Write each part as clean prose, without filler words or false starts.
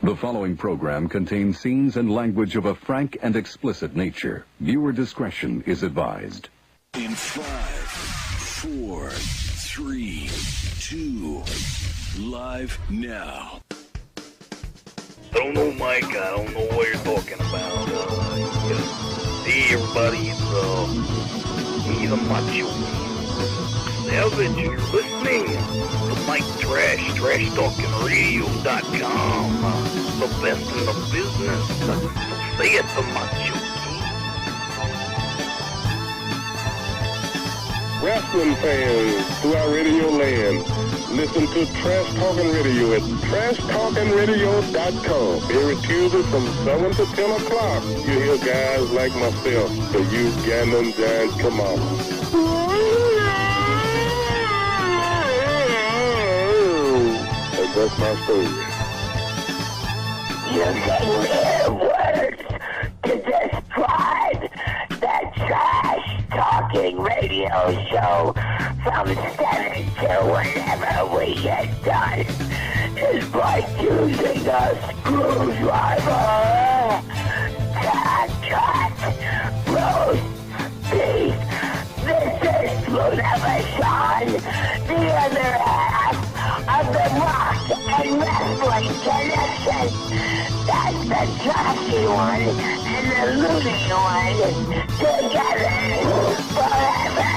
The following program contains scenes and language of a frank and explicit nature. Viewer discretion is advised. In 5, 4, 3, 2, live now. I don't know, Mike. I don't know what you're talking about. Hey, everybody, it's me, the Macho Man. Savage, you're listening to Mike Trash, TrashTalkingRadio.com. The best in the business. Say it, the Macho King. Wrestling fans throughout Radio Land, listen to Trash Talking Radio at TrashTalkingRadio.com. Every Tuesday from 7 to 10 o'clock, you hear guys like myself, the you Gandon Giants come on. And that's my story. Using mere words to describe the Trash Talking Radio show from 7 to whenever we get done is like using a screwdriver to cut roast beef. This is Lunava Sean, the other half of the Rock and Wrestling Connection. That's the trashy one and the loony one together forever.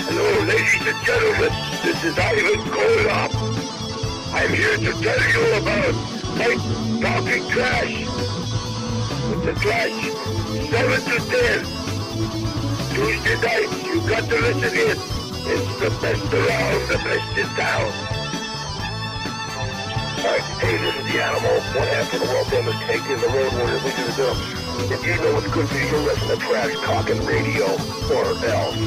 Hello, ladies and gentlemen. This is Ivan Koloff. I'm here to tell you about Mike Talking Trash. With the Trash, 7 to 10. Tuesday night, you got to listen in. It's the best around, the best in town. Alright, hey, this is the Animal. One half of the world famous take in the road warrior leader of the dumps. If you know what's good for you, you'll listen to Trash Talking Radio or else.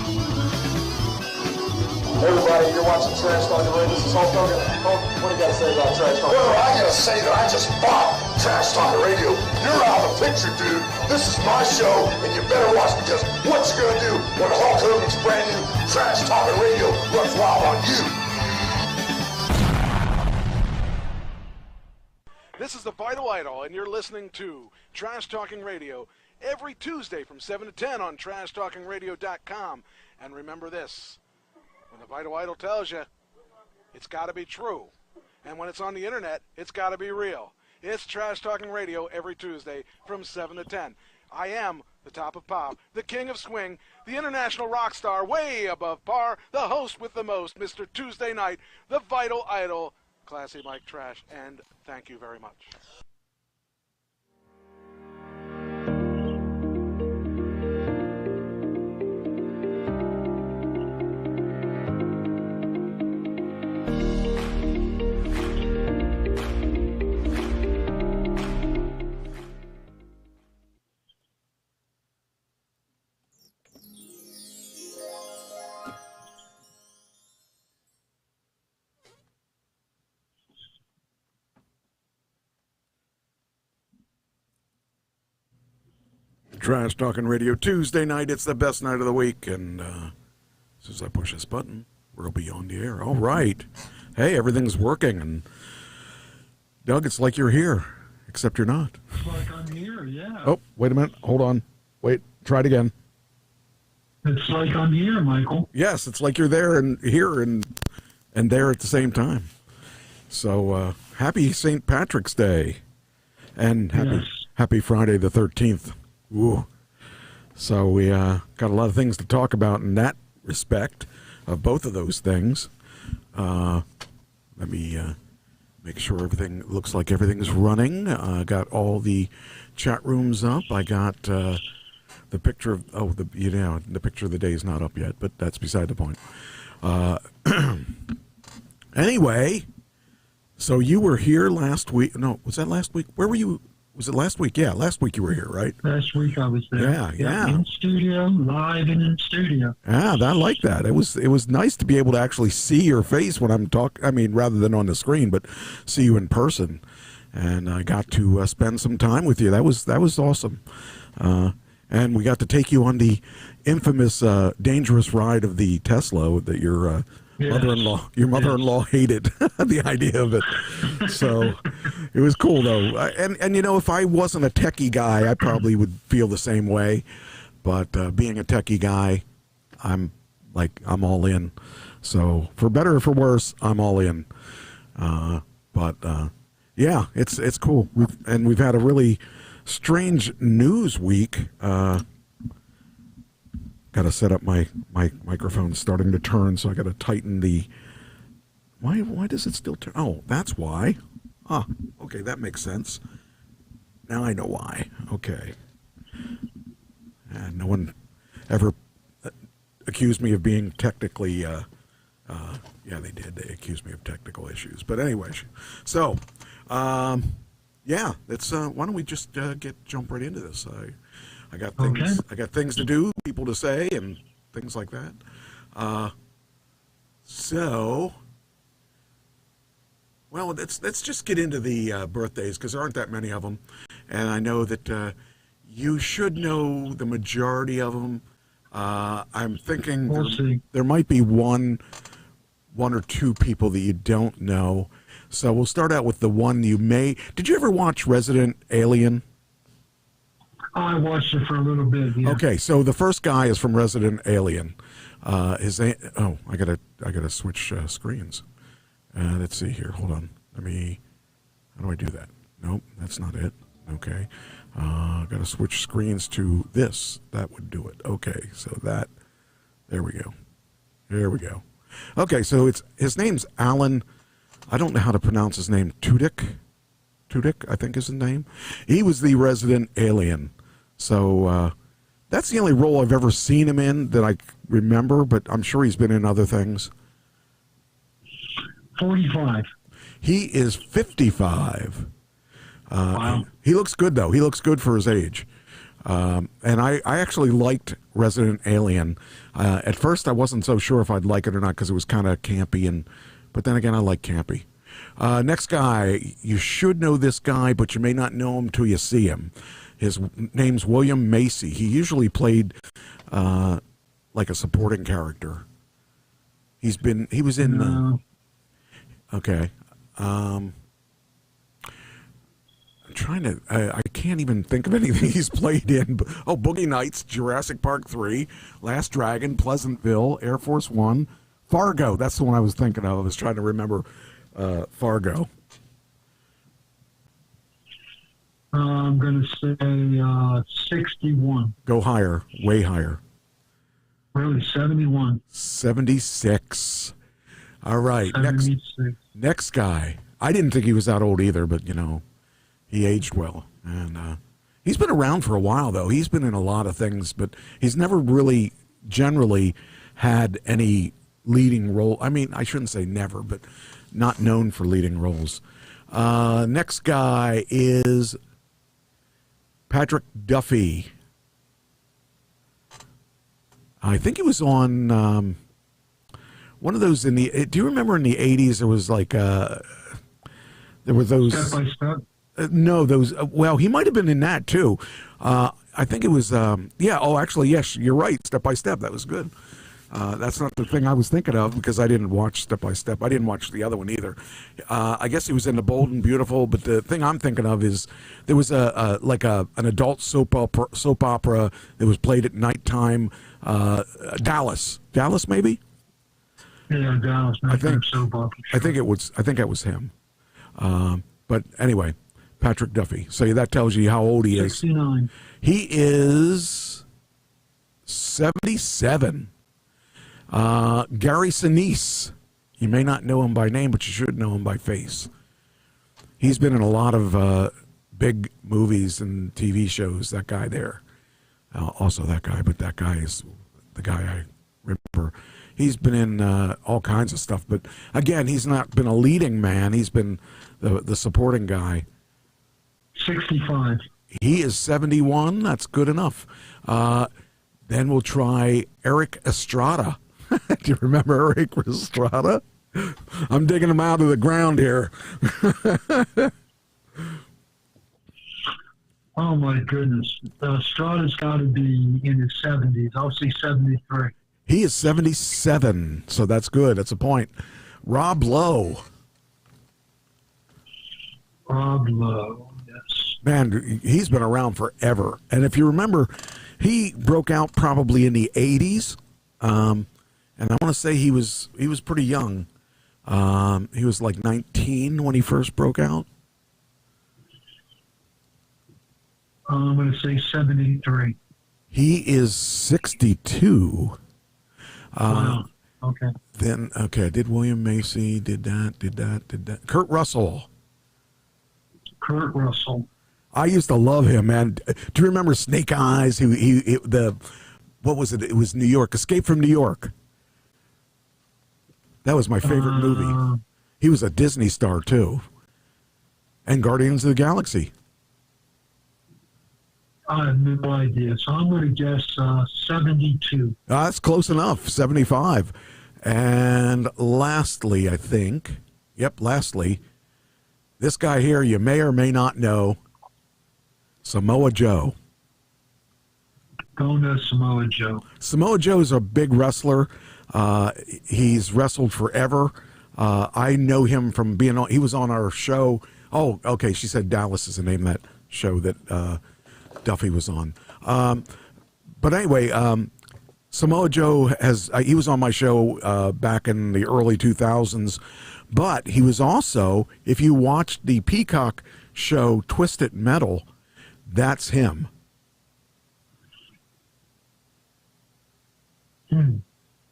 Everybody, you're watching Trash Talking Radio. This is Hulk Hogan. Hulk, what do you got to say about Trash Talking Radio? Well, I got to say that I just bought Trash Talking Radio. You're out of the picture, dude. This is my show, and you better watch because what you going to do when Hulk Hogan's brand new Trash Talking Radio runs wild on you? This is the Vital Idol, and you're listening to Trash Talking Radio every Tuesday from 7 to 10 on TrashTalkingRadio.com. And remember this. When the Vital Idol tells you, it's got to be true. And when it's on the internet, it's got to be real. It's Trash Talking Radio every Tuesday from 7 to 10. I am the top of pop, the king of swing, the international rock star way above par, the host with the most, Mr. Tuesday Night, the Vital Idol, Classy Mike Trash, and thank you very much. Trash Talking Radio Tuesday night. It's the best night of the week. And as soon as I push this button, we'll be on the air. All right. Hey, everything's working. And Doug, it's like you're here, except you're not. It's like I'm here, yeah. Oh, wait a minute. Hold on. Wait, try it again. It's like I'm here, Michael. Yes, it's like you're there and here and there at the same time. So happy St. Patrick's Day. And happy Friday the 13th. Ooh. So we got a lot of things to talk about in that respect of both of those things. Let me make sure everything looks like everything's running. Got all the chat rooms up. I got the picture of the picture of the day is not up yet, but that's beside the point. Anyway, so you were here last week. No, was that last week? Where were you? Was it last week? Yeah, last week you were here, right? Last week I was there. Yeah. In studio, live and in studio. Yeah, I like that. It was nice to be able to actually see your face when I'm talking. I mean, rather than on the screen, but see you in person. And I got to spend some time with you. That was awesome. And we got to take you on the infamous, dangerous ride of the Tesla that your mother-in-law hated the idea of it. So it was cool though. And you know, if I wasn't a techie guy, I probably would feel the same way. But being a techie guy, I'm all in. So for better or for worse, I'm all in. Yeah, it's cool. We've had a really strange news week. Got to set up my microphone starting to turn, so I got to tighten the. Why does it still turn? Oh, that's why. Ah, okay, that makes sense. Now I know why. Okay. No one ever accused me of being technically. Yeah, they did. They accused me of technical issues. But anyway, so. Yeah, let's. Why don't we just jump right into this? I got things. Okay. I got things to do, people to say, and things like that. Well, let's just get into the birthdays because there aren't that many of them, and I know that you should know the majority of them. I'm thinking there might be one or two people that you don't know. So we'll start out with the one you may. Did you ever watch Resident Alien? I watched it for a little bit. Yeah. Okay, so the first guy is from Resident Alien. I gotta switch screens. Let's see here. Hold on. How do I do that? Nope, that's not it. Okay, gotta switch screens to this. That would do it. Okay, so that. There we go. There we go. Okay, so his name's Alan. I don't know how to pronounce his name. Tudyk, I think is his name. He was the Resident Alien. So that's the only role I've ever seen him in that I remember, but I'm sure he's been in other things. 45. He is 55. Wow. He looks good, though. He looks good for his age. And I actually liked Resident Alien. At first, I wasn't so sure if I'd like it or not because it was kind of campy, but then again, I like campy. Next guy, you should know this guy, but you may not know him till you see him. His name's William Macy. He usually played like a supporting character. He was in. Okay. I'm trying to. I can't even think of anything he's played in. Boogie Nights, Jurassic Park 3, Last Dragon, Pleasantville, Air Force One, Fargo. That's the one I was thinking of. I was trying to remember Fargo. I'm going to say 61. Go higher, way higher. Really, 71. 76. All right. 76. Next guy. I didn't think he was that old either, but, he aged well. And he's been around for a while, though. He's been in a lot of things, but he's never really generally had any leading role. I mean, I shouldn't say never, but not known for leading roles. Next guy is Patrick Duffy. I think he was on one of those do you remember in the 80s there was like there were those Step by Step? No, those well, he might have been in that too. I think it was actually yes, you're right, Step by Step. That was good. That's not the thing I was thinking of because I didn't watch Step by Step. I didn't watch the other one either. I guess he was in The Bold and Beautiful, but the thing I'm thinking of is there was an adult soap opera that was played at nighttime. Dallas maybe. Yeah, Dallas. I think it was him. But anyway, Patrick Duffy. So that tells you how old he is. 69. He is 77. Gary Sinise. You may not know him by name, but you should know him by face. He's been in a lot of big movies and TV shows, that guy there. Also that guy, but that guy is the guy I remember. He's been in all kinds of stuff, but again, he's not been a leading man. He's been the supporting guy. 65. He is 71. That's good enough. Then we'll try Eric Estrada. Do you remember Eric Estrada? I'm digging him out of the ground here. Oh, my goodness. Strada's got to be in his 70s. I'll say 73. He is 77, so that's good. That's a point. Rob Lowe. Rob Lowe, yes. Man, he's been around forever. And if you remember, he broke out probably in the 80s. And I want to say he was pretty young. He was like 19 when he first broke out. I'm going to say 73. He is 62. Wow. Okay. Then, did William Macy, did that. Kurt Russell. Kurt Russell. I used to love him, man. Do you remember Snake Eyes? What was it? It was New York, Escape from New York. That was my favorite movie. He was a Disney star, too. And Guardians of the Galaxy. I have no idea. So I'm going to guess 72. That's close enough, 75. And lastly, I think, this guy here you may or may not know, Samoa Joe. Going to Samoa Joe. Samoa Joe is a big wrestler. He's wrestled forever. I know him from being on, he was on our show. Oh, okay, she said Dallas is the name of that show that Duffy was on. But anyway, Samoa Joe he was on my show back in the early 2000s, but he was also, if you watched the Peacock show Twisted Metal, that's him.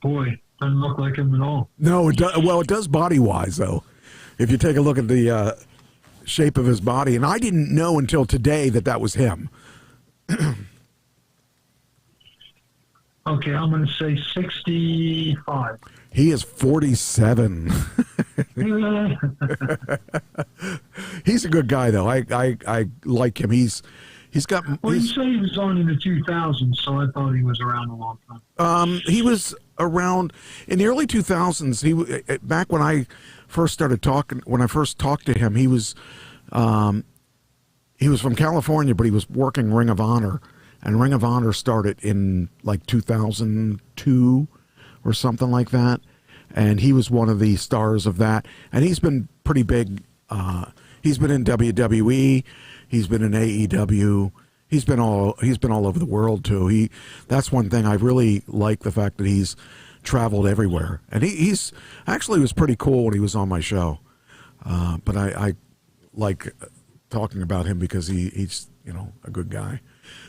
Boy, doesn't look like him at all. No, it does body-wise, though. If you take a look at the shape of his body, and I didn't know until today that was him. Okay, I'm going to say 65. He is 47. He's a good guy, though. I like him. He's got. Well, you say he was on in the 2000s, so I thought he was around a long time. He was around in the early 2000s. Back when I first started talking. When I first talked to him, he was from California, but he was working Ring of Honor, and Ring of Honor started in like 2002 or something like that. And he was one of the stars of that. And he's been pretty big. He's been in WWE. He's been in AEW. He's been all over the world too. That's one thing I really like, the fact that he's traveled everywhere. And he's actually was pretty cool when he was on my show. But I like talking about him because he's a good guy.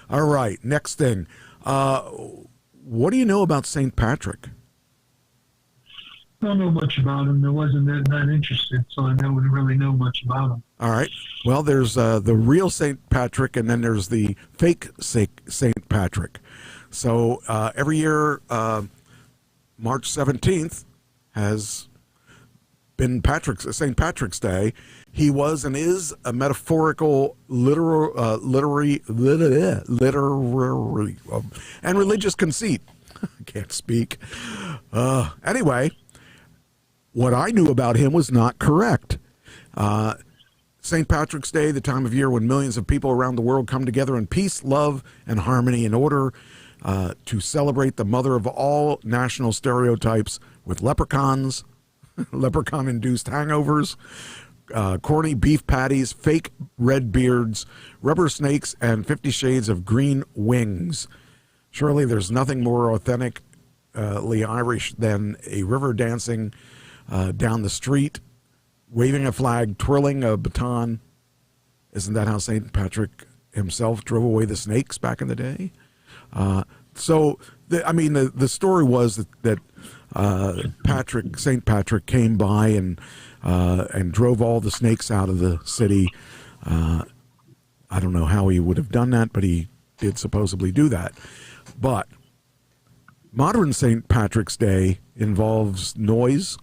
All right, next thing. What do you know about St. Patrick? I don't know much about him. I wasn't that interested, so I wouldn't really know much about him. All right. Well, there's the real St. Patrick, and then there's the fake St. Patrick. So every year, March 17th has been St. Patrick's Day. He was and is a metaphorical, literary, and religious conceit. I can't speak. Anyway, what I knew about him was not correct. St. Patrick's Day, the time of year when millions of people around the world come together in peace, love, and harmony in order to celebrate the mother of all national stereotypes with leprechauns, leprechaun-induced hangovers, corny beef patties, fake red beards, rubber snakes, and 50 Shades of Green wings. Surely there's nothing more authentically Irish than a river dancing down the street, waving a flag, twirling a baton. Isn't that how St. Patrick himself drove away the snakes back in the day? The story was that St. Patrick came by and drove all the snakes out of the city. I don't know how he would have done that, but he did supposedly do that. But modern St. Patrick's Day involves noise,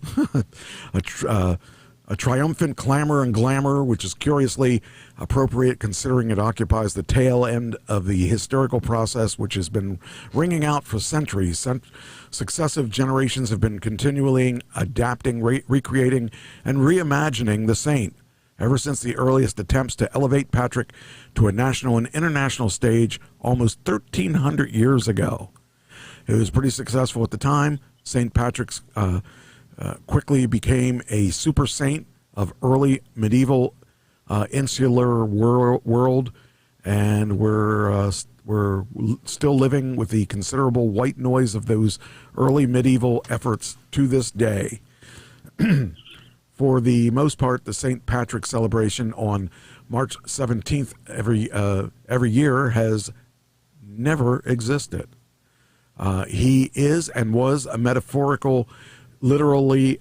a triumphant clamor and glamour, which is curiously appropriate considering it occupies the tail end of the historical process, which has been ringing out for centuries. Successive generations have been continually adapting, recreating, and reimagining the saint. ever since the earliest attempts to elevate Patrick to a national and international stage almost 1,300 years ago. It was pretty successful at the time. St. Patrick's quickly became a super saint of early medieval insular world, and we're still living with the considerable white noise of those early medieval efforts to this day. For the most part, the St. Patrick celebration on March 17th every year has never existed. He is and was a metaphorical, literary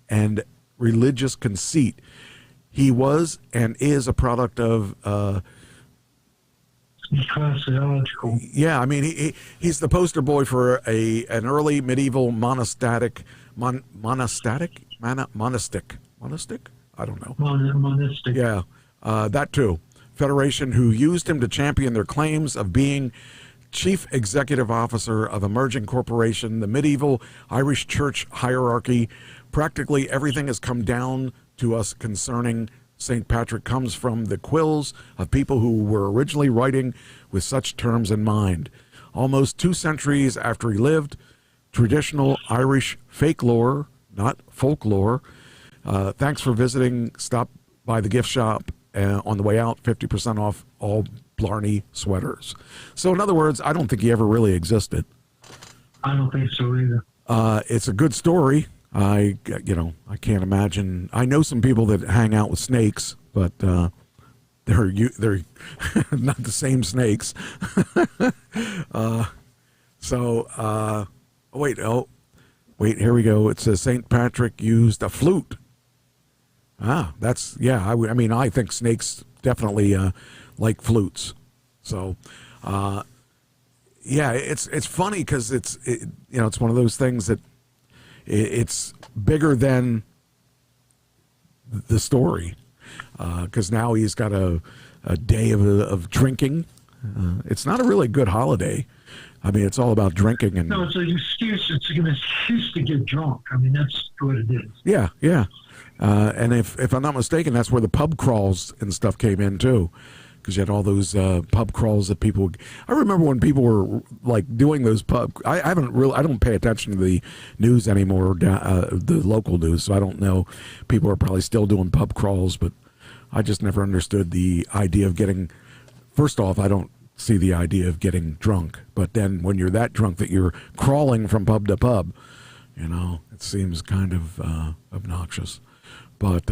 and religious conceit. He was and is a product of ecclesiological. Yeah, I mean he's the poster boy for an early medieval monastic. I don't know. Monistic. Yeah, that too. Federation who used him to champion their claims of being chief executive officer of emerging corporation, the medieval Irish church hierarchy. Practically everything has come down to us concerning St. Patrick comes from the quills of people who were originally writing with such terms in mind. Almost 2 centuries after he lived, traditional Irish fake lore, not folklore. Thanks for visiting. Stop by the gift shop on the way out, 50% off all Blarney sweaters. So in other words, I don't think he ever really existed. I don't think so either. It's a good story. I can't imagine. I know some people that hang out with snakes, but they're not the same snakes. Wait, here we go. It says St. Patrick used a flute. I think snakes definitely like flutes. So, it's funny because it's one of those things that it's bigger than the story, because now he's got a day of drinking. It's not a really good holiday. I mean, it's all about drinking. No, it's an excuse. It's an excuse to get drunk. I mean, that's what it is. Yeah. And if I'm not mistaken, that's where the pub crawls and stuff came in too, because you had all those pub crawls that people. I remember when people were like doing those pub. I don't pay attention to the news anymore, the local news, so I don't know. People are probably still doing pub crawls, but I just never understood the idea of getting. First off, I don't see the idea of getting drunk, but then when you're that drunk that you're crawling from pub to pub, it seems kind of obnoxious. But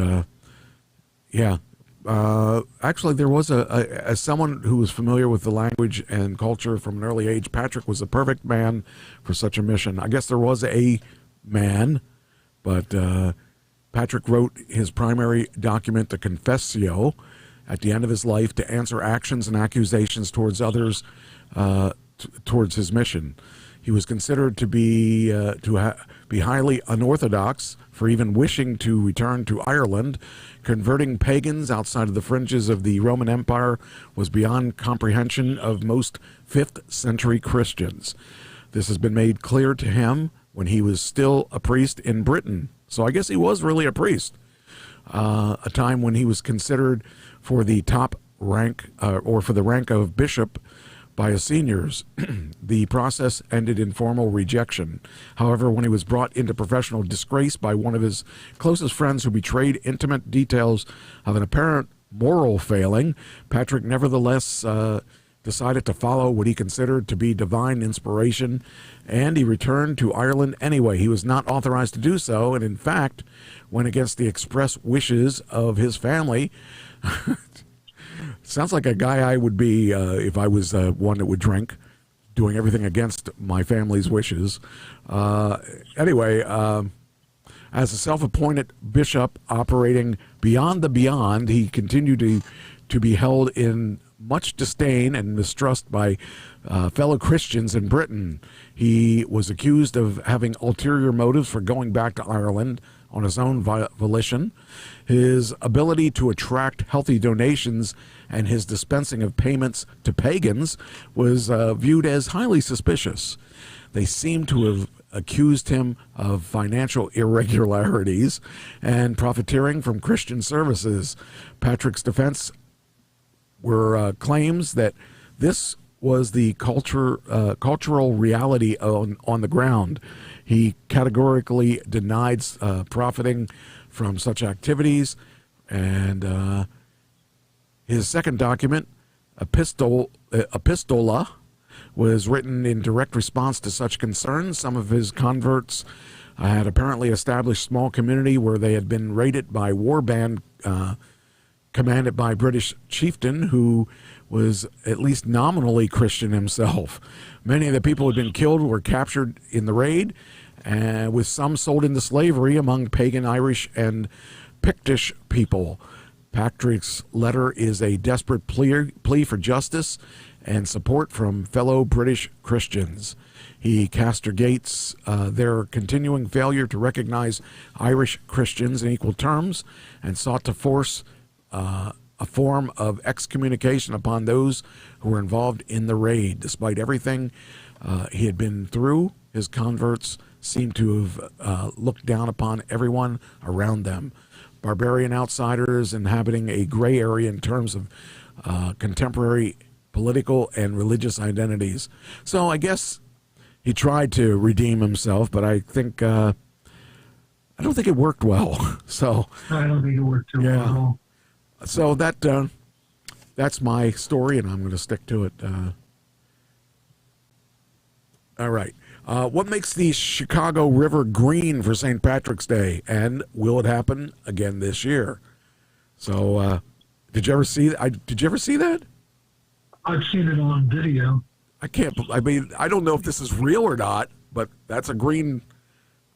actually, there was as someone who was familiar with the language and culture from an early age, Patrick was the perfect man for such a mission. I guess there was a man, but Patrick wrote his primary document, the Confessio, at the end of his life to answer actions and accusations towards others towards his mission. He was considered to be highly unorthodox for even wishing to return to Ireland. Converting pagans outside of the fringes of the Roman Empire was beyond comprehension of most 5th century Christians. This has been made clear to him when he was still a priest in Britain. So I guess he was really a priest. A time when he was considered for the top rank or for the rank of bishop by his seniors. The process ended in formal rejection. However, when he was brought into professional disgrace by one of his closest friends who betrayed intimate details of an apparent moral failing, Patrick nevertheless decided to follow what he considered to be divine inspiration, and he returned to Ireland anyway. He was not authorized to do so, and in fact went against the express wishes of his family. Sounds like a guy I would be if I was one that would drink, doing everything against my family's wishes. Anyway, as a self-appointed bishop operating beyond the beyond, he continued to be held in much disdain and mistrust by fellow Christians in Britain. He was accused of having ulterior motives for going back to Ireland on his own volition. His ability to attract healthy donations and his dispensing of payments to pagans was viewed as highly suspicious. They seem to accused him of financial irregularities and profiteering from Christian services. Patrick's defense were claims that this was the cultural reality on the ground. He categorically denied profiting from such activities, and his second document, Epistola, was written in direct response to such concerns. Some of his converts had apparently established a small community where they had been raided by war band commanded by British chieftain who was at least nominally Christian himself. Many of the people who had been killed were captured in the raid, with some sold into slavery among pagan Irish and Pictish people. Patrick's letter is a desperate plea for justice and support from fellow British Christians. He castigates their continuing failure to recognize Irish Christians in equal terms and sought to force a form of excommunication upon those who were involved in the raid. Despite everything he had been through, his converts seemed to have looked down upon everyone around them. Barbarian outsiders inhabiting a gray area in terms of contemporary political and religious identities. So I guess he tried to redeem himself, but I think I don't think it worked well. So I don't think it worked too well at all. So that's my story, and I'm going to stick to it. All right. What makes the Chicago River green for St. Patrick's Day, and will it happen again this year? So, did you ever see that? I've seen it on video. I mean, I don't know if this is real or not, but that's a green.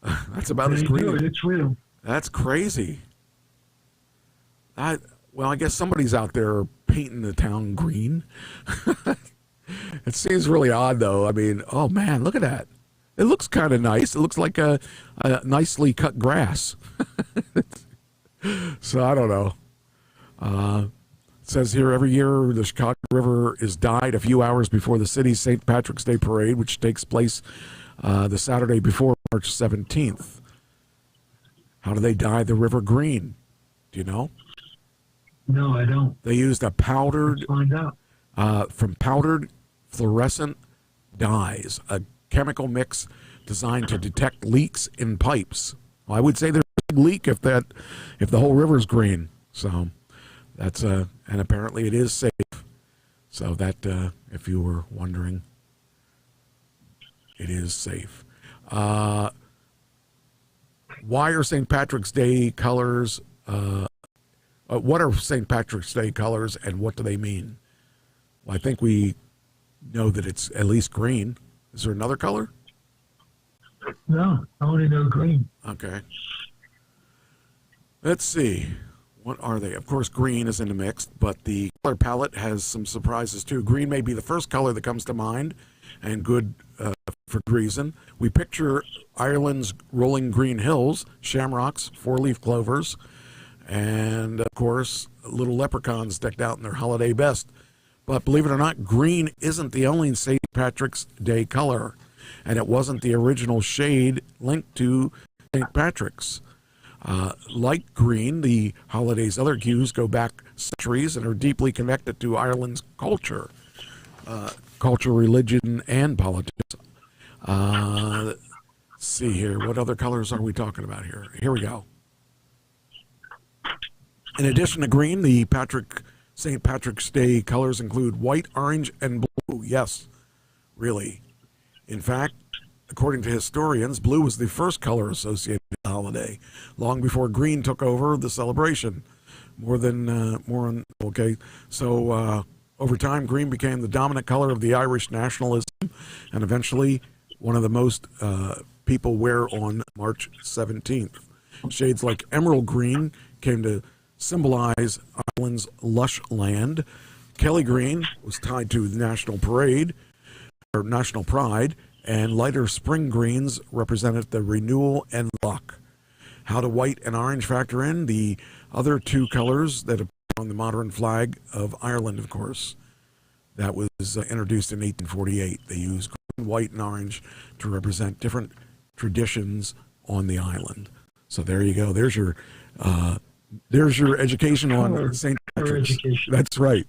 That's about as green. It's real. That's crazy. Well, I guess somebody's out there painting the town green. It seems really odd, though. I mean, oh man, look at that. It looks kind of nice. It looks like a nicely cut grass. So I don't know. It says here, every year the Chicago River is dyed a few hours before the city's St. Patrick's Day Parade, which takes place the Saturday before March 17th. How do they dye the river green? Do you know? No, I don't. They used a powdered, Let's find out. From powdered fluorescent dyes, a chemical mix designed to detect leaks in pipes. Well, I would say there's a big leak if the whole river's green. So that's and apparently it is safe. So that if you were wondering, it is safe. Why are St. Patrick's Day colors? What are St. Patrick's Day colors, and what do they mean? Well, I think we know that it's at least green. Is there another color? No, I only know green. Okay. Let's see. What are they? Of course, green is in the mix, but the color palette has some surprises too. Green may be the first color that comes to mind, and good for good reason. We picture Ireland's rolling green hills, shamrocks, four-leaf clovers, and of course, little leprechauns decked out in their holiday best. But believe it or not, green isn't the only St. Patrick's Day color, and it wasn't the original shade linked to St. Patrick's. Like green, the holiday's other hues go back centuries and are deeply connected to Ireland's culture, religion, and politics. Let's see here. What other colors are we talking about here? Here we go. In addition to green, the St. Patrick's Day colors include white, orange, and blue. Yes, really. In fact, according to historians, blue was the first color associated with the holiday, long before green took over the celebration. So over time, green became the dominant color of the Irish nationalism, and eventually one of the most people wear on March 17th. Shades like emerald green came to symbolize Ireland's lush land. Kelly green was tied to the national pride, and lighter spring greens represented the renewal and luck. How do white and orange factor in? The other two colors that appear on the modern flag of Ireland, of course. That was introduced in 1848. They used green, white, and orange to represent different traditions on the island. So there you go. There's your education on St. Patrick's. That's right.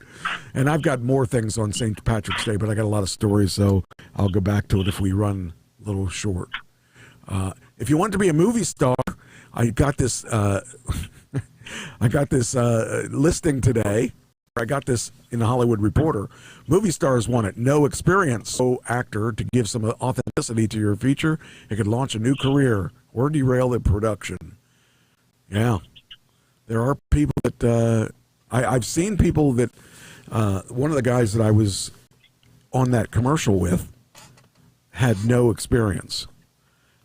And I've got more things on St. Patrick's Day, but I got a lot of stories, so I'll go back to it if we run a little short. If you want to be a movie star, I got this listing today. I got this in the Hollywood Reporter. Movie stars want it. No experience. So actor to give some authenticity to your feature. It could launch a new career or derail the production. Yeah. There are people that I've seen people that one of the guys that I was on that commercial with had no experience.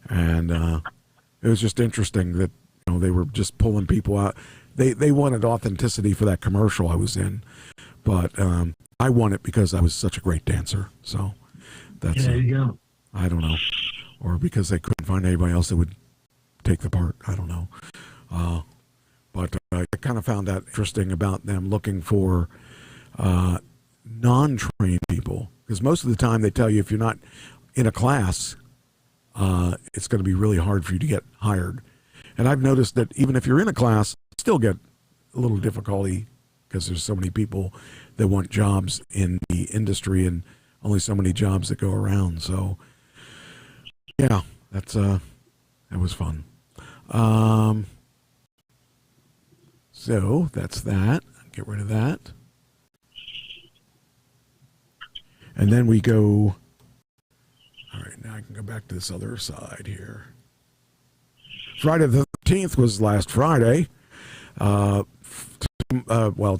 And it was just interesting that they were just pulling people out. They wanted authenticity for that commercial I was in, but I won it because I was such a great dancer. So that's there you go. I don't know, or because they couldn't find anybody else that would take the part. I don't know, but I kind of found that interesting about them looking for non-trained people, because most of the time they tell you if you're not in a class, it's going to be really hard for you to get hired. And I've noticed that even if you're in a class, still get a little difficulty because there's so many people that want jobs in the industry and only so many jobs that go around. So, yeah, that was fun. So that's that. Get rid of that. And then we go. All right, now I can go back to this other side here. Friday the 13th was last Friday.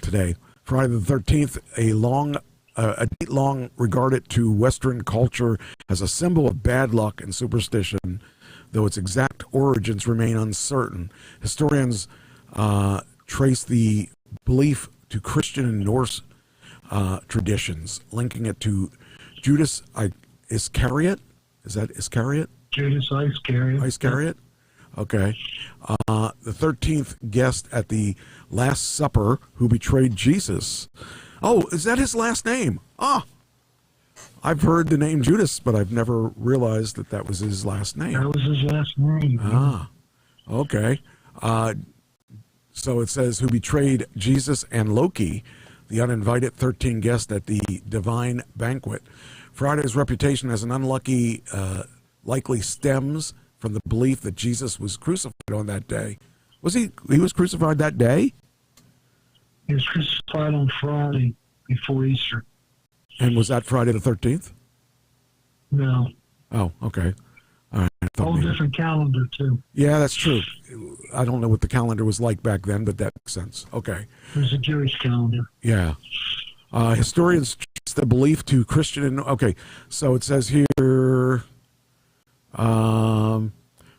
Today. Friday the 13th, a date long regarded to Western culture as a symbol of bad luck and superstition, though its exact origins remain uncertain. Historians trace the belief to Christian and Norse traditions, linking it to Judas Iscariot. Is that Iscariot? Judas Iscariot. Iscariot? Okay. The 13th guest at the Last Supper who betrayed Jesus. Oh, is that his last name? I've heard the name Judas, but I've never realized that was his last name. That was his last name. Okay. So it says who betrayed Jesus and Loki, the uninvited 13 guest at the divine banquet. Friday's reputation as an unlucky likely stems from the belief that Jesus was crucified on that day. He was crucified that day? He was crucified on Friday before Easter. And was that Friday the 13th? No. Oh, okay. All right. Whole different calendar, too. Yeah, that's true. I don't know what the calendar was like back then, but that makes sense. Okay. It was a Jewish calendar. Yeah. Historians trace the belief to Christian and... Okay, so it says here...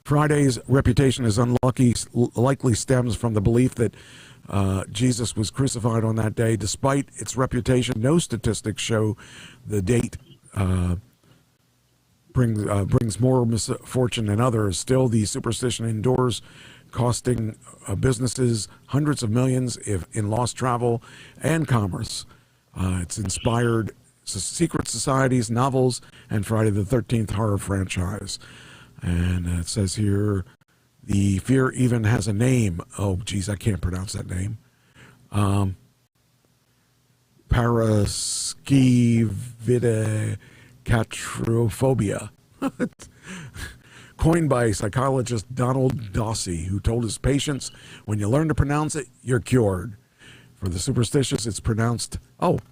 Friday's reputation as unlucky likely stems from the belief that Jesus was crucified on that day. Despite its reputation, no statistics show the date brings more misfortune than others. Still, the superstition endures, costing businesses hundreds of millions in lost travel and commerce. It's inspired secret societies, novels, and Friday the 13th horror franchise. And it says here, the fear even has a name. Oh, geez, I can't pronounce that name. Paraskevitacatrophobia. Coined by psychologist Donald Dossie, who told his patients, when you learn to pronounce it, you're cured. For the superstitious, it's pronounced, triophobia.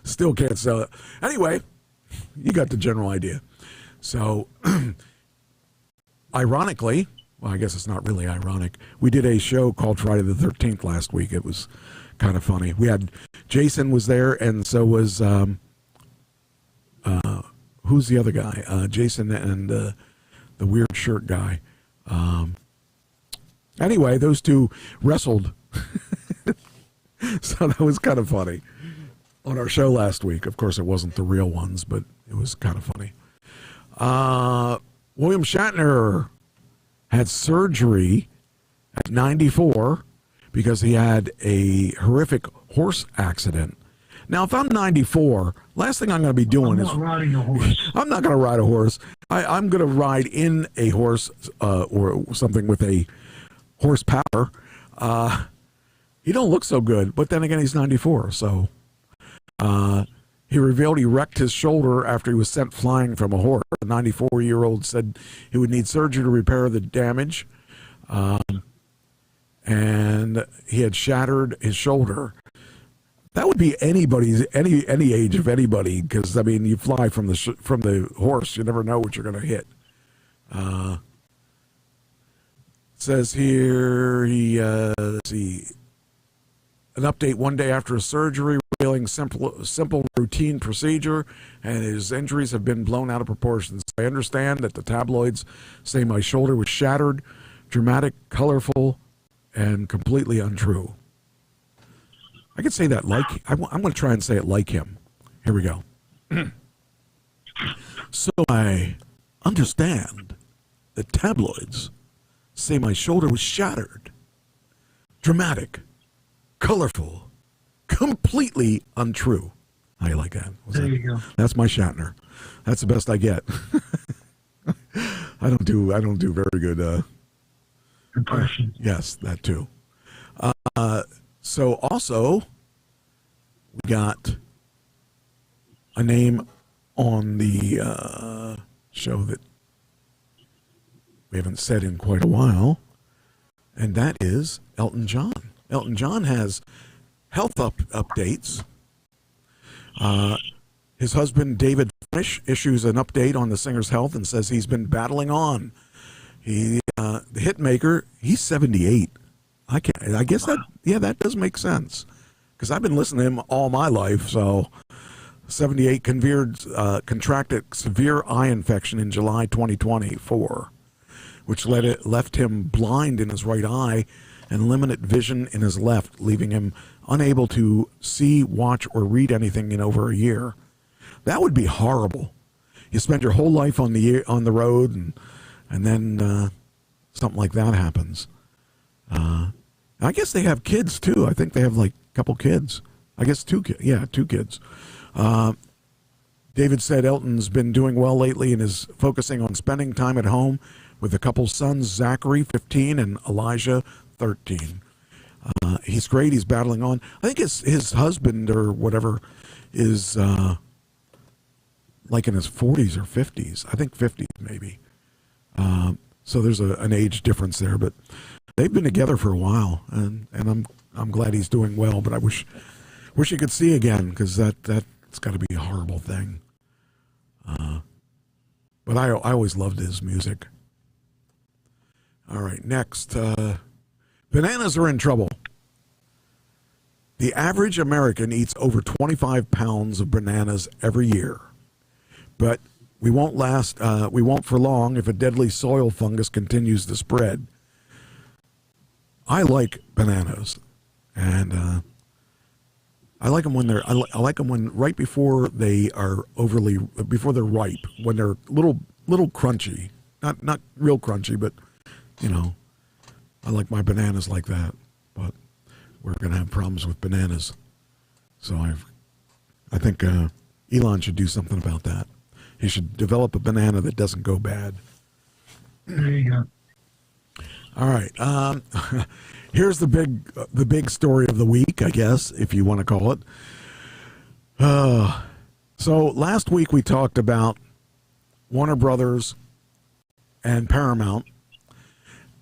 Still can't sell it. Anyway, you got the general idea. So, ironically, well, I guess it's not really ironic, we did a show called Friday the 13th last week. It was kind of funny. We had Jason was there, and so was who's the other guy? Jason and the weird shirt guy. Anyway, those two wrestled. So that was kind of funny on our show last week. Of course, it wasn't the real ones, but it was kind of funny. William Shatner had surgery at 94 because he had a horrific horse accident. Now, if I'm 94, last thing I'm going to be doing is riding a horse. I'm not going to ride a horse. I'm going to ride in a horse or something with a horsepower. He don't look so good, but then again, he's 94. So he revealed he wrecked his shoulder after he was sent flying from a horse. The 94-year-old said he would need surgery to repair the damage, and he had shattered his shoulder. That would be anybody's, any age of anybody, because I mean, you fly from the horse, you never know what you're going to hit. Says here let's see, an update one day after a surgery revealing simple routine procedure, and his injuries have been blown out of proportions. I understand that the tabloids say my shoulder was shattered, dramatic, colorful, and completely untrue. I could say that like, I'm going to try and say it like him. Here we go. So I understand that tabloids say my shoulder was shattered, dramatic, colorful, completely untrue. How do you like that? There you go. That's my Shatner. That's the best I get. I don't do very good impression. Yes, that too. So also, we got a name on the show that we haven't said in quite a while, and that is Elton John. Elton John has health updates. His husband, David Finish, issues an update on the singer's health and says he's been battling on. The hit maker, he's 78. I guess that does make sense, because I've been listening to him all my life. So 78 contracted severe eye infection in July 2024, which left him blind in his right eye and limited vision in his left, leaving him unable to see, watch, or read anything in over a year. That would be horrible. You spend your whole life on the road, and then something like that happens. I guess they have kids too. I think they have like a couple kids. I guess two kids. Yeah, two kids. David said Elton's been doing well lately and is focusing on spending time at home with a couple sons, Zachary, 15, and Elijah, 13. He's great. He's battling on. I think his husband or whatever is like in his 40s or 50s. I think 50s maybe. So there's an age difference there, but they've been together for a while, and I'm glad he's doing well. But I wish you could see again, because that's got to be a horrible thing. But I always loved his music. All right, next, bananas are in trouble. The average American eats over 25 pounds of bananas every year, but we won't for long if a deadly soil fungus continues to spread. I like bananas, and I like them when I like them when right before they are before they're ripe, when they're little crunchy, not real crunchy, but I like my bananas like that. But we're gonna have problems with bananas, so I think Elon should do something about that. He should develop a banana that doesn't go bad. There you go. All right. Here's the big story of the week, I guess, if you want to call it. So last week we talked about Warner Brothers and Paramount,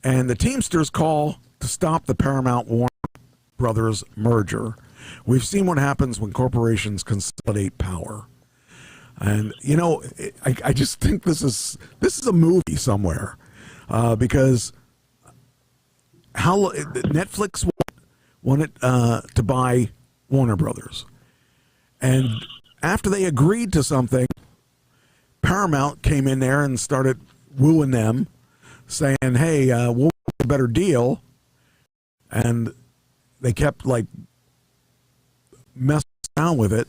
and the Teamsters call to stop the Paramount-Warner Brothers merger. We've seen what happens when corporations consolidate power. And, I just think this is a movie somewhere, because how Netflix wanted to buy Warner Brothers, and after they agreed to something, Paramount came in there and started wooing them, saying, "Hey, we'll get a better deal," and they kept like messing around with it,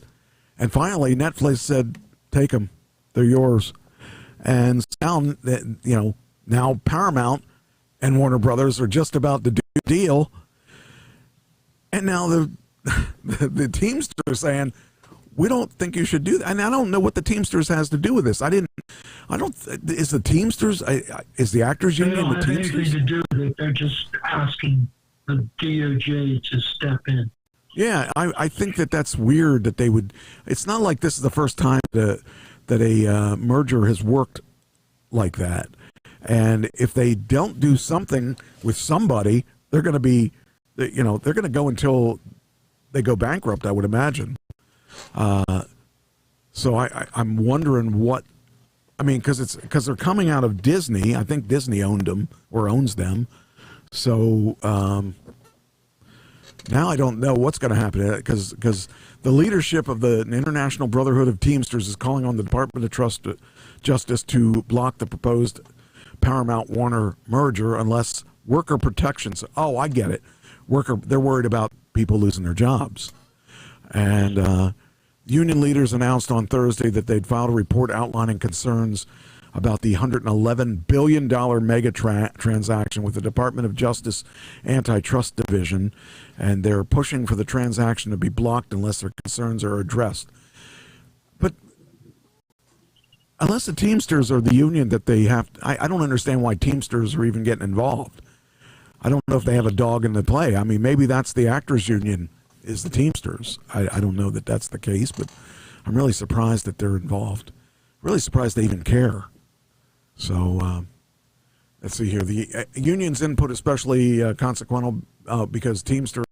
and finally Netflix said, "Take them, they're yours." And now Paramount and Warner Brothers are just about to do a deal. And now the Teamsters are saying, we don't think you should do that. And I don't know what the Teamsters has to do with this. Is the Teamsters, is the Actors Union the Teamsters? They don't have anything to do with it. They're just asking the DOJ to step in. Yeah, I think that's weird that they would. It's not like this is the first time that a merger has worked like that. And if they don't do something with somebody, they're going to be, they're going to go until they go bankrupt, I would imagine. So I'm wondering what, because they're coming out of Disney. I think Disney owned them or owns them. So now I don't know what's going to happen because the leadership of the International Brotherhood of Teamsters is calling on the Department of Justice to block the proposed Paramount-Warner merger unless worker protections. Oh, I get it. They're worried about people losing their jobs. And union leaders announced on Thursday that they'd filed a report outlining concerns about the $111 billion mega transaction with the Department of Justice Antitrust Division, and they're pushing for the transaction to be blocked unless their concerns are addressed. But unless the Teamsters are the union that they have, I don't understand why Teamsters are even getting involved. I don't know if they have a dog in the play. Maybe that's the Actors Union is the Teamsters. I don't know that that's the case, but I'm really surprised that they're involved. Really surprised they even care. So let's see here. The union's input especially consequential because Teamster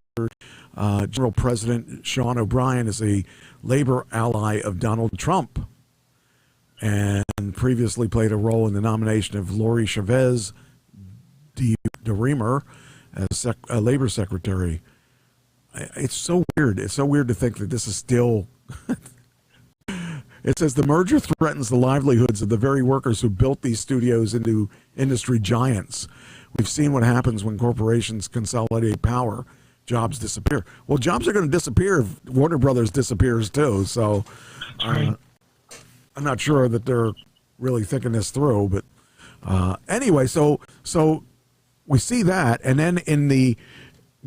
General President Sean O'Brien is a labor ally of Donald Trump and previously played a role in the nomination of Lori Chavez DeRemer as labor secretary. It's so weird. It's so weird to think that this is still... It says the merger threatens the livelihoods of the very workers who built these studios into industry giants. We've seen what happens when corporations consolidate power. Jobs disappear. Well, jobs are going to disappear if Warner Brothers disappears too. So I'm not sure that they're really thinking this through. But anyway, so we see that. And then in the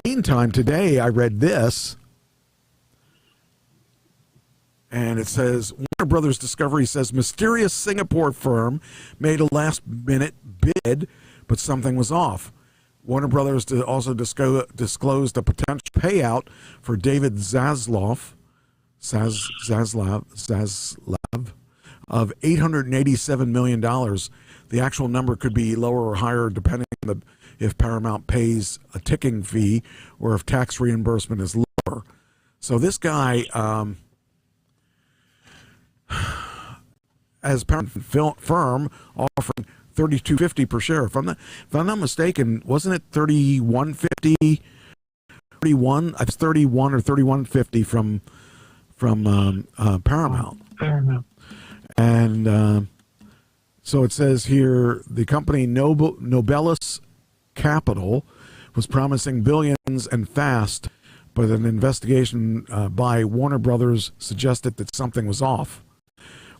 meantime, today I read this. And it says, Warner Brothers Discovery says mysterious Singapore firm made a last-minute bid, but something was off. Warner Brothers also disclosed a potential payout for David Zaslav of $887 million. The actual number could be lower or higher depending on if Paramount pays a ticking fee or if tax reimbursement is lower. So this guy... as parent firm offering $32.50 per share. If I'm not mistaken, wasn't it $31.50? 31. It's 31 or $31.50 from Paramount. Paramount. And so it says here the company Nobelis Capital was promising billions and fast, but an investigation by Warner Brothers suggested that something was off.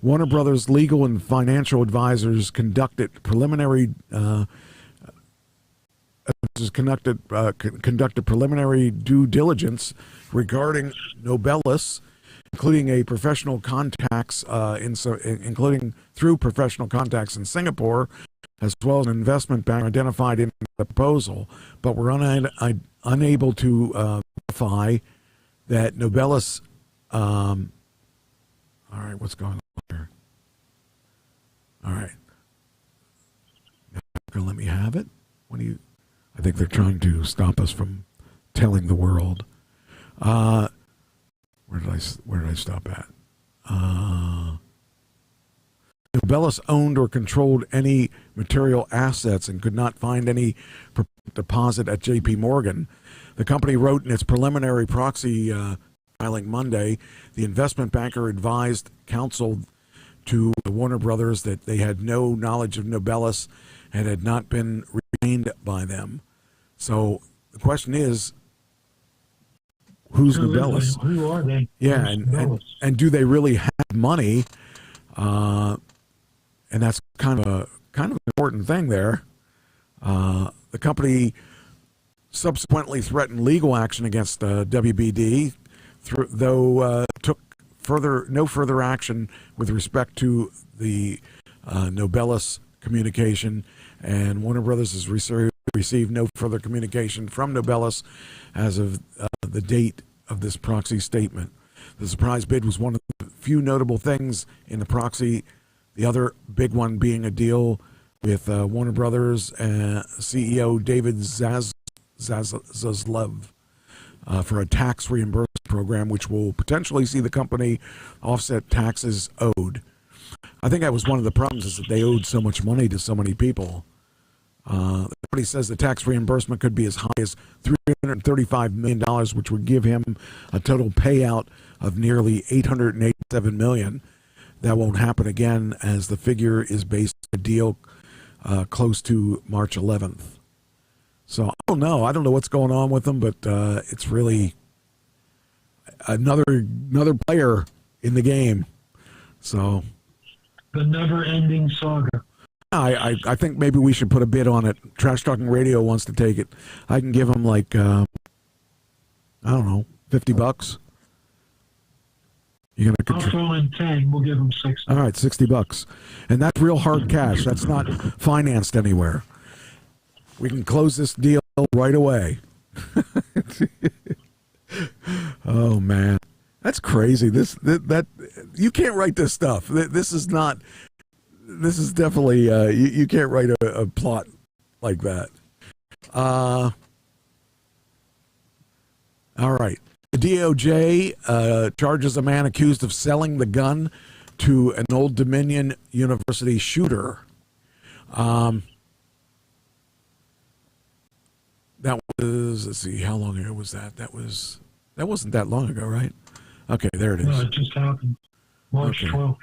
Warner Brothers legal and financial advisors conducted preliminary due diligence regarding Nobelis, including professional contacts including through professional contacts in Singapore, as well as an investment bank identified in the proposal, but were unable to verify that Nobelis. All right, what's going on here? All right, now gonna let me have it. I think they're trying to stop us from telling the world. Where did I stop at? Nobelis owned or controlled any material assets and could not find any deposit at J.P. Morgan. The company wrote in its preliminary proxy filing Monday, the investment banker advised counsel to the Warner Brothers that they had no knowledge of Nobelis and had not been retained by them. So the question is, who's Nobelis? Who are they? Yeah, and do they really have money? And that's kind of an important thing there. the company subsequently threatened legal action against WBD, though took no further action with respect to the Nobelus communication, and Warner Brothers has received no further communication from Nobelus as of the date of this proxy statement. The surprise bid was one of the few notable things in the proxy, the other big one being a deal with Warner Brothers CEO David Zaslav for a tax reimbursement program, which will potentially see the company offset taxes owed. I think that was one of the problems, is that they owed so much money to so many people. The company says the tax reimbursement could be as high as $335 million, which would give him a total payout of nearly $887 million. That won't happen again, as the figure is based on a deal close to March 11th. So I don't know. I don't know what's going on with them, but it's really another player in the game. So the never-ending saga. I think maybe we should put a bid on it. Trash Talking Radio wants to take it. I can give them like I don't know, $50. You're gonna I'll throw in 10. We'll give them 60. All right, $60, and that's real hard cash. That's not financed anywhere. We can close this deal right away. Oh man, that's crazy. That you can't write this stuff. This is not. This is definitely you can't write a plot like that. All right. The DOJ charges a man accused of selling the gun to an Old Dominion University shooter. That was, let's see, how long ago was that? That wasn't that long ago, right? Okay, there it is. No, it just happened. March 12th.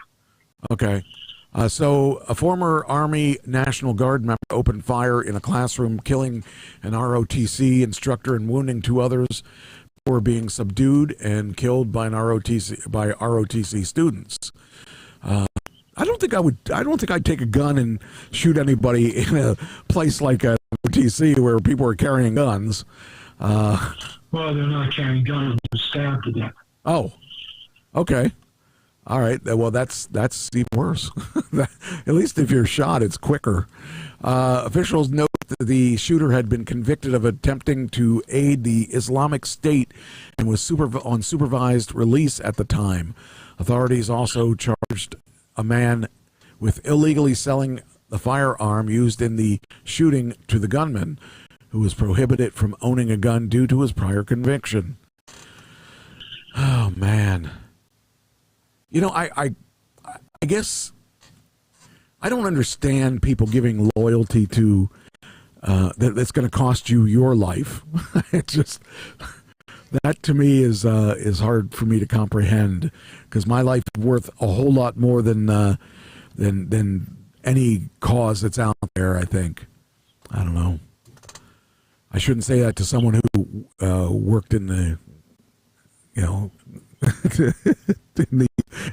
Okay. So a former Army National Guard member opened fire in a classroom, killing an ROTC instructor and wounding 2 others who were being subdued and killed by ROTC students. I don't think I'd take a gun and shoot anybody in a place like a ROTC where people are carrying guns. Well, they're not carrying guns. They're stabbed to death. Oh, okay. All right. Well, that's even worse. At least if you're shot, it's quicker. Officials note that the shooter had been convicted of attempting to aid the Islamic State and was on supervised release at the time. Authorities also charged a man with illegally selling the firearm used in the shooting to the gunman, who was prohibited from owning a gun due to his prior conviction. Oh, man. You know, I guess I don't understand people giving loyalty to that's going to cost you your life. It just, that to me is hard for me to comprehend, because my life is worth a whole lot more than any cause that's out there. I think. I don't know. I shouldn't say that to someone who worked in the, you know,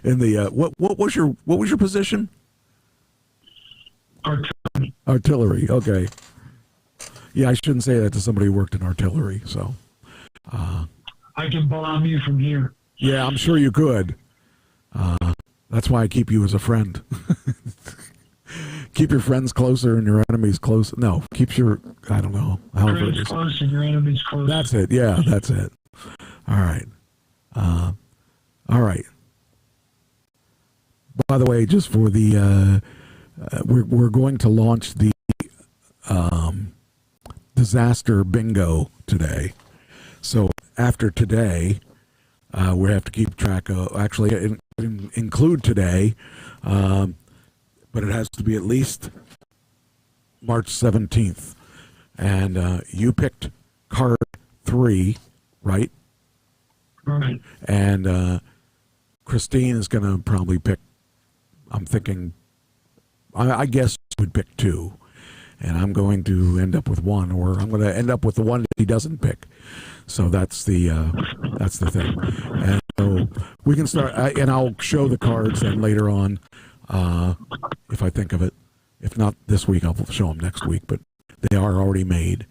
in the what was your position? Artillery. Artillery. Okay. Yeah, I shouldn't say that to somebody who worked in artillery. So. I can bomb you from here. Yeah, I'm sure you could. That's why I keep you as a friend. Keep your friends closer and your enemies closer. No, keep your, I don't know. Friends close and your enemies close. That's it. Yeah, that's it. All right. All right. By the way, just for the, we're going to launch the disaster bingo today. So after today, we have to keep track of, actually include today, but it has to be at least March 17th. And you picked card 3, right? Right. And Christine is going to probably pick, I'm thinking, I guess she would pick 2. And I'm going to end up with 1, or I'm going to end up with the one that he doesn't pick. So that's the thing. And so we can start, and I'll show the cards then later on, if I think of it. If not this week, I'll show them next week. But they are already made.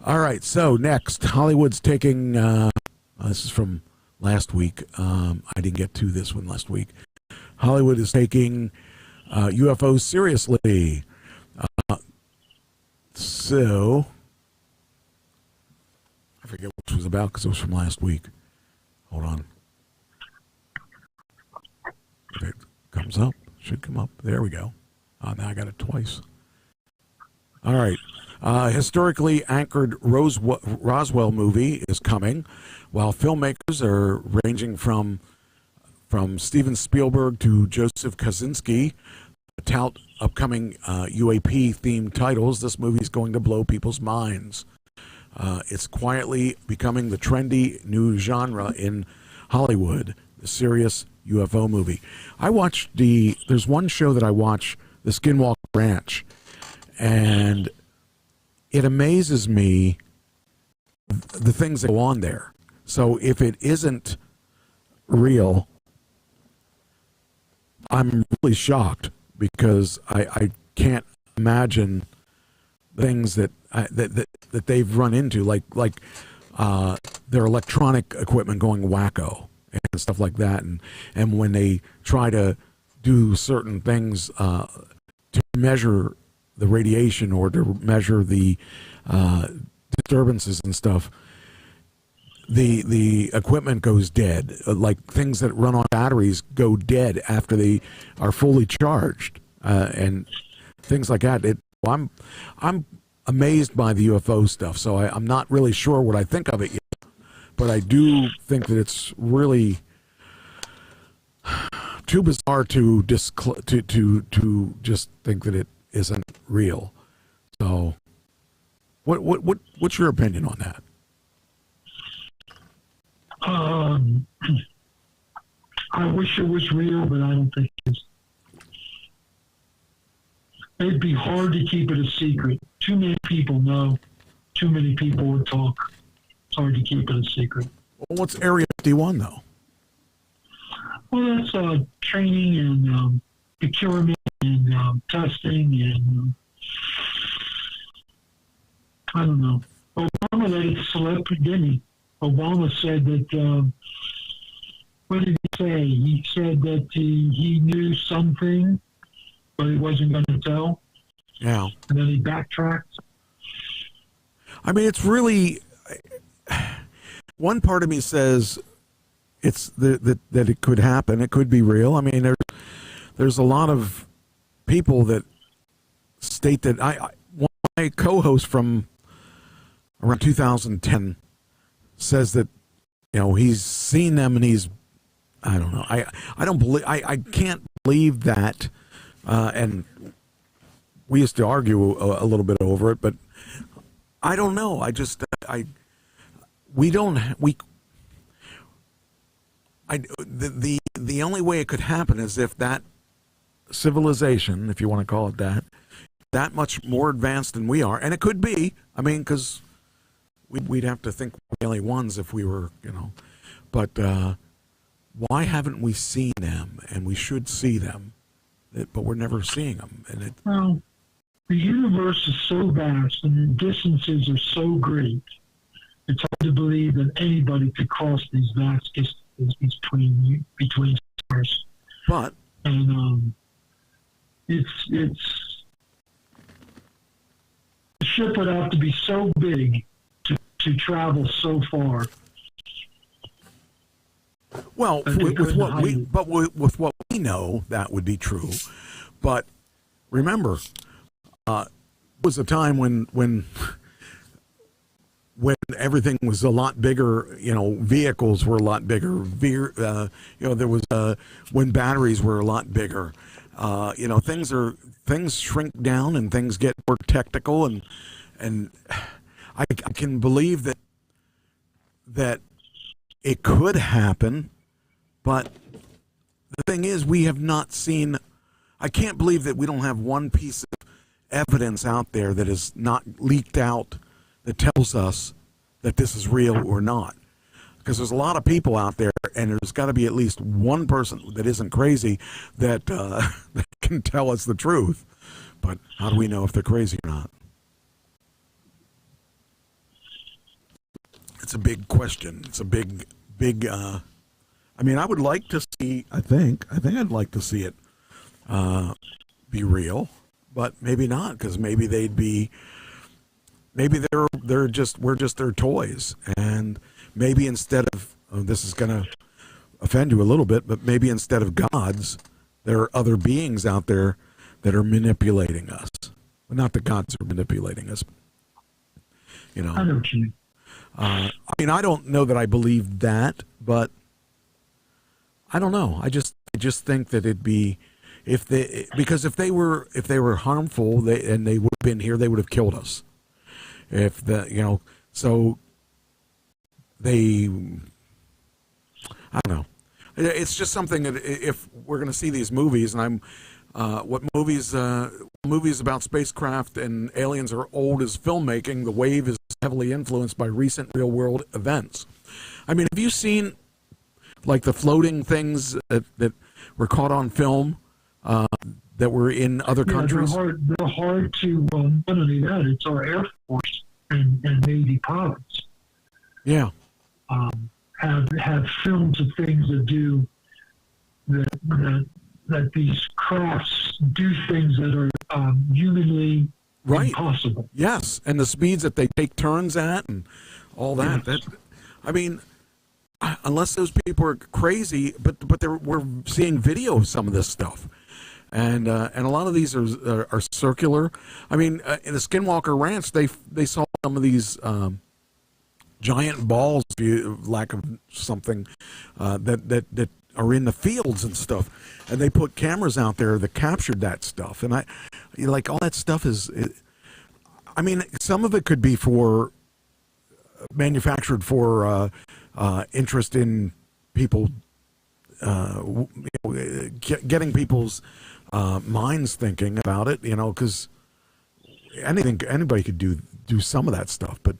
All right, so next, Hollywood's taking, this is from last week. I didn't get to this one last week. Hollywood is taking UFOs seriously. So, I forget what it was about because it was from last week. Hold on. If it comes up, should come up. There we go. Now I got it twice. All right. Historically anchored Roswell movie is coming, while filmmakers are ranging from Steven Spielberg to Joseph Kosinski tout upcoming UAP-themed titles. This movie is going to blow people's minds. It's quietly becoming the trendy new genre in Hollywood, the serious UFO movie. There's one show that I watch, the Skinwalker Ranch, and it amazes me the things that go on there. So if it isn't real, I'm really shocked because I can't imagine things that they've run into, like their electronic equipment going wacko and stuff like that, and when they try to do certain things to measure the radiation or to measure the disturbances and stuff, the equipment goes dead. Like things that run on batteries go dead after they are fully charged, and things like that. I'm amazed by the UFO stuff, so I'm not really sure what I think of it yet, but I do think that it's really too bizarre to just think that it isn't real. So, what's your opinion on that? I wish it was real, but I don't think it is. It'd be hard to keep it a secret. Too many people know. Too many people would talk. It's hard to keep it a secret. Well, what's Area 51, though? Well, that's training and procurement and testing and I don't know. Obama let it slip, didn't he? Obama said that, what did he say? He said that he knew something, but he wasn't going to tell. Yeah. And then he backtracked. I mean, it's really, one part of me says it's that it could happen. It could be real. I mean, there's a lot of people that state that one of my co-hosts from around 2010 says that, he's seen them and I don't know. I don't believe, I can't believe that. And we used to argue a little bit over it, but I don't know. The only way it could happen is if that civilization, if you want to call it that much more advanced than we are, and it could be. I mean, because we'd have to think we're the only ones if we were, But why haven't we seen them? And we should see them, but we're never seeing them. And well, the universe is so vast and the distances are so great. It's hard to believe that anybody could cross these vast distances between stars. But and it's the ship would have to be so big to travel so far. Well, with what we know, that would be true. But remember, it was a time when everything was a lot bigger. Vehicles were a lot bigger. There was when batteries were a lot bigger. Things shrink down and things get more technical, and I can believe that it could happen, but the thing is, we have not seen. I can't believe that we don't have one piece of evidence out there that is not leaked out that tells us that this is real or not. Because there's a lot of people out there, and there's got to be at least one person that isn't crazy that that can tell us the truth. But how do we know if they're crazy or not? It's a big question. It's a big. I mean, I would like to see. I think I'd like to see it be real, but maybe not, because maybe we're just their toys, and maybe instead of this is going to offend you a little bit, but maybe instead of gods, there are other beings out there that are manipulating us. Well, not the gods are manipulating us, you know. I know what you mean. I mean, I don't know that I believe that, but I don't know. I just think that it'd be because if they were harmful, and they would have been here, they would have killed us. So I don't know. It's just something that if we're going to see these movies, and movies about spacecraft and aliens are old as filmmaking, the wave is heavily influenced by recent real-world events. I mean, have you seen like the floating things that were caught on film that were in other countries? They're hard to, not only that, it's our Air Force and Navy pilots. Yeah. Have films of things that these crafts do things that are humanly impossible. Yes, and the speeds that they take turns at and all that. Yes. I mean, unless those people are crazy, but we're seeing video of some of this stuff, and a lot of these are circular. I mean, in the Skinwalker Ranch, they saw some of these giant balls, lack of something, that are in the fields and stuff, and they put cameras out there that captured that stuff, and all that stuff is. I mean, some of it could be manufactured for interest in people, getting people's minds thinking about it, because anybody could do some of that stuff, but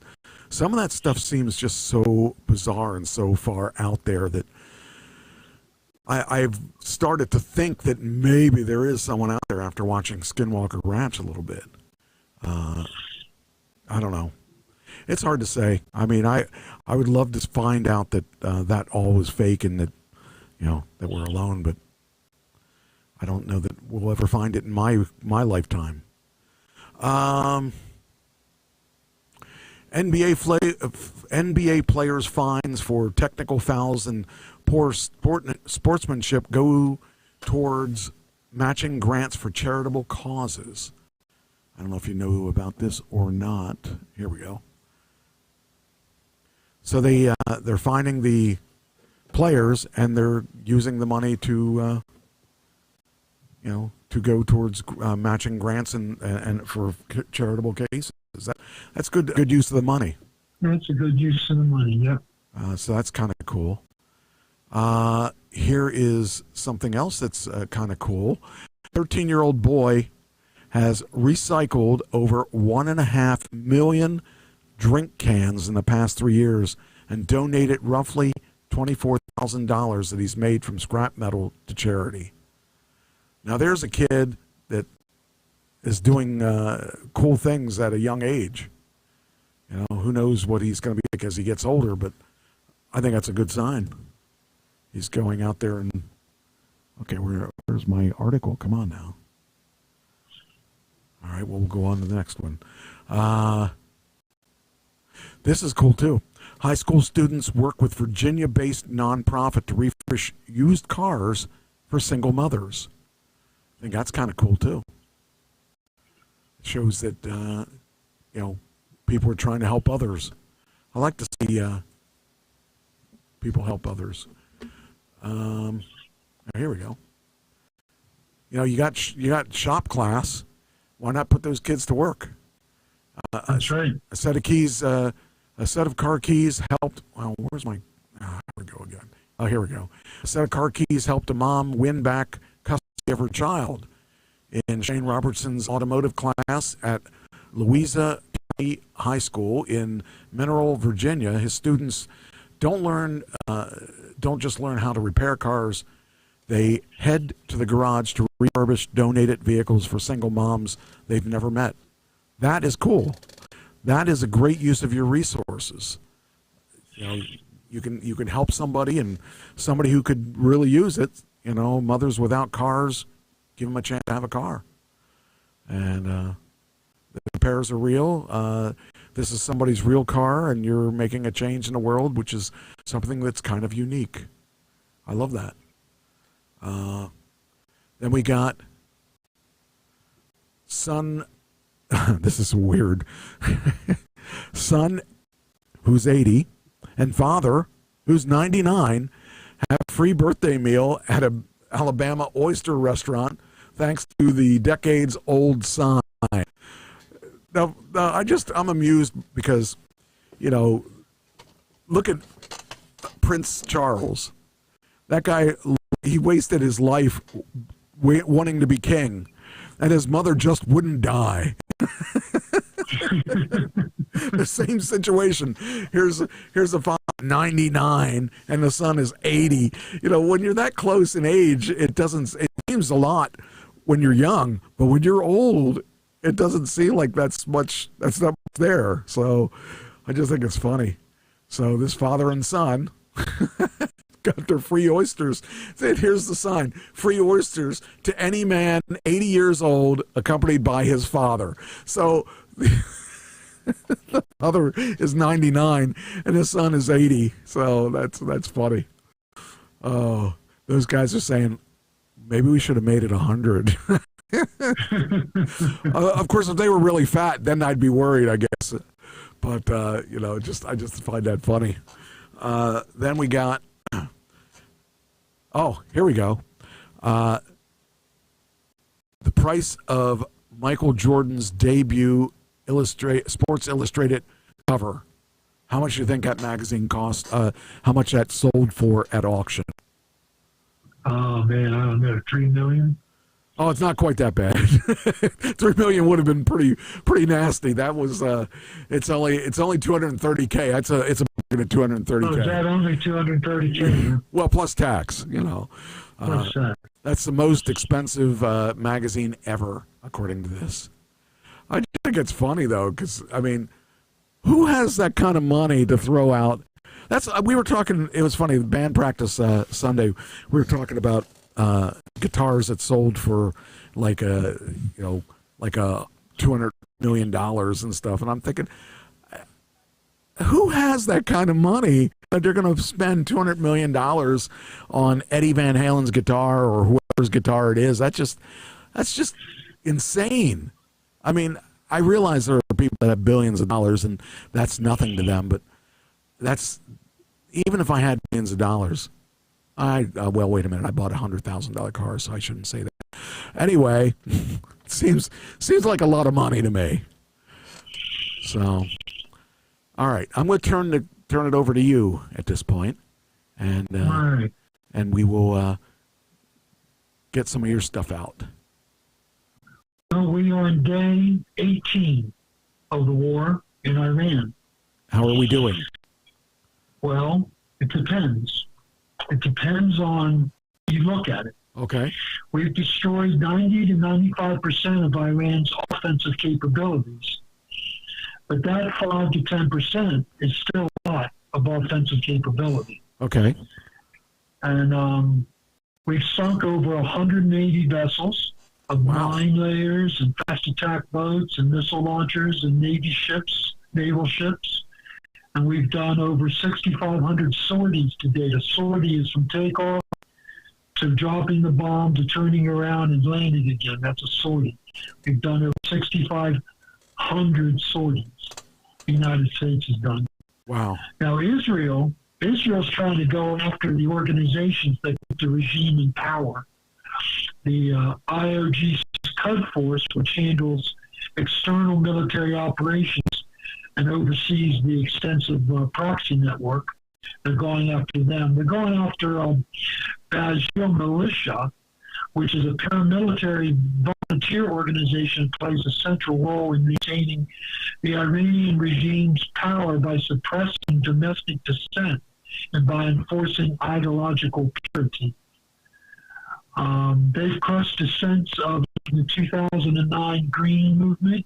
some of that stuff seems just so bizarre and so far out there that I've started to think that maybe there is someone out there after watching Skinwalker Ranch a little bit. I don't know. It's hard to say. I mean, I would love to find out that that all was fake and that, that we're alone, but I don't know that we'll ever find it in my lifetime. NBA players' fines for technical fouls and poor sportsmanship go towards matching grants for charitable causes. I don't know if you know about this or not. Here we go. So they're finding the players, and they're using the money to go towards matching grants and for charitable cases. That's good use of the money. That's a good use of the money. Yeah. So that's kind of cool. Here is something else that's kind of cool. 13-year-old boy has recycled over 1.5 million drink cans in the past 3 years and donated roughly $24,000 that he's made from scrap metal to charity. Now there's a kid that is doing cool things at a young age. Who knows what he's going to be like as he gets older, but I think that's a good sign. He's going out there and, okay, where's my article? Come on now. All right, we'll go on to the next one. This is cool, too. High school students work with Virginia-based nonprofit to refurbish used cars for single mothers. I think that's kind of cool, too. It shows that, people are trying to help others. I like to see people help others. Here we go. You got shop class. Why not put those kids to work? That's right. A set of car keys helped. Well, where's my? Here we go again. Oh, here we go. A set of car keys helped a mom win back custody of her child. In Shane Robertson's automotive class at Louisa High School in Mineral, Virginia, his students don't just learn how to repair cars. They head to the garage to refurbish donated vehicles for single moms they've never met. That is cool. That is a great use of your resources. you can help somebody, and somebody who could really use it. Mothers without cars, give them a chance to have a car. And the repairs are real. This is somebody's real car, and you're making a change in the world, which is something that's kind of unique. I love that. Then we got son. This is weird. Son, who's 80, and father, who's 99, have a free birthday meal at a Alabama oyster restaurant thanks to the decades-old sign. Now, I'm amused because, look at Prince Charles. That guy, he wasted his life wanting to be king, and his mother just wouldn't die. The same situation. Here's a father 99 and the son is 80. When you're that close in age, it seems a lot when you're young, but when you're old, it doesn't seem like that's not much there. So I just think it's funny. So this father and son got their free oysters. Here's the sign: free oysters to any man 80 years old, accompanied by his father. So the father is 99 and his son is 80. So that's funny. Oh, those guys are saying maybe we should have made it 100. Of course, if they were really fat, then I'd be worried, I guess. But I just find that funny. Then we got. Oh, here we go. The price of Michael Jordan's debut Sports Illustrated cover. How much do you think that magazine cost? How much that sold for at auction? Oh, man, I don't know, $3 million? Oh, it's not quite that bad. $3 million would have been pretty nasty. That was it's only $230K. It's a $230K. Oh, is that only $230K? Well, plus tax. Plus tax. That's the most expensive magazine ever, according to this. I think it's funny though, because who has that kind of money to throw out? We were talking. It was funny. Band practice Sunday. We were talking about guitars that sold for like a $200 million and stuff, and I'm thinking, who has that kind of money that they're going to spend $200 million on Eddie Van Halen's guitar or whoever's guitar it is? That's just insane. I realize there are people that have billions of dollars, and that's nothing to them. But even if I had billions of dollars, well, wait a minute. I bought a $100,000 car, so I shouldn't say that. Anyway, it seems like a lot of money to me. So, all right, I'm going to turn it over to you at this point, and right. And we will get some of your stuff out. Well, we are on day 18 of the war in Iran. How are we doing? Well, it depends. It depends on how you look at it. Okay. We've destroyed 90 to 95% of Iran's offensive capabilities. But that 5 to 10% is still a lot of offensive capability. Okay. And we've sunk over 180 vessels of mine layers and fast attack boats and missile launchers and naval ships. And we've done over 6,500 sorties to date. A sortie is from takeoff to dropping the bomb to turning around and landing again. That's a sortie. We've done over 6,500 sorties the United States has done. Wow. Now, Israel's trying to go after the organizations that put the regime in power. The IOG Cud Force, which handles external military operations and oversees the extensive proxy network, they're going after them. They're going after Bajir Militia, which is a paramilitary volunteer organization that plays a central role in maintaining the Iranian regime's power by suppressing domestic dissent and by enforcing ideological purity. They've crushed the sense of the 2009 Green Movement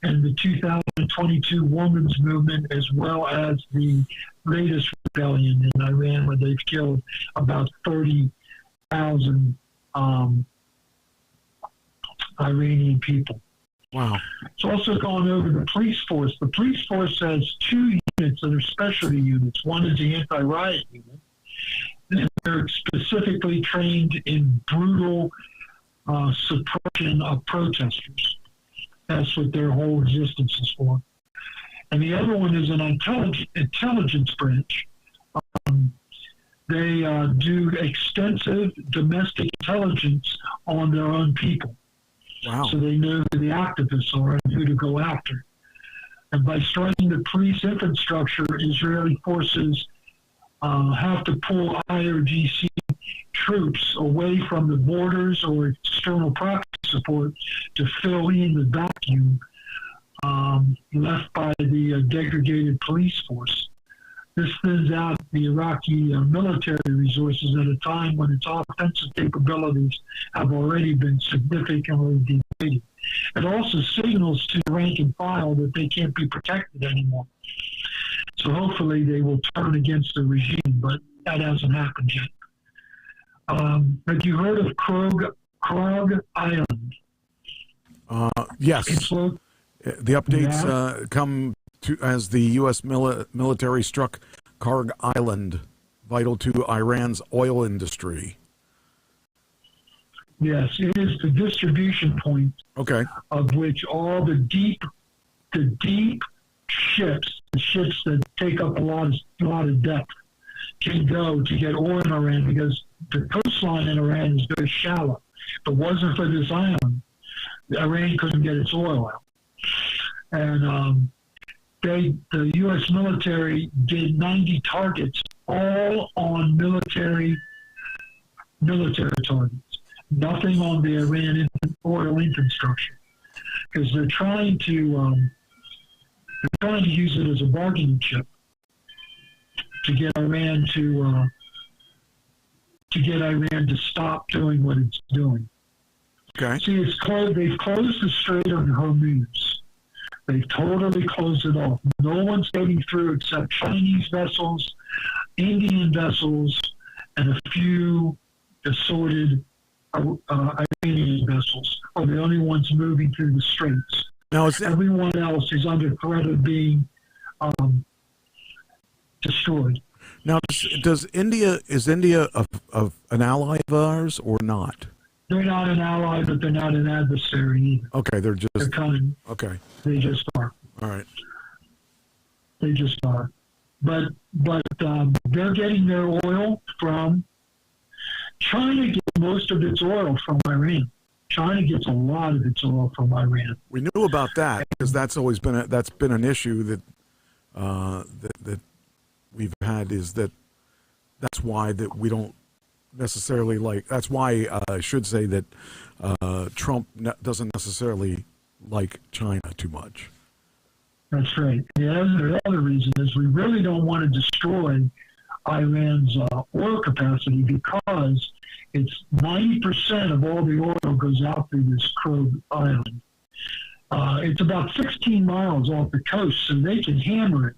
and the 2022 Women's Movement, as well as the latest rebellion in Iran, where they've killed about 30,000 Iranian people. Wow. It's also gone over the police force. The police force has 2 units that are specialty units. One is the anti-riot unit. And they're specifically trained in brutal suppression of protesters. That's what their whole existence is for. And the other one is an intelligence branch. They do extensive domestic intelligence on their own people. Wow. So they know who the activists are and who to go after. And by striking the police infrastructure, Israeli forces have to pull IRGC troops away from the borders or external proxy support to fill in the vacuum left by the degraded police force. This thins out the Iraqi military resources at a time when its offensive capabilities have already been significantly degraded. It also signals to the rank and file that they can't be protected anymore. So hopefully they will turn against the regime, but that hasn't happened yet. Have you heard of Krog Island? Yes. The updates come to as the U.S. military struck Krog Island, vital to Iran's oil industry. Yes, it is the distribution point. Okay. Of which all the deep ships, the ships that take up a lot of depth, can go to get oil in Iran, because the coastline in Iran is very shallow. If it wasn't for this island, Iran couldn't get its oil out. And the U.S. military did 90 targets, all on military targets. Nothing on the Iran oil infrastructure, because they're trying to use it as a bargaining chip to get Iran to stop doing what it's doing. Okay. See, they've closed the Strait of Hormuz. They've totally closed it off. No one's getting through except Chinese vessels, Indian vessels, and a few assorted Iranian vessels are the only ones moving through the straits. Now, everyone else is under threat of being destroyed. Now, is India an ally of ours or not? They're not an ally, but they're not an adversary either. Okay, they're kind of, okay. They just are. All right. They just are. But they're getting their oil from China. Gets most of its oil from Iran. China gets a lot of its oil from Iran. We knew about that because that's always been an issue that that we've had, is that's why that we don't necessarily like. That's why I should say that Trump doesn't necessarily like China too much. That's right. The other reason is we really don't want to destroy Iran's oil capacity, because it's 90% of all the oil goes out through this Krog Island. It's about 16 miles off the coast, so they can hammer it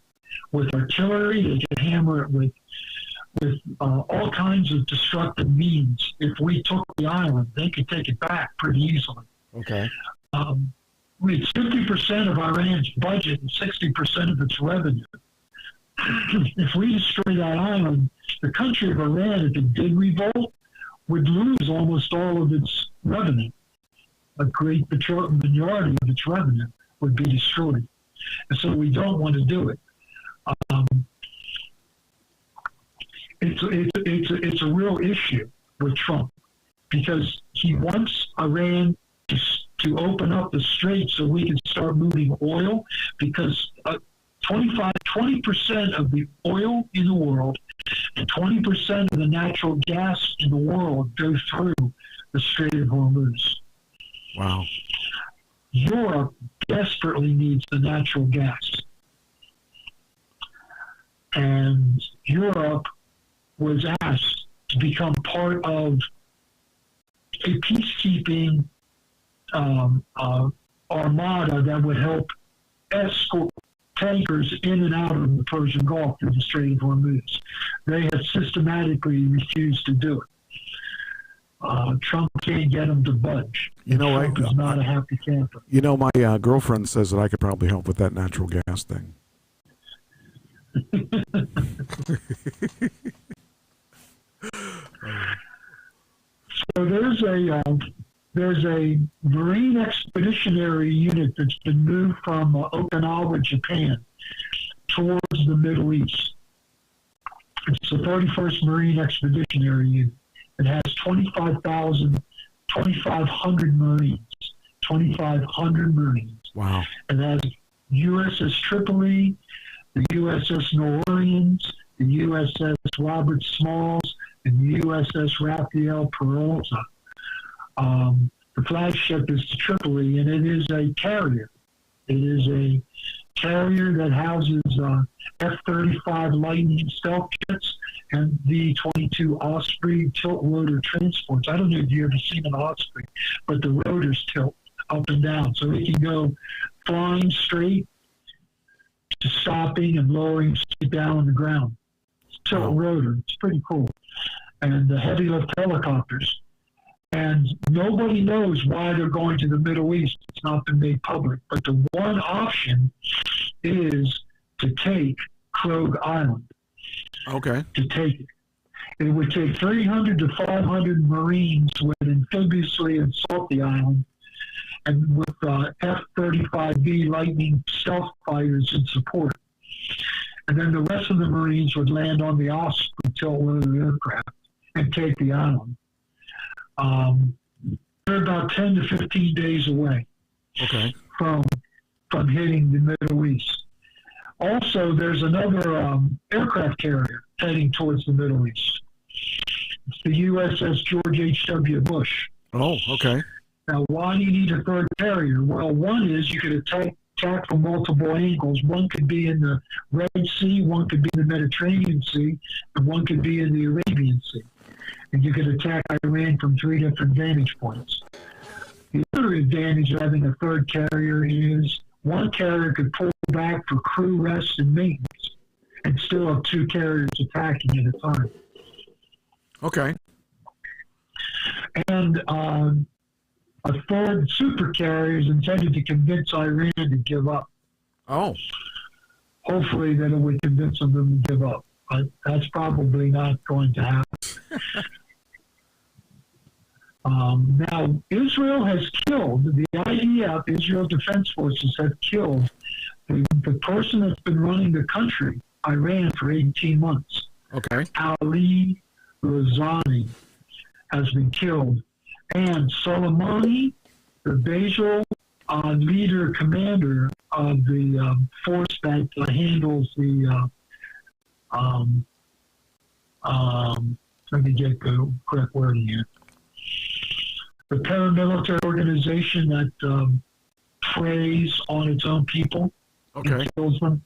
with artillery. They can hammer it with all kinds of destructive means. If we took the island, they could take it back pretty easily. Okay. It's 50% of Iran's budget and 60% of its revenue. If we destroy that island, the country of Iran, if it did revolt, would lose almost all of its revenue. A great majority of its revenue would be destroyed. And so we don't want to do it. It's a real issue with Trump, because he wants Iran to open up the strait so we can start moving oil, because 20% of the oil in the world and 20% of the natural gas in the world go through the Strait of Hormuz. Wow. Europe desperately needs the natural gas. And Europe was asked to become part of a peacekeeping armada that would help tankers in and out of the Persian Gulf through the Strait of Hormuz. They have systematically refused to do it. Trump can't get them to budge. Trump is not a happy camper. You know, my girlfriend says that I could probably help with that natural gas thing. So there's a Marine Expeditionary Unit that's been moved from Okinawa, Japan, towards the Middle East. It's the 31st Marine Expeditionary Unit. It has 2,500 Marines. 2,500 Marines. Wow. It has USS Tripoli, the USS New Orleans, the USS Robert Smalls, and the USS Rafael Peralta. The flagship is the Tripoli, and it is a carrier. It is a carrier that houses F-35 Lightning stealth jets and V-22 Osprey tilt-rotor transports. I don't know if you've ever seen an Osprey, but the rotors tilt up and down, so it can go flying straight to stopping and lowering straight down on the ground. Tilt-rotor. It's pretty cool. And the heavy-lift helicopters. And nobody knows why they're going to the Middle East. It's not been made public. But the one option is to take Krog Island. Okay. To take it. It would take 300 to 500 Marines would amphibiously assault the island, and with F-35B Lightning stealth fighters in support. And then the rest of the Marines would land on the Osprey tilt-rotor aircraft and take the island. They're about 10 to 15 days away from hitting the Middle East. Also, there's another aircraft carrier heading towards the Middle East. It's the USS George H.W. Bush. Oh, okay. Now, why do you need a third carrier? Well, one is you could attack from multiple angles. One could be in the Red Sea, one could be in the Mediterranean Sea, and one could be in the Arabian Sea. And you could attack Iran from 3 different vantage points. The other advantage of having a third carrier is one carrier could pull back for crew rest and maintenance and still have 2 carriers attacking at a time. Okay. And a third super carrier is intended to convince Iran to give up. Oh. Hopefully that it would convince them to give up. But that's probably not going to happen. Now, Israel has killed, the IDF, Israel Defense Forces, have killed the person that's been running the country, Iran, for 18 months. Okay. Ali Razani has been killed. And Soleimani, the Basel leader, commander of the force that handles the, let me get the correct wording here. The paramilitary organization that preys on its own people and kills them.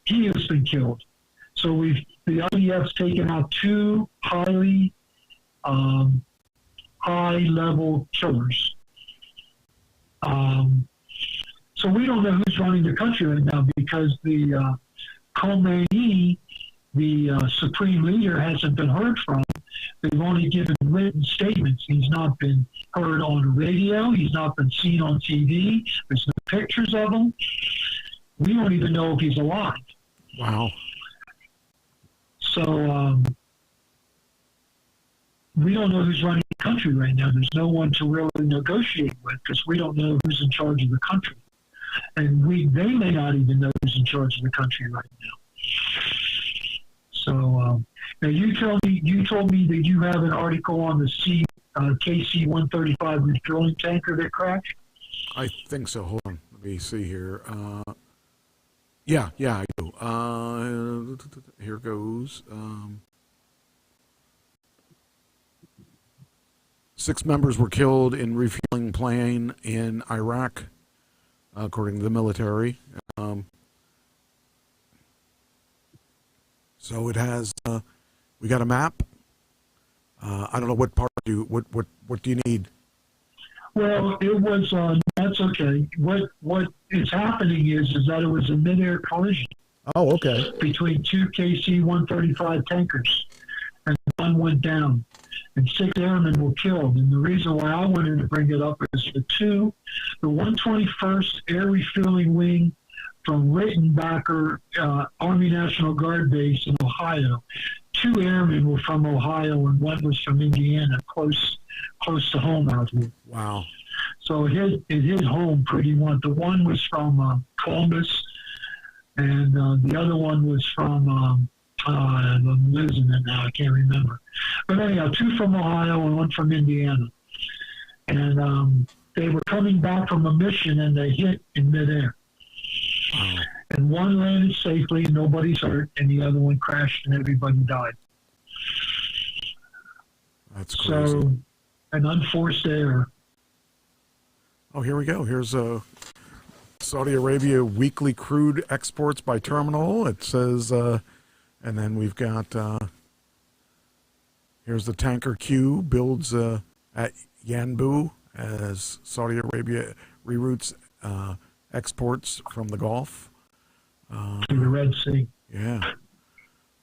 He has been killed. So the IDF's taken out 2 high-level killers. So we don't know who's running the country right now because the Khomeini, the supreme leader, hasn't been heard from. They've only given written statements. He's not been heard on the radio. He's not been seen on TV. There's no pictures of him. We don't even know if he's alive. Wow. So we don't know who's running the country right now. There's no one to really negotiate with because we don't know who's in charge of the country. And they may not even know who's in charge of the country right now. So now you told me that you have an article on the KC-135 refueling tanker that crashed. I think so. Hold on. Let me see here. Yeah, I do. Here goes. 6 members were killed in refueling plane in Iraq, according to the military. So it has. We got a map. I don't know what part what do you need? Well, it was that's okay. What is happening is that it was a mid-air collision. Oh, okay. Between two KC-135 tankers, and one went down, and 6 airmen were killed. And the reason why I wanted to bring it up is the 121st Air Refueling Wing from Rittenbacker Army National Guard Base in Ohio. 2 airmen were from Ohio, and one was from Indiana, close to home out here. Wow. So it hit home pretty much. The one was from Columbus, and the other one was from, I'm losing it now, I can't remember. But anyhow, 2 from Ohio and 1 from Indiana. And they were coming back from a mission, and they hit in midair. Wow. And one landed safely, and nobody's hurt, and the other one crashed, and everybody died. That's crazy. So, an unforced error. Oh, here we go. Here's Saudi Arabia weekly crude exports by terminal. It says, and then we've got, here's the tanker queue builds at Yanbu as Saudi Arabia reroutes exports from the Gulf. To the Red Sea. Yeah.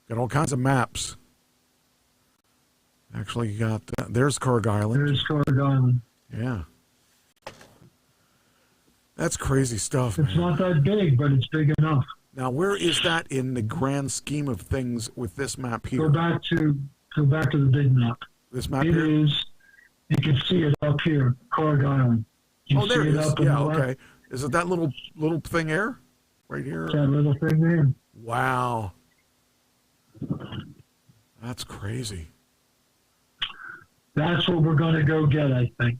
Got all kinds of maps. Actually got, there's Karg Island. There's Karg Island. Yeah. That's crazy stuff. It's not that big, but it's big enough. Now, where is that in the grand scheme of things with this map here? Go back to the big map. This map it here? Is. You can see it up here, Karg Island. Oh, there it is. Yeah, okay. Is it that little thing there? Right here? That little thing there. Wow. That's crazy. That's what we're going to go get, I think.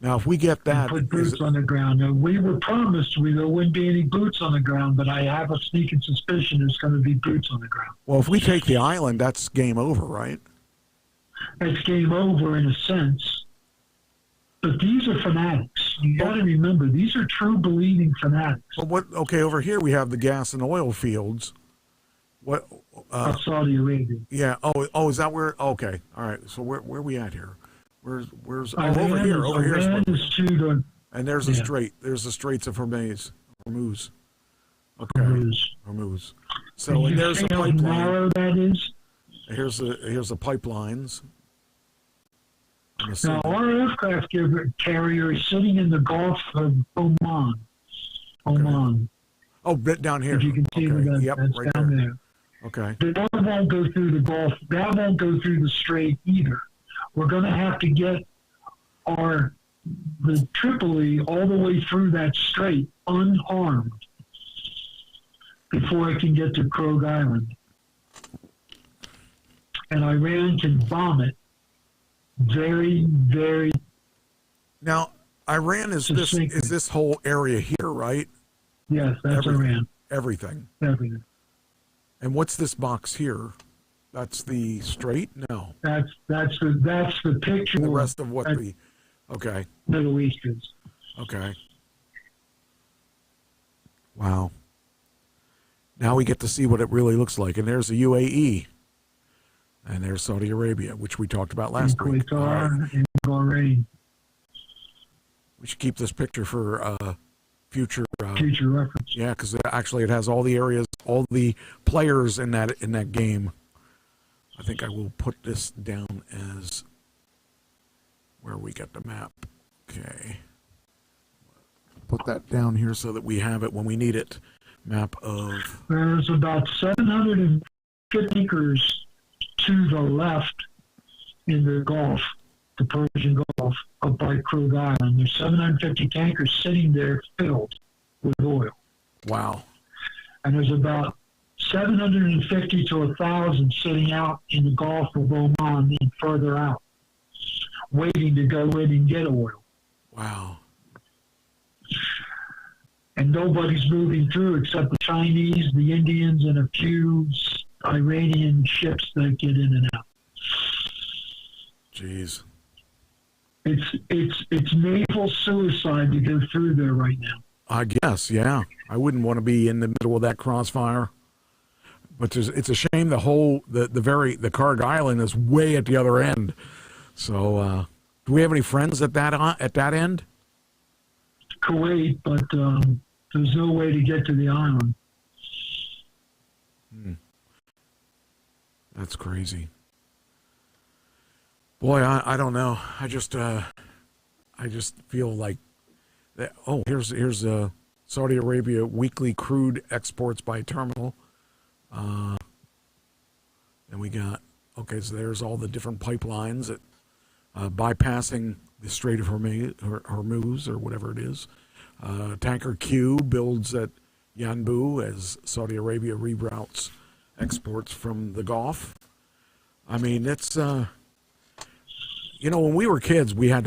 Now, if we get that... Put boots on the ground. Now, we were promised there wouldn't be any boots on the ground, but I have a sneaking suspicion there's going to be boots on the ground. Well, if we take the island, that's game over, right? It's game over in a sense. But these are fanatics. You got to remember, these are true believing fanatics. Well, okay, over here we have the gas and oil fields. What? Saudi Arabia. Yeah. Oh, is that where? Okay. All right. So where are we at here? Where's over here? Over here. And there's a strait. There's the Straits of Hormuz. Okay. Hormuz. So and there's the pipeline. How narrow that is? Here's the pipelines. Now our aircraft carrier is sitting in the Gulf of Oman. Oman. Oh, down here. If you can see that, yep, that's right down there. Okay. But that won't go through the Gulf. That won't go through the Strait either. We're going to have to get the Tripoli all the way through that strait unharmed before it can get to Karg Island. And Iran can bomb it very, very. Now, Iran is this whole area here, right? Yes, that's Iran. Everything. Everything. And what's this box here? That's the strait? No. That's the picture. The rest of what the okay. Middle East is. Okay. Wow. Now we get to see what it really looks like. And there's the UAE. And there's Saudi Arabia, which we talked about last week. Qatar and Bahrain. We should keep this picture for future reference. Yeah, because actually it has all the areas, all the players in that game. I think I will put this down as where we get the map. Okay. Put that down here so that we have it when we need it. Map of... There's about 750 acres to the left in the Gulf, the Persian Gulf, up by Karg Island. There's 750 tankers sitting there filled with oil. Wow. And there's about 750 to 1,000 sitting out in the Gulf of Oman and further out, waiting to go in and get oil. Wow. And nobody's moving through except the Chinese, the Indians, and a few Iranian ships that get in and out. Jeez. It's naval suicide to go through there right now. I guess, yeah. I wouldn't want to be in the middle of that crossfire. But it's a shame the Karg Island is way at the other end. So Do we have any friends at that end? Kuwait, but there's no way to get to the island. That's crazy. Boy, I don't know. I just feel like that. Oh, here's Saudi Arabia weekly crude exports by terminal. And we got, okay, so there's all the different pipelines that bypassing the Strait of Hormuz or whatever it is. Tanker Q builds at Yanbu as Saudi Arabia reroutes exports from the Gulf. I mean, it's when we were kids, we heard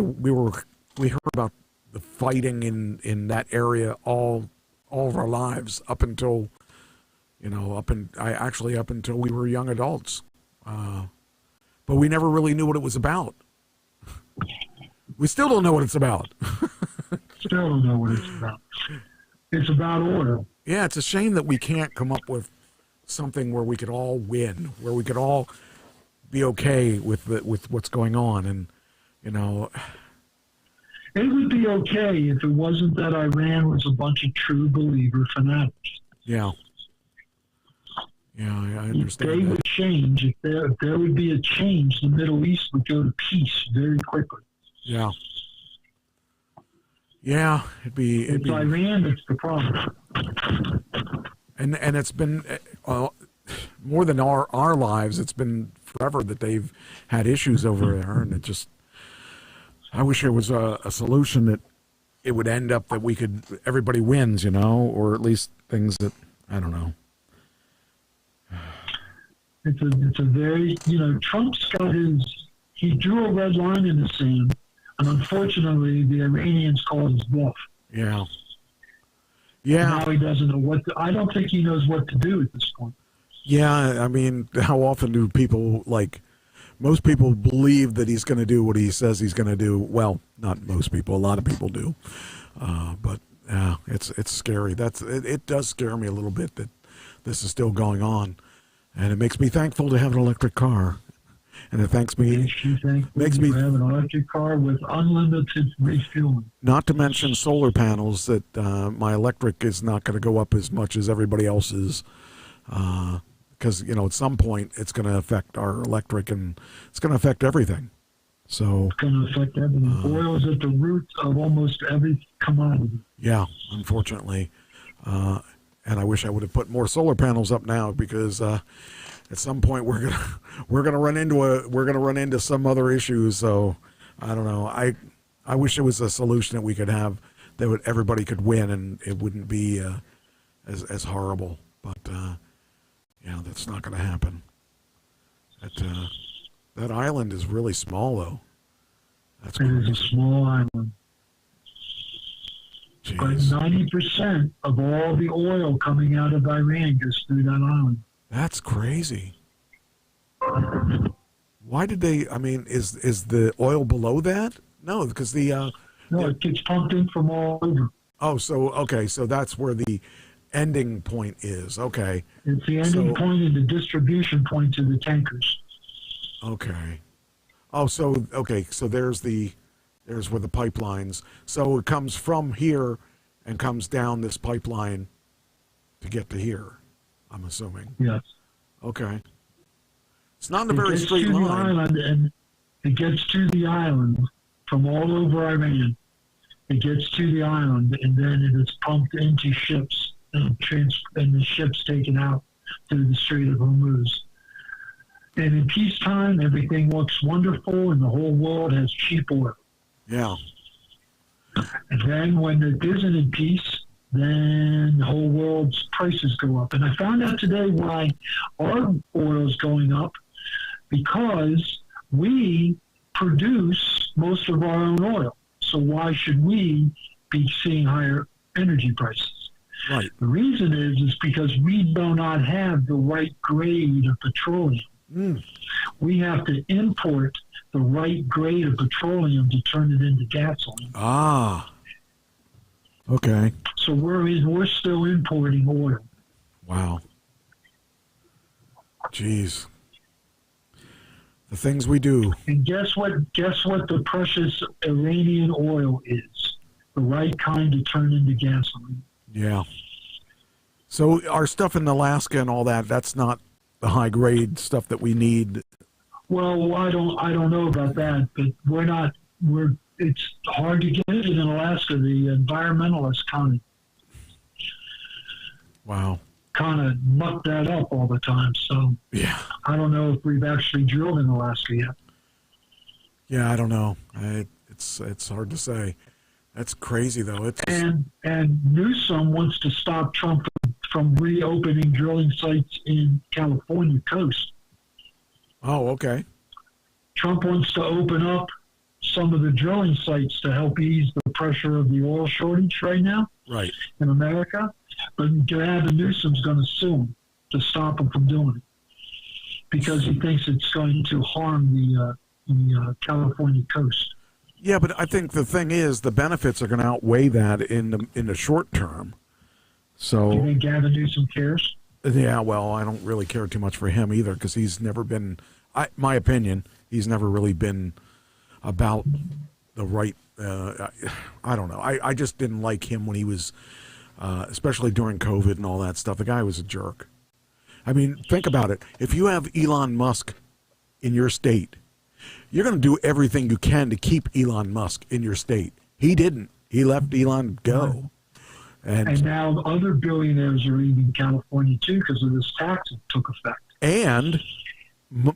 about the fighting in that area all of our lives up until up until we were young adults. But we never really knew what it was about. We still don't know what it's about. Still don't know what it's about. It's about oil. Yeah, it's a shame that we can't come up with something where we could all win, where we could all be okay with what's going on. And, it would be okay if it wasn't that Iran was a bunch of true believer fanatics. Yeah. Yeah, I understand. If they would change, if there would be a change, the Middle East would go to peace very quickly. Yeah. Yeah, it'd be Iran that's the problem. And it's been more than our lives. It's been forever that they've had issues over there, and I wish there was a solution that it would end up that everybody wins, or at least things that I don't know. It's a very Trump's got he drew a red line in the sand. And unfortunately, the Iranians called his bluff. Yeah. Yeah. Now he doesn't know I don't think he knows what to do at this point. Yeah, I mean, how often do most people believe that he's going to do what he says he's going to do? Well, not most people. A lot of people do. But yeah, it's scary. It does scare me a little bit that this is still going on. And it makes me thankful to have an electric car. And it makes me have an electric car with unlimited refueling. Not to mention solar panels that my electric is not going to go up as much as everybody else's, because at some point it's going to affect our electric and it's going to affect everything. So it's going to affect everything. Oil is at the root of almost every commodity. Yeah, unfortunately, and I wish I would have put more solar panels up now because. At some point, we're gonna run into some other issues. So I don't know. I wish there was a solution that we could have that everybody could win and it wouldn't be as horrible. But that's not going to happen. That island is really small, though. It is a small island. Jeez. But 90% of all the oil coming out of Iran goes through that island. That's crazy. Why did they? I mean, is the oil below that? No, because no, it gets pumped in from all over. Oh, so that's where the ending point is. Okay, it's the ending point and the distribution point to the tankers. Okay. Oh, so there's where the pipelines. So it comes from here and comes down this pipeline to get to here. I'm assuming. Yes. Okay. It's not a very straight line. Island, and it gets to the island from all over Iran. It gets to the island, and then it is pumped into ships, and the ships taken out through the Strait of Hormuz. And in peacetime, everything looks wonderful, and the whole world has cheap oil. Yeah. And then when it isn't in peace, then the whole world's prices go up. And I found out today why our oil is going up, because we produce most of our own oil. So why should we be seeing higher energy prices? Right. The reason is because we do not have the right grade of petroleum. We have to import the right grade of petroleum to turn it into gasoline. Ah. Okay. So we're still importing oil. Wow. Jeez. The things we do. And guess what? Guess what the precious Iranian oil is? The right kind to turn into gasoline. Yeah. So our stuff in Alaska and all that, that's not the high grade stuff that we need. Well, I don't know about that, but it's hard to get it in Alaska. The environmentalists kind of muck that up all the time. So yeah, I don't know if we've actually drilled in Alaska yet. Yeah, I don't know. It's hard to say. That's crazy, though. And Newsom wants to stop Trump from reopening drilling sites in California coast. Oh, okay. Trump wants to open up some of the drilling sites to help ease the pressure of the oil shortage right now in America. But Gavin Newsom's going to sue him to stop him from doing it because he thinks it's going to harm the California coast. Yeah, but I think the thing is the benefits are going to outweigh that in the short term. So do you think Gavin Newsom cares? Yeah, well, I don't really care too much for him either because he's never been, my opinion, he's never really been about the right, I don't know. I just didn't like him when he was, especially during COVID and all that stuff. The guy was a jerk. I mean, think about it. If you have Elon Musk in your state, you're going to do everything you can to keep Elon Musk in your state. He didn't. He let Elon go. And now other billionaires are leaving California, too, because of this tax that took effect. And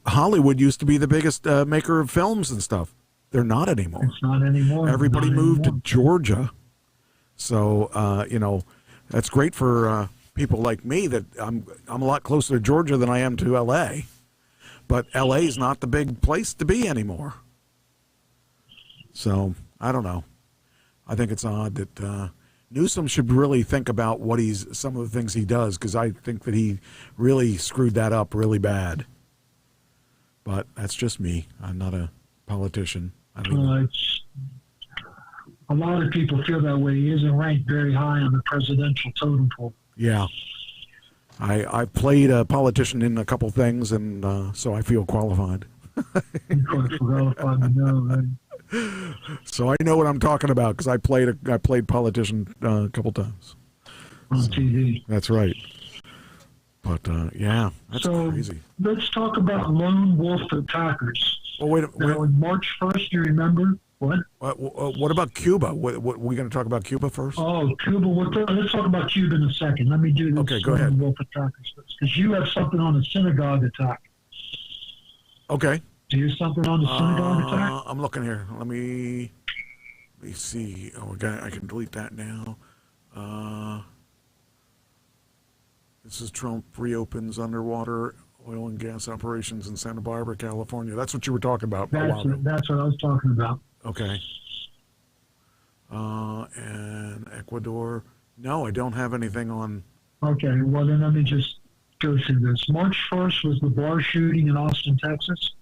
Hollywood used to be the biggest maker of films and stuff. They're not anymore. It's not anymore. Everybody moved to Georgia. So, that's great for people like me that I'm a lot closer to Georgia than I am to L.A., but L.A. is not the big place to be anymore. So, I don't know. I think it's odd that Newsom should really think about some of the things he does, because I think that he really screwed that up really bad. But that's just me. I'm not a politician. A lot of people feel that way. He isn't ranked very high on the presidential totem pole. Yeah. I played a politician in a couple things, and so I feel qualified. So I know what I'm talking about because I played politician a couple times on TV. That's right. But yeah, that's crazy. Let's talk about lone wolf attackers. Oh wait. On March 1st, you remember what? What about Cuba? What we going to talk about Cuba first? Oh, Cuba. Let's talk about Cuba in a second. Let me do this. Okay, go ahead. Wolf attackers first, because you have something on a synagogue attack. Okay. Do you have something on the synagogue attack? I'm looking here. Let me see. Oh, I can delete that now. This is Trump reopens underwater oil and gas operations in Santa Barbara, California. That's what you were talking about. That's what I was talking about. Okay. And Ecuador. No, I don't have anything on. Okay, well then let me just go through this. March 1st was the bar shooting in Austin, Texas.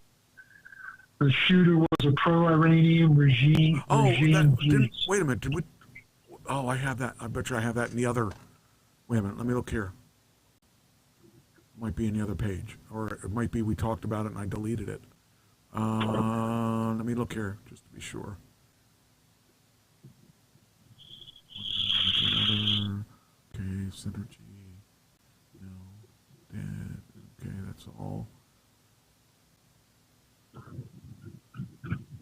The shooter was a pro-Iranian regime. Wait a minute. Did we? Oh, I have that. I bet you I have that in the other. Wait a minute. Let me look here. It might be in the other page, or it might be we talked about it and I deleted it. Let me look here just to be sure. Okay, synergy. No, dead. Okay, that's all.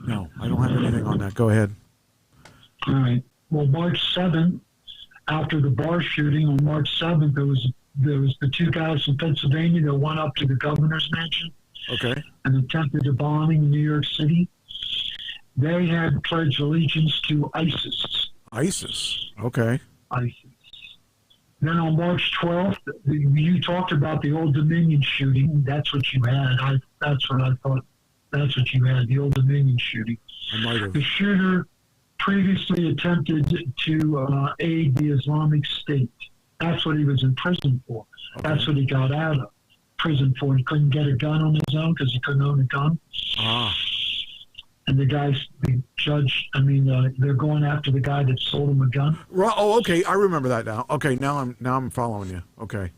No, I don't have anything on that. Go ahead. All right. Well, March 7th, after the bar shooting on March 7th, there was the two guys from Pennsylvania that went up to the governor's mansion. Okay. And attempted a bombing in New York City. They had pledged allegiance to ISIS. ISIS. Okay. ISIS. Then on March 12th, you talked about the Old Dominion shooting. That's what you had. That's what I thought. That's what you had, the Old Dominion shooting. I might have. The shooter previously attempted to aid the Islamic State. That's what he was in prison for. Okay. That's what he got out of prison for. He couldn't get a gun on his own because he couldn't own a gun. Ah. And they're going after the guy that sold him a gun. Oh, okay. I remember that now. Okay, now I'm following you. Okay.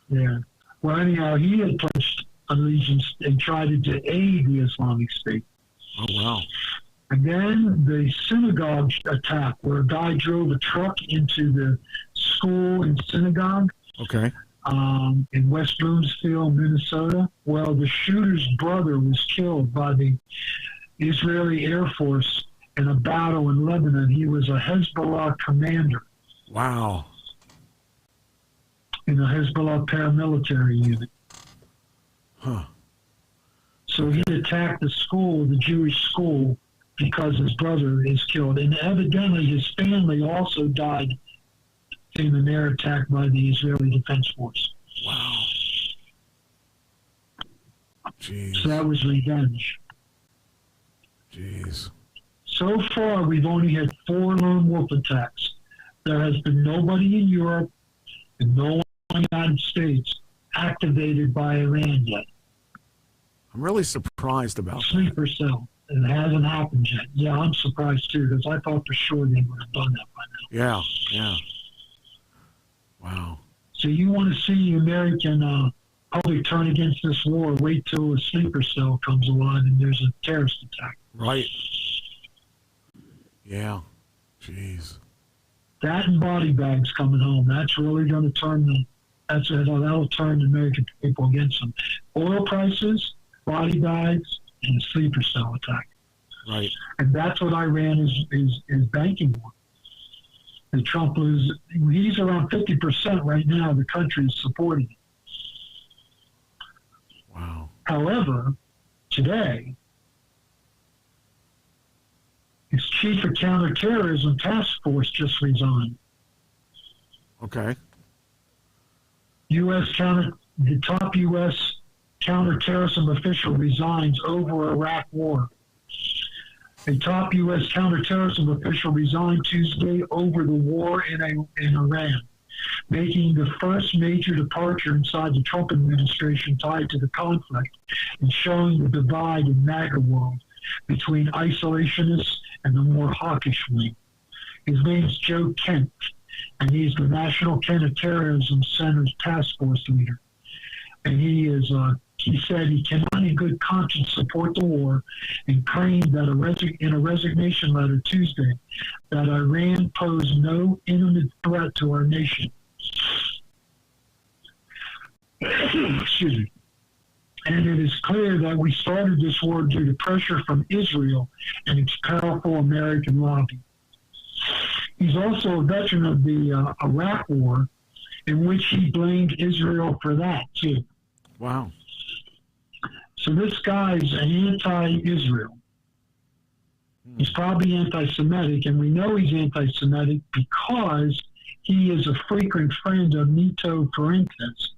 Yeah. Well, anyhow, he had pledged allegiance. They tried to aid the Islamic State. Oh, wow. And then the synagogue attack, where a guy drove a truck into the school and synagogue. Okay. In West Bloomsfield, Minnesota. Well, the shooter's brother was killed by the Israeli Air Force in a battle in Lebanon. He was a Hezbollah commander. Wow. In a Hezbollah paramilitary unit. Huh. So he attacked the school, the Jewish school, because his brother is killed. And evidently his family also died in an air attack by the Israeli Defense Force. Wow. Jeez. So that was revenge. Jeez. So far, we've only had 4 lone wolf attacks. There has been nobody in Europe and no one in the United States activated by Iran yet. I'm really surprised about Sleeper cell. It hasn't happened yet. Yeah, I'm surprised too, because I thought for sure they would have done that by now. Yeah. Wow. So you want to see the American public turn against this war, wait till a sleeper cell comes alive and there's a terrorist attack. Right. Yeah. Jeez. That and body bags coming home. That's really going to turn that'll turn the American people against them. Oil prices, body bags, and a sleeper cell attack. Right. And that's what Iran is banking on. And Trump he's around 50% right now. The country is supporting it. Wow. However, today, his chief of counterterrorism task force just resigned. Okay. The top U.S. counterterrorism official resigns over Iraq war. A top U.S. counterterrorism official resigned Tuesday over the war in Iran, making the first major departure inside the Trump administration tied to the conflict and showing the divide in MAGA world between isolationists and the more hawkish wing. His name's Joe Kent, and he's the National Counterterrorism Center's task force leader. And he said he cannot in good conscience support the war and claimed that in a resignation letter Tuesday that Iran posed no imminent threat to our nation. Excuse me. And it is clear that we started this war due to pressure from Israel and its powerful American lobby. He's also a veteran of the Iraq War, in which he blamed Israel for that, too. Wow. So this guy's anti-Israel. He's probably anti-Semitic, and we know he's anti-Semitic because he is a frequent friend of Nito Fuentes,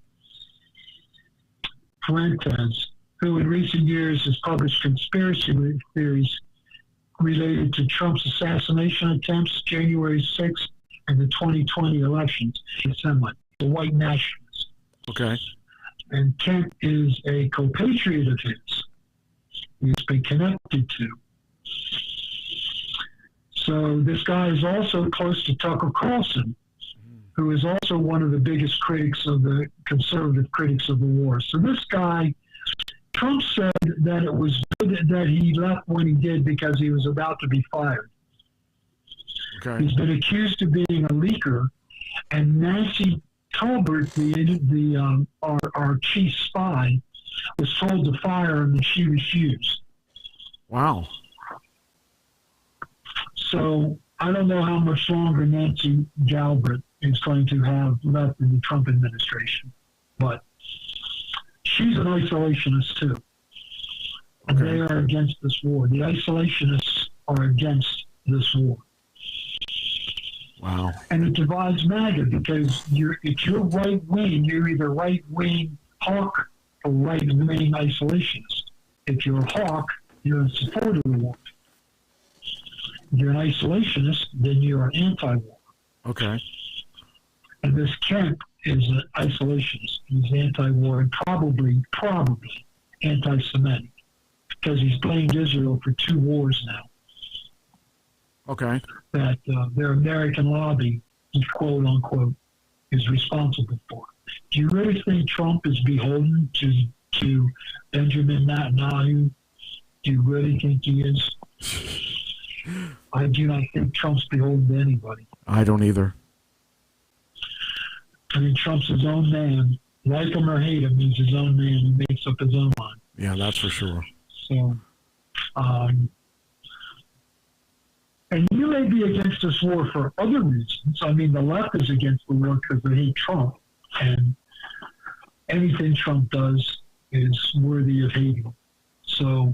who in recent years has published conspiracy theories related to Trump's assassination attempts, January 6th, and the 2020 elections. He's a white nationalist. Okay. And Kent is a compatriot of his. He's been connected to. So this guy is also close to Tucker Carlson, who is also one of the biggest critics of the conservative critics of the war. So this guy, Trump said that it was good that he left when he did because he was about to be fired. Okay. He's been accused of being a leaker, and Nancy Talbert, our chief spy, was told to fire him and she refused. Wow. So I don't know how much longer Nancy Talbert is going to have left in the Trump administration, but she's an isolationist too. And they are against this war. The isolationists are against this war. Wow. And it divides MAGA because if you're right wing, you're either right wing hawk or right wing isolationist. If you're a hawk, you're in support of the war. If you're an isolationist, then you're an anti-war. Okay. And this Kemp is an isolationist. He's anti-war and probably anti-Semitic because he's blamed Israel for 2 wars now. Okay. That their American lobby, quote unquote, is responsible for. Do you really think Trump is beholden to to Benjamin Netanyahu. Do you really think he is? I do not think Trump's beholden to anybody. I don't either. I mean, Trump's his own man. Like him or hate him, he's his own man. He makes up his own mind. Yeah, that's for sure. So, and you may be against this war for other reasons. I mean, the left is against the war because they hate Trump, and anything Trump does is worthy of hating. So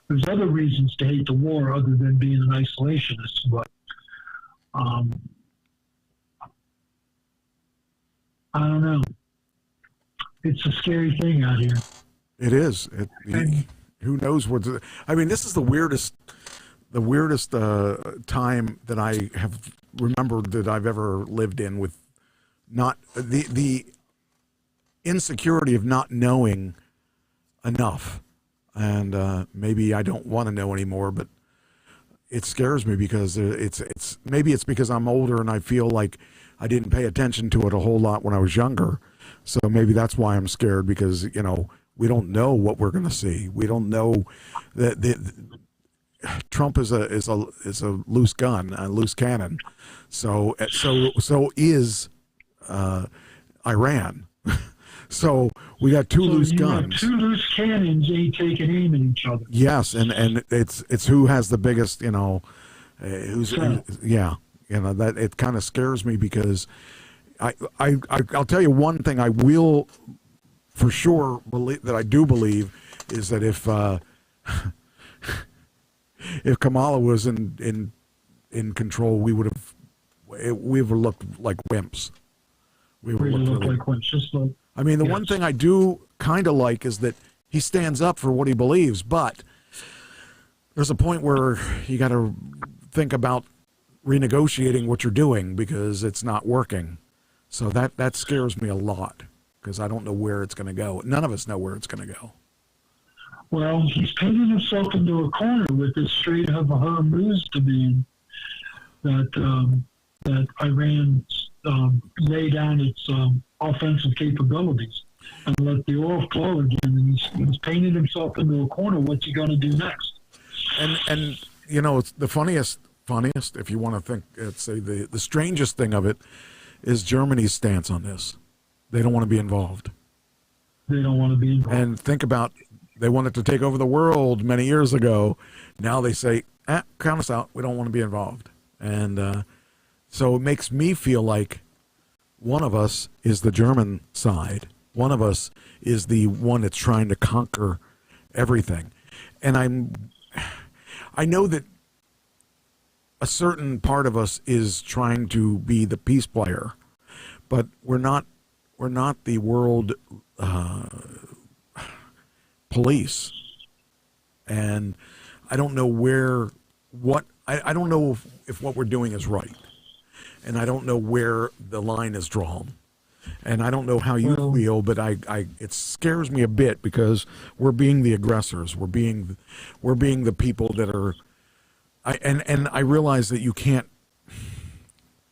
there's other reasons to hate the war other than being an isolationist. But I don't know. It's a scary thing out here. It is. Who knows what? I mean, this is the weirdest time that I have remembered that I've ever lived in, with not the insecurity of not knowing enough, and maybe I don't want to know anymore. But it scares me because it's maybe it's because I'm older and I feel like I didn't pay attention to it a whole lot when I was younger. So maybe that's why I'm scared, because, you know, we don't know what we're going to see. We don't know that Trump is a loose gun, a loose cannon. So is Iran. So we got two loose guns. Two loose cannons, they take an aim at each other. Yes, and it's who has the biggest, you know, yeah, you know, that it kind of scares me, because I'll tell you one thing I will for sure believe, that I do believe, is that if Kamala was in control, we would have looked like wimps. We would look like wimps. Just like, I mean, the one thing I do kind of like is that he stands up for what he believes, but there's a point where you got to think about renegotiating what you're doing, because it's not working. So that scares me a lot, because I don't know where it's going to go. None of us know where it's going to go. Well, he's painted himself into a corner with this Strait of Hormuz demand that Iran lay down its offensive capabilities and let the oil flow again. And he's painted himself into a corner. What's he going to do next? And you know, it's the funniest, if you want to think, say the strangest thing of it is Germany's stance on this. They don't want to be involved. They don't want to be involved. And think about, they wanted to take over the world many years ago. Now they say, count us out. We don't want to be involved. And so it makes me feel like one of us is the German side. One of us is the one that's trying to conquer everything. And I know that a certain part of us is trying to be the peace player, but we're not the world police. And I don't know I don't know if what we're doing is right. And I don't know where the line is drawn. And I don't know how you feel, but it scares me a bit, because we're being the aggressors. We're being the people that are. And I realize that you can't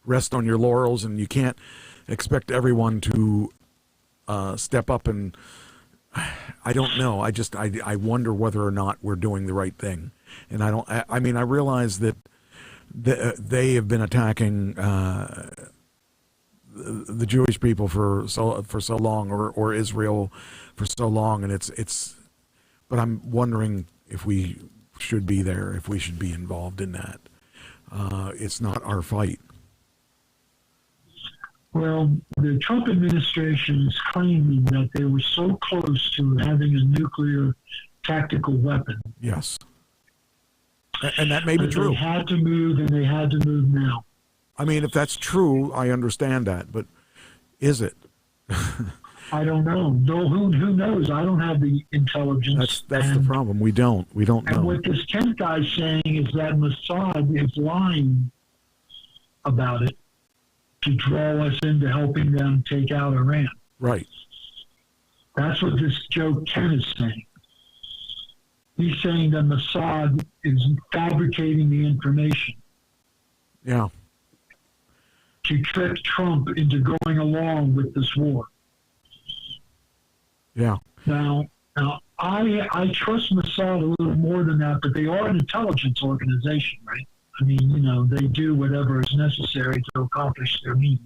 rest on your laurels, and you can't expect everyone to step up. And I don't know. I wonder whether or not we're doing the right thing. And I realize that they have been attacking the Jewish people for so long, or Israel for so long, and it's. But I'm wondering if we should be there, if we should be involved in that. It's not our fight. Well, the Trump administration is claiming that they were so close to having a nuclear tactical weapon. Yes. And that may be true. They had to move, and they had to move now. I mean, if that's true, I understand that, but is it? I don't know. No, who knows? I don't have the intelligence. That's the problem. We don't know. And what this Kent guy's saying is that Mossad is lying about it to draw us into helping them take out Iran. Right. That's what this Joe Kent is saying. He's saying that Mossad is fabricating the information. Yeah. To trick Trump into going along with this war. Yeah. Now, Now, I trust Mossad a little more than that, but they are an intelligence organization, right? I mean, you know, they do whatever is necessary to accomplish their means.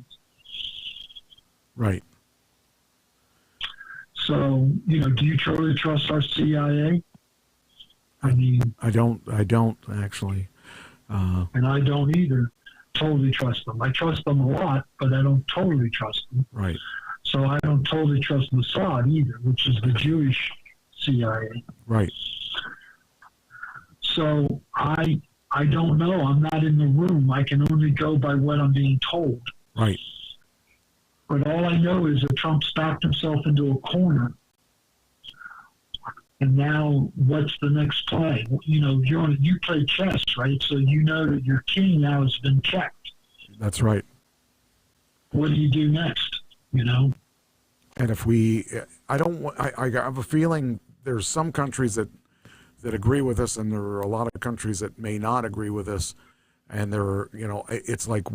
Right. So, you know, do you truly trust our CIA? I mean, I don't actually. And I don't either totally trust them. I trust them a lot, but I don't totally trust them. Right. So I don't totally trust Mossad either, which is the Jewish CIA. Right. So I don't know. I'm not in the room. I can only go by what I'm being told. Right. But all I know is that Trump's backed himself into a corner. And now what's the next play? You know, you play chess, right? So you know that your king now has been checked. That's right. What do you do next? You know? And if I have a feeling there's some countries that agree with us, and there are a lot of countries that may not agree with us. And there, you know, it's like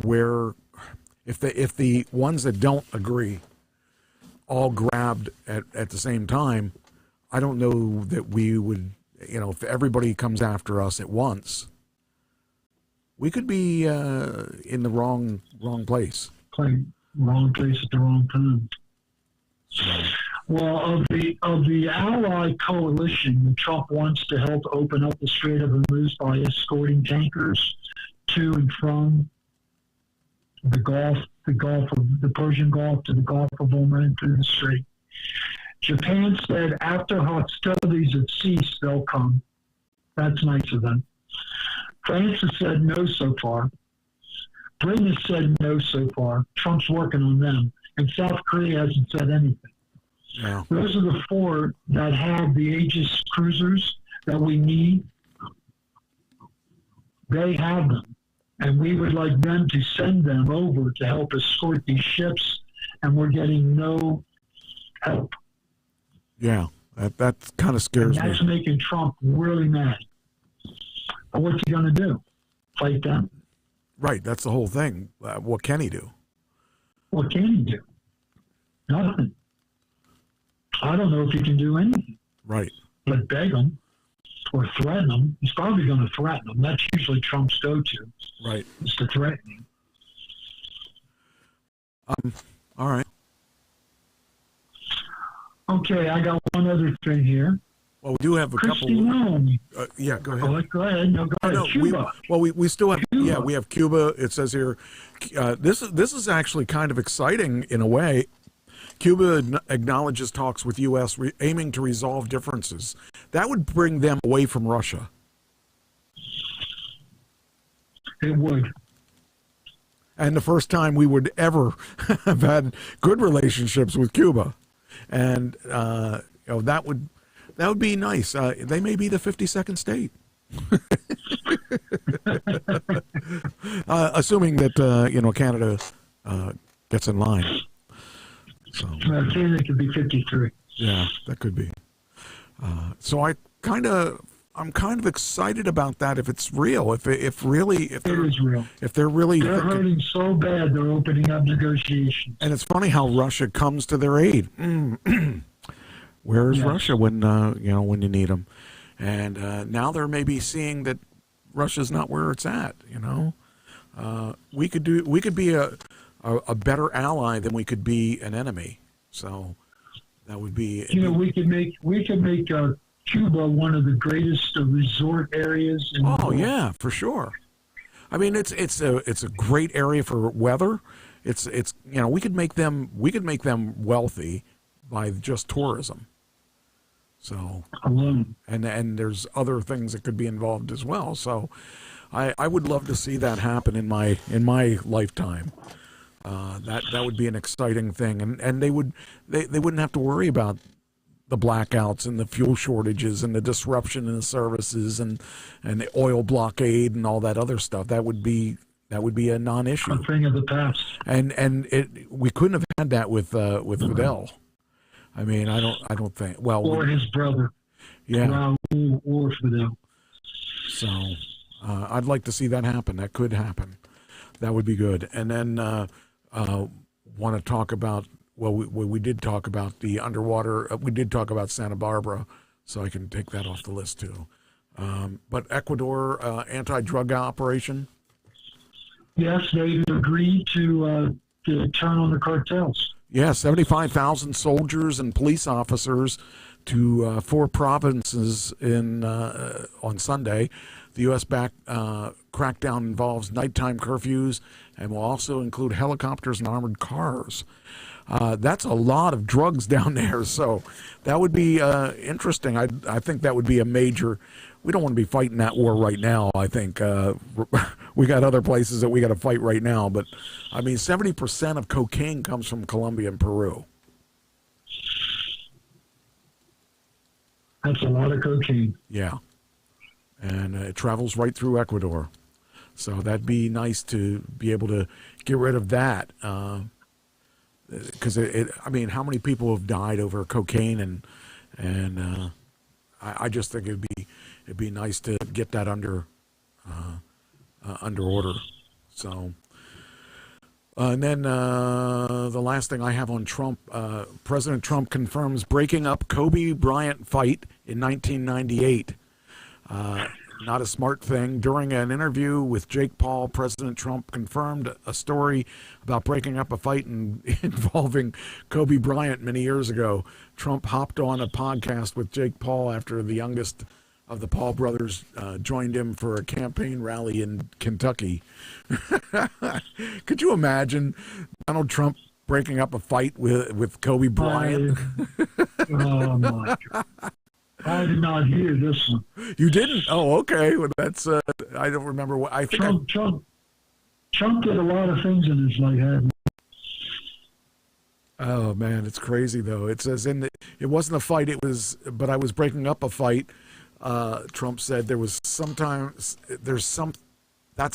if the ones that don't agree all grabbed at the same time, I don't know that we would, you know, if everybody comes after us at once, we could be in the wrong place. Playing wrong place at the wrong time. Well, of the ally coalition, Trump wants to help open up the Strait of Hormuz by escorting tankers to and from the Persian Gulf to the Gulf of Oman through the Strait. Japan said after hostilities have ceased, they'll come. That's nice of them. France has said no so far. Britain has said no so far. Trump's working on them. And South Korea hasn't said anything. Yeah. Those are the four that have the Aegis cruisers that we need. They have them. And we would like them to send them over to help escort these ships, and we're getting no help. Yeah, that kind of scares me. That's making Trump really mad. But what's he going to do? Fight them? Right, that's the whole thing. What can he do? What can he do? Nothing. I don't know if he can do anything. Right. But beg them or threaten them. He's probably going to threaten them. That's usually Trump's go-to. Right. Is to threaten him. All right. Okay, I got one other thing here. Well, we do have a Christy couple. Rome. Yeah, go ahead. Go ahead. No, go ahead. Cuba. We still have. Cuba. Yeah, we have Cuba. It says here, this is actually kind of exciting in a way. Cuba acknowledges talks with U.S. Aiming to resolve differences. That would bring them away from Russia. It would. And the first time we would ever have had good relationships with Cuba, and that would be nice. They may be the 52nd state, assuming that Canada gets in line. So Canada could be 53. Yeah, that could be. So I'm kind of excited about that. If it's real, if it is real, if they're really hurting so bad, they're opening up negotiations. And it's funny how Russia comes to their aid. Where is Russia when when you need them? And now they're maybe seeing that Russia's not where it's at. We could be a better ally than we could be an enemy. So that would be. We could make Cuba one of the greatest resort areels in the world. Yeah, for sure. I mean, it's a great area for weather. It's we could make them wealthy by just tourism. So and there's other things that could be involved as well. So I would love to see that happen in my lifetime. That would be an exciting thing, and they wouldn't have to worry about the blackouts and the fuel shortages and the disruption in the services and the oil blockade and all that other stuff. That would be a non-issue. A thing of the past. And we couldn't have had that with Fidel. I mean, I don't think. Well, or his brother. Yeah. Or Fidel. So I'd like to see that happen. That could happen. That would be good. And then want to talk about well, we did talk about the underwater. We did talk about Santa Barbara, so I can take that off the list too. But Ecuador anti-drug operation. Yes, they've agreed to turn on the cartels. Yeah, 75,000 soldiers and police officers to 4 provinces on Sunday. The U.S.-backed crackdown involves nighttime curfews and will also include helicopters and armored cars. That's a lot of drugs down there, so that would be interesting. I think that would be a major. We don't want to be fighting that war right now. I think we got other places that we got to fight right now. But I mean, 70% of cocaine comes from Colombia and Peru. That's a lot of cocaine. Yeah, and it travels right through Ecuador. So that'd be nice to be able to get rid of that. Because I mean, how many people have died over cocaine, and I just think it'd be nice to get that under order. So, and then the last thing I have on Trump, President Trump confirms breaking up Kobe Bryant fight in 1998. Not a smart thing. During an interview with Jake Paul, President Trump confirmed a story about breaking up a fight involving Kobe Bryant many years ago. Trump hopped on a podcast with Jake Paul after the youngest of the Paul brothers joined him for a campaign rally in Kentucky. Could you imagine Donald Trump breaking up a fight with Kobe Bryant? Oh, my God. I did not hear this one. You didn't? Oh, okay. Well, that's I don't remember what I think. Trump did a lot of things in his life. Oh man, it's crazy though. It says it wasn't a fight. But I was breaking up a fight. Trump said that's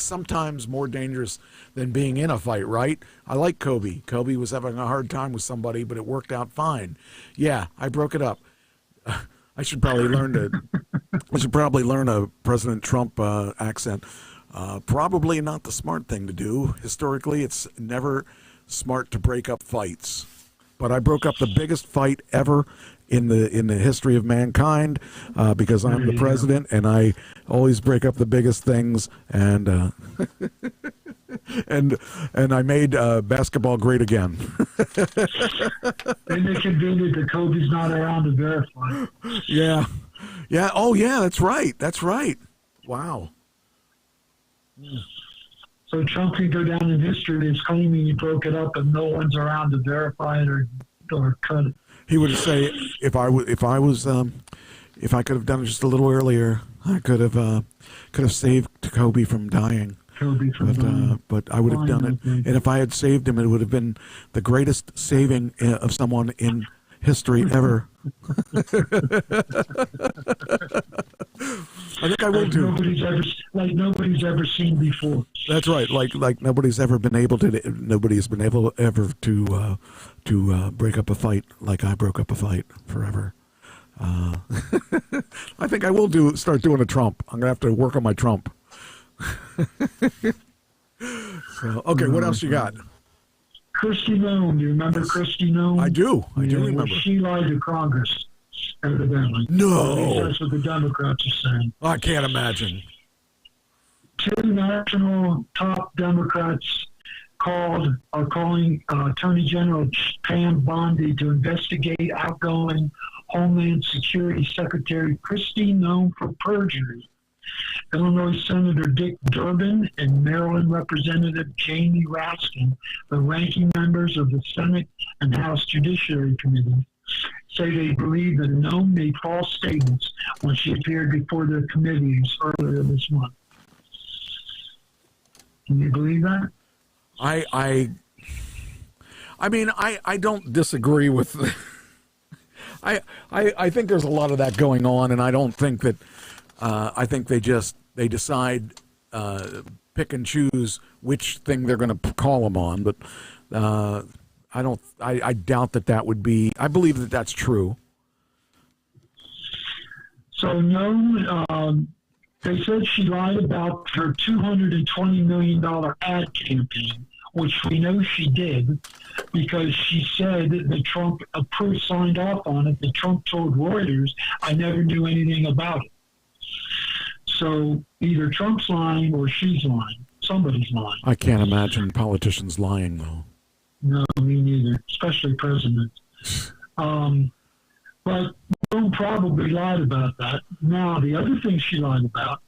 sometimes more dangerous than being in a fight, right? I like Kobe. Kobe was having a hard time with somebody, but it worked out fine. Yeah, I broke it up. I should probably learn a President Trump accent. Probably not the smart thing to do. Historically, it's never smart to break up fights. But I broke up the biggest fight ever in the history of mankind because I'm the president, and I always break up the biggest things. And and I made basketball great again. And they convenient that Kobe's not around to verify. Yeah. Oh, yeah. That's right. Wow. So Trump can go down in history as claiming he broke it up, and no one's around to verify it or cut it. He would say, if I could have done it just a little earlier, I could have saved Kobe from dying. But I would have done it, and if I had saved him, it would have been the greatest saving of someone in history ever. I think I will do. Nobody's ever seen before. That's right. Like nobody's ever been able to. Nobody's been able ever to break up a fight like I broke up a fight forever. I think I will start doing a Trump. I'm gonna have to work on my Trump. So, okay, what else you got? Kristi Noem. Do you remember Kristi Noem? I do. I do remember. She lied to Congress, evidently. No. That's what the Democrats are saying. I can't imagine. 2 national top Democrats are calling Attorney General Pam Bondi to investigate outgoing Homeland Security Secretary Kristi Noem for perjury. Illinois Senator Dick Durbin and Maryland Representative Jamie Raskin, the ranking members of the Senate and House Judiciary Committee, say they believe that Noem made false statements when she appeared before the committees earlier this month. Can you believe that? I mean, I don't disagree with. I think there's a lot of that going on, and I don't think that. I think they decide pick and choose which thing they're going to call them on, but I doubt that would be. I believe that that's true. So Noem, they said she lied about her $220 million ad campaign, which we know she did, because she said that Trump signed off on it, that Trump told Reuters, I never knew anything about it. So either Trump's lying or she's lying. Somebody's lying. I can't imagine politicians lying, though. No, me neither, especially presidents. But Trump probably lied about that. Now, the other thing she lied about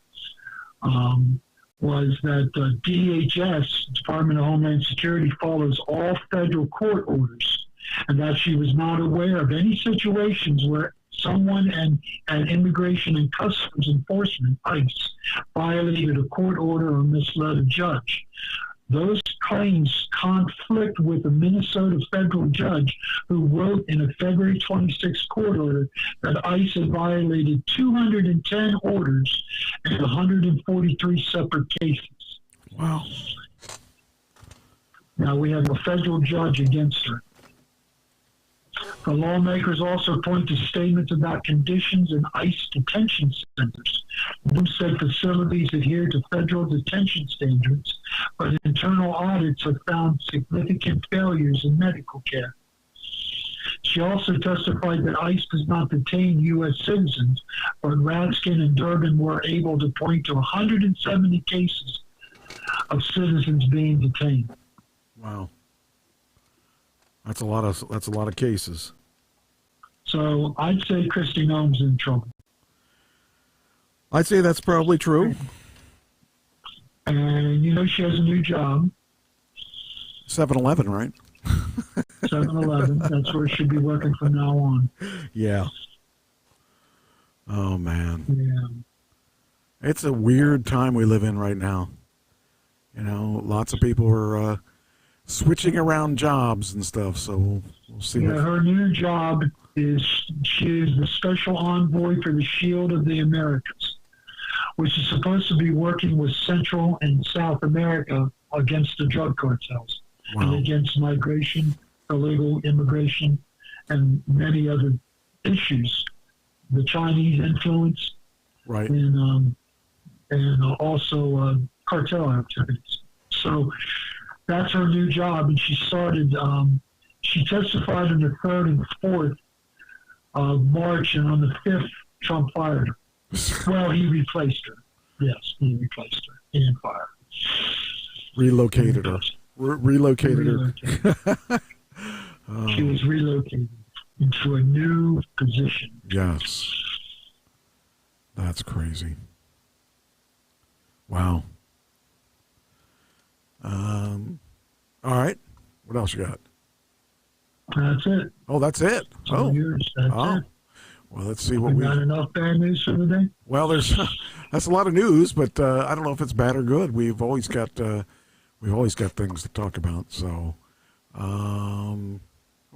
was that DHS, Department of Homeland Security, follows all federal court orders, and that she was not aware of any situations where someone and Immigration and Customs Enforcement, ICE, violated a court order or misled a judge. Those claims conflict with a Minnesota federal judge who wrote in a February 26 court order that ICE had violated 210 orders in 143 separate cases. Wow. Now we have a federal judge against her. The lawmakers also point to statements about conditions in ICE detention centers. Some said facilities adhere to federal detention standards, but internal audits have found significant failures in medical care. She also testified that ICE does not detain U.S. citizens, but Raskin and Durbin were able to point to 170 cases of citizens being detained. Wow. That's a lot of cases. So I'd say Kristi Noem's in trouble. I'd say that's probably true. And you know she has a new job. 7-Eleven, right? 7-Eleven. That's where she'll be working from now on. Yeah. Oh man. Yeah. It's a weird time we live in right now. You know, lots of people are switching around jobs and stuff, so we'll see. Yeah, her new job is she is the special envoy for the Shield of the Americas, which is supposed to be working with Central and South America against the drug cartels and against migration, illegal immigration, and many other issues. The Chinese influence, right, and also cartel activities. So that's her new job, and she started. She testified on the 3rd and 4th of March, and on the 5th, Trump fired her. Well, he replaced her. Yes, he replaced her. He didn't fire her. Relocated her. Relocated her. She was relocated into a new position. Yes. That's crazy. Wow. All right. What else you got? That's it. Oh, that's it. That's it. Well, let's see what we got. Enough bad news for the day. Well, that's a lot of news, but I don't know if it's bad or good. We've always got things to talk about. So,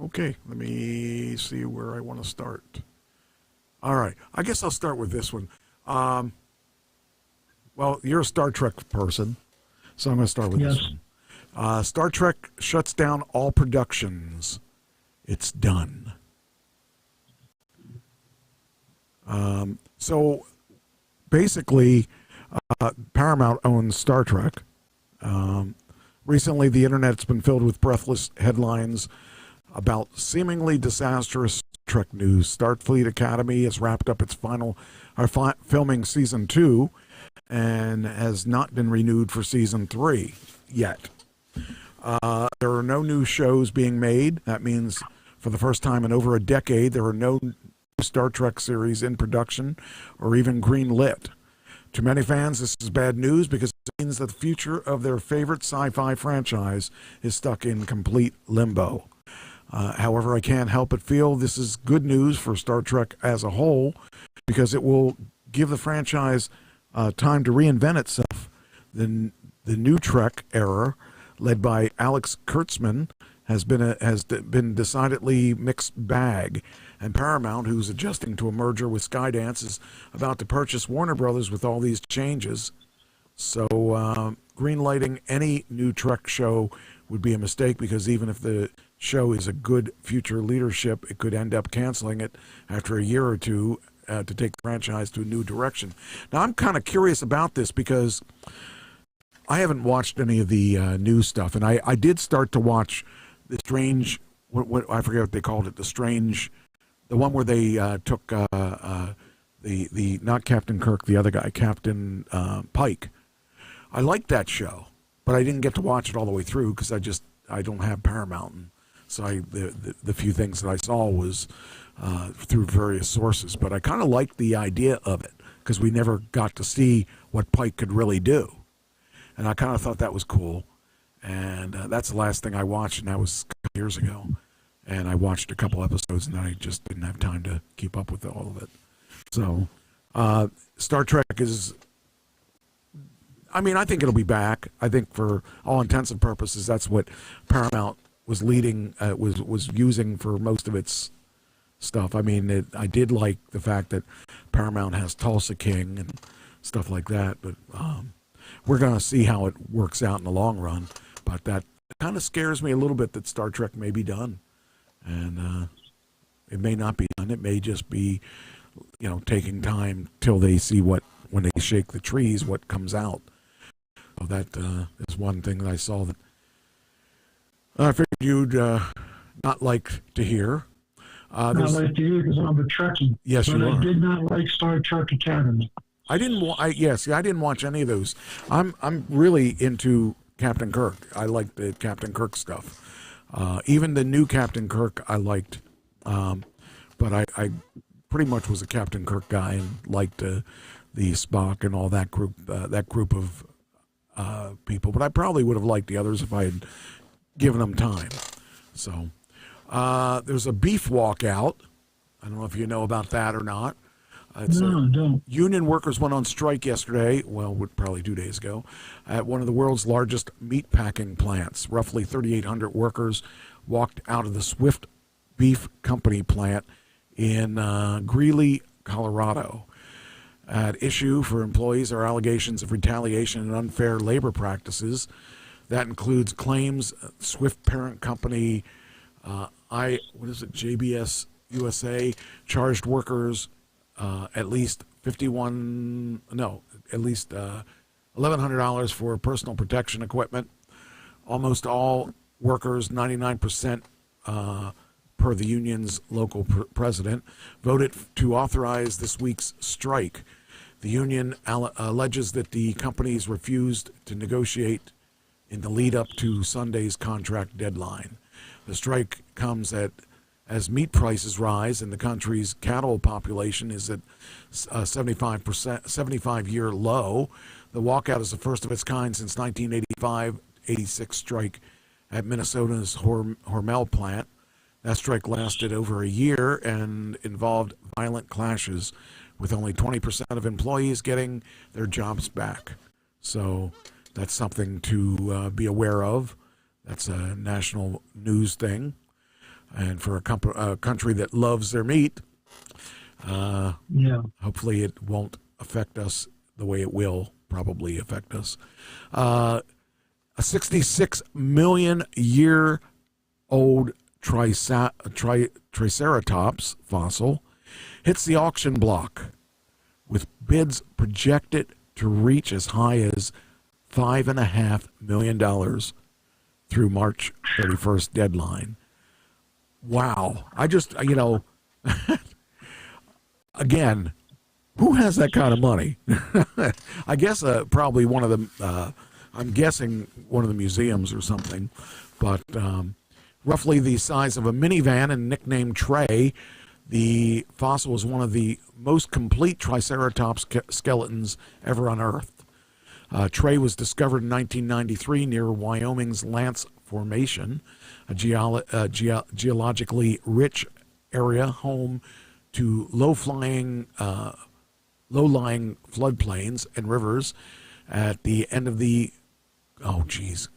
okay, let me see where I want to start. All right, I guess I'll start with this one. Well, you're a Star Trek person, so I'm going to start with this one. Star Trek shuts down all productions. It's done. So basically, Paramount owns Star Trek. Recently, the internet's been filled with breathless headlines about seemingly disastrous Trek news. Starfleet Academy has wrapped up its filming season 2 and has not been renewed for season 3 yet. There are no new shows being made. That means for the first time in over a decade, there are no Star Trek series in production or even green-lit. To many fans, this is bad news because it means that the future of their favorite sci-fi franchise is stuck in complete limbo. However, I can't help but feel this is good news for Star Trek as a whole because it will give the franchise time to reinvent itself. The new Trek era, led by Alex Kurtzman, has been decidedly mixed bag, and Paramount, who's adjusting to a merger with Skydance, is about to purchase Warner Brothers with all these changes. So greenlighting any new Trek show would be a mistake because even if the show is a good future leadership, it could end up canceling it after a year or two to take the franchise to a new direction. Now, I'm kind of curious about this because I haven't watched any of the new stuff, and I did start to watch the strange, what I forget what they called it, the one where they took the not Captain Kirk, the other guy, Captain Pike. I liked that show, but I didn't get to watch it all the way through because I don't have Paramount, and so the few things that I saw was through various sources. But I kind of liked the idea of it because we never got to see what Pike could really do, and I kind of thought that was cool. And that's the last thing I watched, and that was a couple years ago. And I watched a couple episodes, and then I just didn't have time to keep up with all of it. So, Star Trek is, I mean, I think it'll be back. I think for all intents and purposes, that's what Paramount was was using for most of its stuff. I mean, I did like the fact that Paramount has Tulsa King and stuff like that, but we're going to see how it works out in the long run. But that kind of scares me a little bit that Star Trek may be done. And it may not be done. It may just be, taking time till they see when they shake the trees, what comes out. So that is one thing that I saw that I figured you'd not like to hear. Not like to hear because I'm a Trekkie. Yes, but you are. I did not like Star Trek Academy. I didn't watch any of those. I'm really into Captain Kirk. I like the Captain Kirk stuff. Even the new Captain Kirk I liked, but I pretty much was a Captain Kirk guy and liked the Spock and all that group of people. But I probably would have liked the others if I had given them time. So there's a beef walkout. I don't know if you know about that or not. No, I don't. Union workers went on strike yesterday, probably 2 days ago, at one of the world's largest meat packing plants. Roughly 3,800 workers walked out of the Swift Beef Company plant in Greeley, Colorado. At issue for employees are allegations of retaliation and unfair labor practices. That includes claims Swift parent company, JBS USA, charged workers at least $1,100 for personal protection equipment. Almost all workers, 99% per the union's local president, voted to authorize this week's strike. The union alleges that the companies refused to negotiate in the lead up to Sunday's contract deadline. The strike comes as meat prices rise and the country's cattle population is at a 75-year low. The walkout is the first of its kind since 1985-86 strike at Minnesota's Hormel plant. That strike lasted over a year and involved violent clashes, with only 20% of employees getting their jobs back. So that's something to be aware of. That's a national news thing. And for a country that loves their meat, hopefully it won't affect us the way it will probably affect us. A 66 million year old Triceratops fossil hits the auction block, with bids projected to reach as high as $5.5 million through March 31st deadline. Wow. I just, again, who has that kind of money? I guess probably one of them, I'm guessing one of the museums or something, but roughly the size of a minivan and nicknamed Trey, the fossil is one of the most complete Triceratops skeletons ever unearthed. Trey was discovered in 1993 near Wyoming's Lance Formation, a geologically rich area home to low-lying floodplains and rivers at the end of the Cretaceous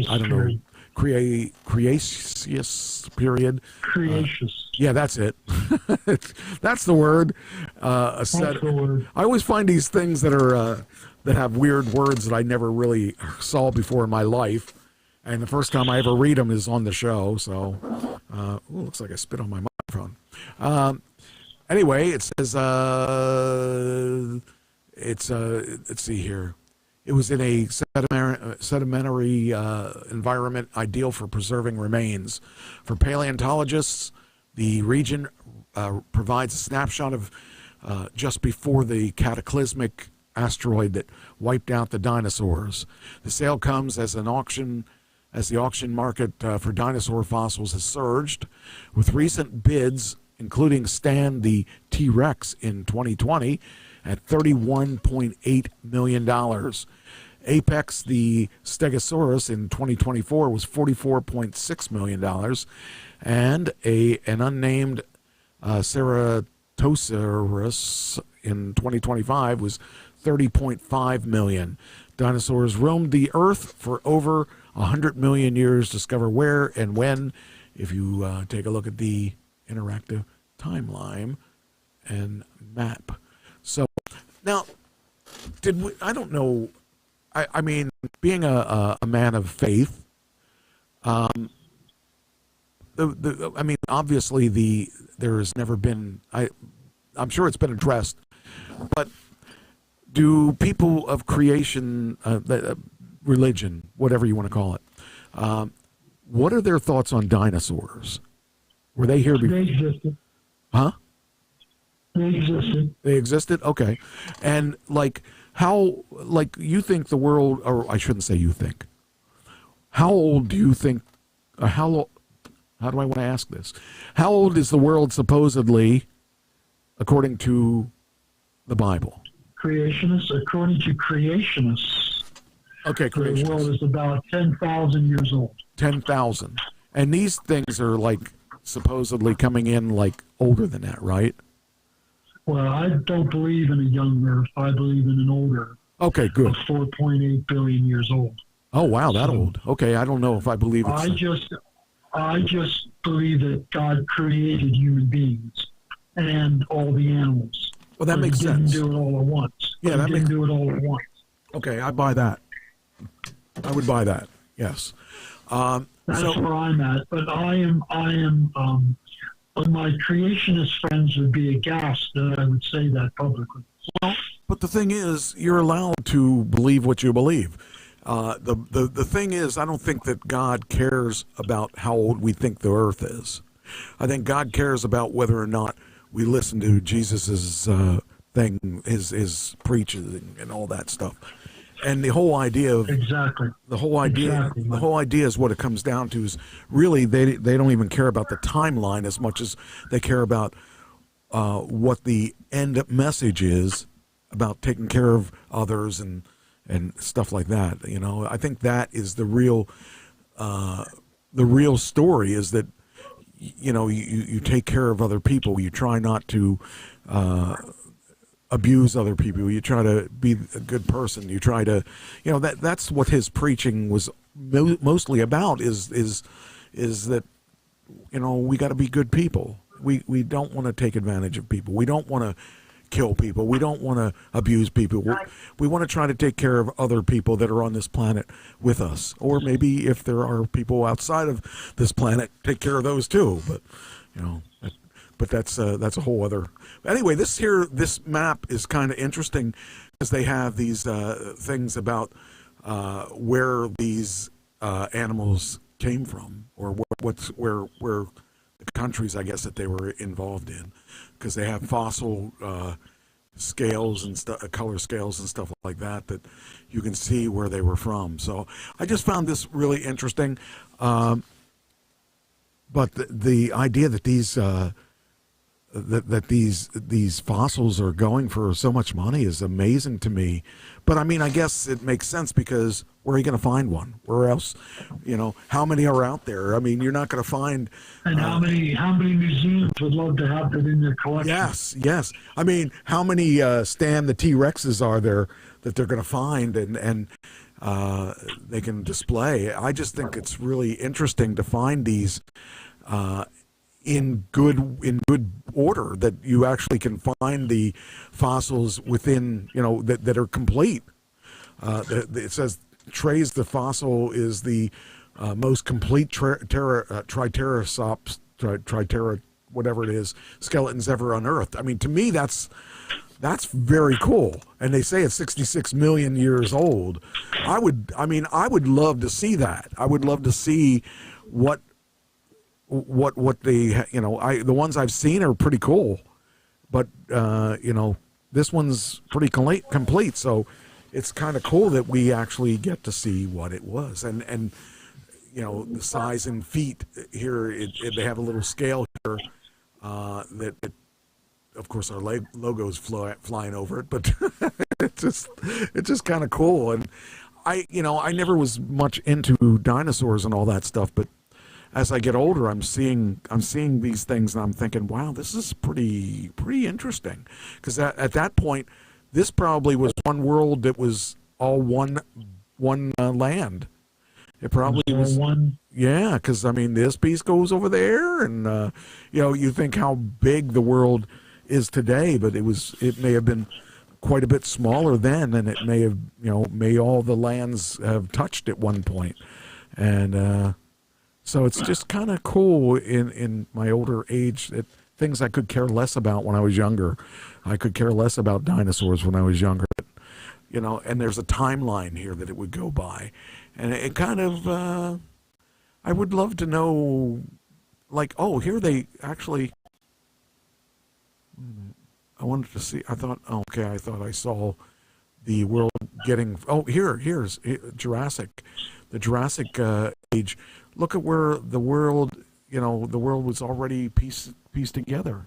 I don't know. Cretaceous period. Cretaceous. Yeah, that's it. That's the word. That's the word. I always find these things that are that have weird words that I never really saw before in my life, and the first time I ever read them is on the show. So, looks like I spit on my microphone. Anyway, it says let's see here. It was in a sedimentary environment ideal for preserving remains. For paleontologists, the region provides a snapshot of just before the cataclysmic asteroid that wiped out the dinosaurs. The sale comes as the auction market for dinosaur fossils has surged, with recent bids including Stan the T-Rex in 2020 at $31.8 million. Apex the Stegosaurus in 2024 was $44.6 million, and an unnamed Ceratosaurus in 2025 was $30.5 million. Dinosaurs roamed the Earth for over 100 million years. Discover where and when if you take a look at the interactive timeline and map. So now, I don't know, I mean, being a man of faith, I mean, obviously there's never been, I'm sure it's been addressed, but do people of creation, religion, whatever you want to call it, what are their thoughts on dinosaurs? Were they here before? They existed. Huh? They existed. They existed? Okay. And you think the world, or I shouldn't say you think, how old do you think, how do I want to ask this? How old is the world supposedly, according to the Bible? Creationists, according to creationists, okay, the world is about 10,000 years old. 10,000. And these things are supposedly coming in older than that, right? Well, I don't believe in a young Earth. I believe in an old Earth. Okay, good. 4.8 billion years old. Oh, wow, that old. Okay, I don't know if I believe it. I just believe that God created human beings and all the animals. Well, that makes sense. He didn't do it all at once. Yeah, he didn't do it all at once. Okay, I buy that. I would buy that. Yes. That's where I'm at. But my creationist friends would be aghast that I would say that publicly. Well, but the thing is, you're allowed to believe what you believe. The thing is, I don't think that God cares about how old we think the earth is. I think God cares about whether or not we listen to Jesus's thing, his preaching and all that stuff. And the whole idea of the whole idea is what it comes down to is really they don't even care about the timeline as much as they care about what the end message is about taking care of others and stuff like that. You know, I think that is the real story is that you take care of other people. You try not to abuse other people. You try to be a good person. You try to, that's what his preaching was mostly about is that, we got to be good people. We don't want to take advantage of people. We don't want to kill people. We don't want to abuse people. We want to try to take care of other people that are on this planet with us. Or maybe if there are people outside of this planet, take care of those too. But that's a whole other. Anyway, this map is kind of interesting because they have these things about where these animals came from, or where the countries, I guess, that they were involved in, because they have fossil scales and color scales and stuff like that you can see where they were from. So I just found this really interesting. But the idea that these fossils are going for so much money is amazing to me. But I mean, I guess it makes sense because where are you going to find one? Where else? How many are out there? I mean, you're not going to find. And how many museums would love to have that in their collection? Yes. I mean, how many Stan the T-Rexes are there that they're going to find and they can display? I just think it's really interesting to find these. In good order, that you actually can find the fossils within, that are complete. It says the fossil is the most complete Triceratops, whatever it is, skeletons ever unearthed. I mean, to me, that's That's very cool. And they say it's 66 million years old. I would love to see that. I would love to see what they, the ones I've seen are pretty cool, but this one's pretty complete. So it's kind of cool that we actually get to see what it was, and the size in feet here. They have a little scale here that of course our logo's flying over it, but it's just kind of cool. And I never was much into dinosaurs and all that stuff, but as I get older, I'm seeing these things, and I'm thinking, wow, this is pretty interesting. Because at that point, this probably was one world that was all one land. It probably was one. Yeah, because this piece goes over there, and you think how big the world is today, but it may have been quite a bit smaller then, and it may have may all the lands have touched at one point, and. So it's just kind of cool in my older age that things I could care less about when I was younger. I could care less about dinosaurs when I was younger. But, and there's a timeline here that it would go by. And it kind of, I would love to know, like, oh, here they actually, I wanted to see, I thought I saw the world getting, here's Jurassic, the Jurassic age. Look at where the world, the world was already pieced together.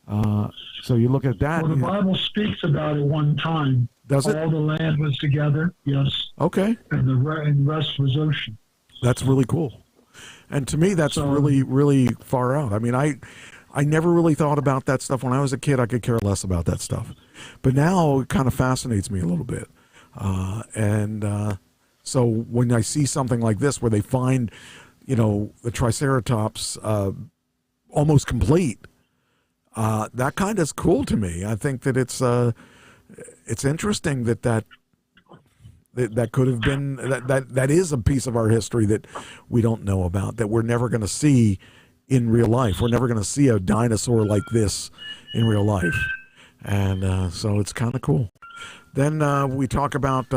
So you look at that. Well, the Bible speaks about it one time. Does it? All the land was together, yes. Okay. And the rest was ocean. That's really cool. And to me, that's really, really far out. I never really thought about that stuff. When I was a kid, I could care less about that stuff. But now it kind of fascinates me a little bit. So when I see something like this where they find, the Triceratops almost complete, that kind of is cool to me. I think that it's interesting that could have been, that is a piece of our history that we don't know about, that we're never going to see in real life. We're never going to see a dinosaur like this in real life. And so it's kind of cool. Then we talk about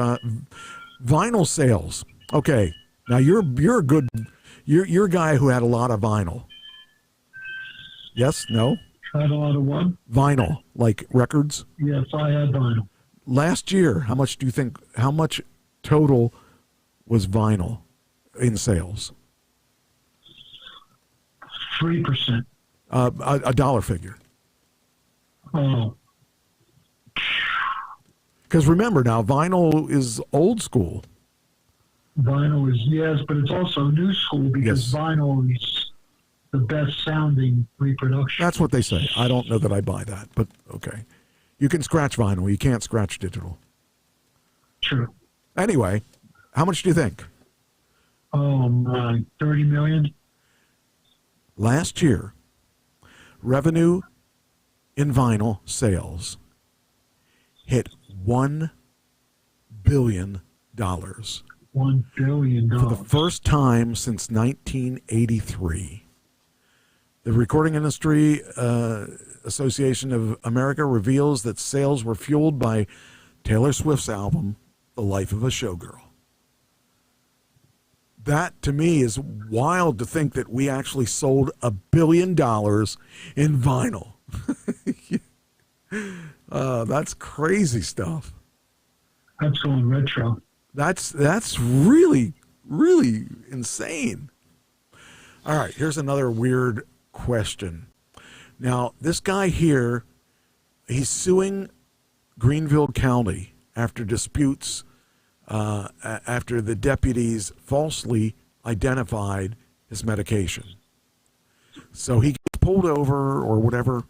vinyl sales. Okay, now you're a guy who had a lot of vinyl. Yes? No? Had a lot of what? Vinyl, like records. Yes, I had vinyl. Last year, how much total was vinyl in sales? 3%. A dollar figure. Oh. Because remember now, vinyl is old school. Vinyl is, yes, but it's also new school because vinyl is the best sounding reproduction. That's what they say. I don't know that I buy that, but okay. You can scratch vinyl. You can't scratch digital. True. Anyway, how much do you think? Oh, my, 30 million? Last year, revenue in vinyl sales hit $1 billion. $1 billion. For the first time since 1983. The Recording Industry Association of America reveals that sales were fueled by Taylor Swift's album, The Life of a Showgirl. That, to me, is wild to think that we actually sold $1 billion in vinyl. That's crazy stuff. That's going retro. That's really, really insane. All right, here's another weird question. Now, this guy here, he's suing Greenville County after disputes after the deputies falsely identified his medication. So he gets pulled over or whatever,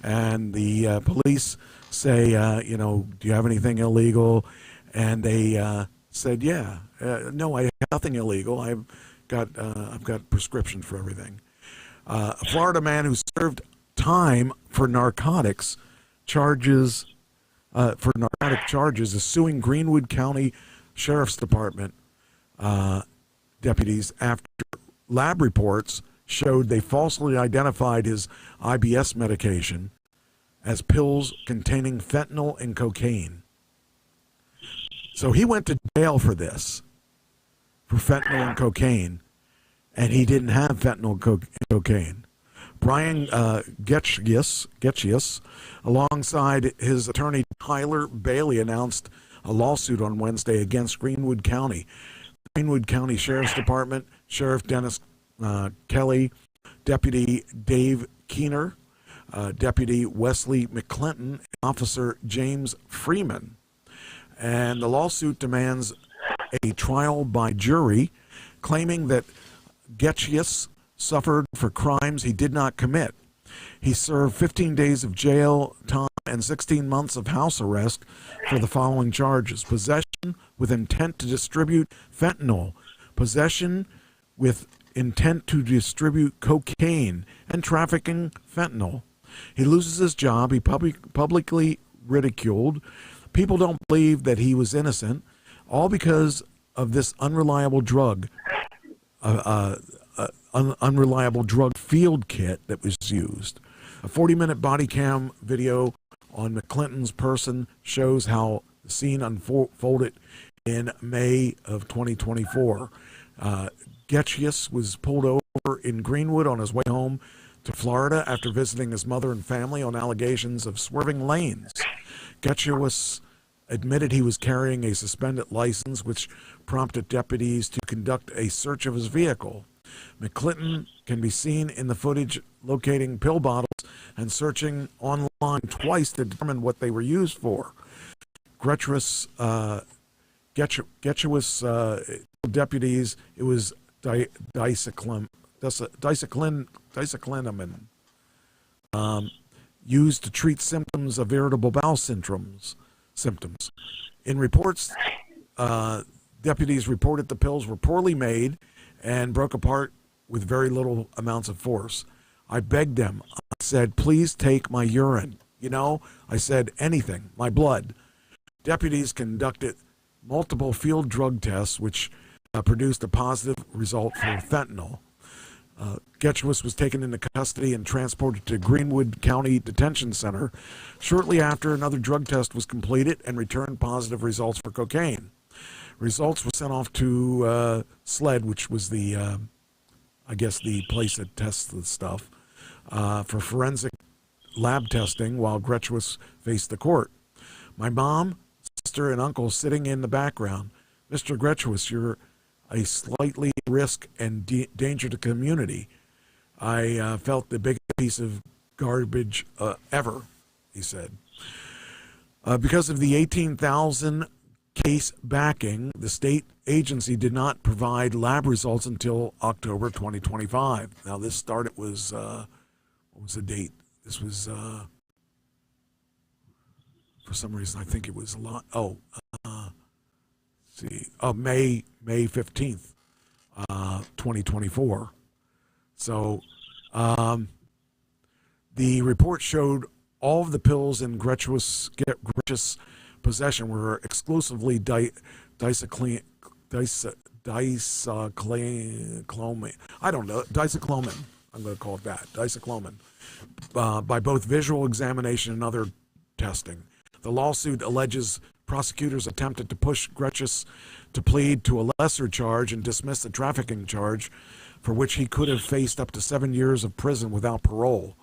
and the police say, do you have anything illegal? And they said, no, I have nothing illegal. I've got prescription for everything. A Florida man who served time for narcotics charges is suing Greenwood County Sheriff's Department deputies after lab reports showed they falsely identified his IBS medication as pills containing fentanyl and cocaine. So he went to jail for this, for fentanyl and cocaine, and he didn't have fentanyl and cocaine. Brian Getchius, alongside his attorney Tyler Bailey, announced a lawsuit on Wednesday against Greenwood County. Greenwood County Sheriff's Department, Sheriff Dennis Kelly, Deputy Dave Keener, Deputy Wesley McClinton, and Officer James Freeman. And the lawsuit demands a trial by jury, claiming that Getchius suffered for crimes he did not commit. He served 15 days of jail time and 16 months of house arrest for the following charges: possession with intent to distribute fentanyl, possession with intent to distribute cocaine, and trafficking fentanyl. He loses his job. He publicly ridiculed. People don't believe that he was innocent, all because of this unreliable drug unreliable drug field kit that was used. A 40-minute body cam video on McClinton's person shows how the scene unfolded in May of 2024. Getchius was pulled over in Greenwood on his way home to Florida after visiting his mother and family on allegations of swerving lanes. Getchius admitted he was carrying a suspended license, which prompted deputies to conduct a search of his vehicle. McClinton can be seen in the footage locating pill bottles and searching online twice to determine what they were used for. Getchius deputies it was dicyclinamide used to treat symptoms of irritable bowel symptoms. In reports, deputies reported the pills were poorly made and broke apart with very little amounts of force. I begged them. I said, please take my urine. I said anything, my blood. Deputies conducted multiple field drug tests, which produced a positive result for fentanyl. Getchius was taken into custody and transported to Greenwood County Detention Center. Shortly after, another drug test was completed and returned positive results for cocaine. Results were sent off to SLED, which was the place that tests the stuff, for forensic lab testing while Getchius faced the court. My mom, sister, and uncle sitting in the background. Mr. Getchius, you're a slightly risk and danger to community. I felt the biggest piece of garbage ever, he said. Because of the 18,000 case backing, the state agency did not provide lab results until October 2025. Now this started was, what was the date? This was, for some reason, I think it was a lot. May 15th, 2024. So the report showed all of the pills in Getchius' possession were exclusively dicyclomine. I don't know, dicyclomine. I'm going to call it that, dicyclomine, by both visual examination and other testing. The lawsuit alleges prosecutors attempted to push Getchius to plead to a lesser charge and dismiss the trafficking charge, for which he could have faced up to 7 years of prison without parole.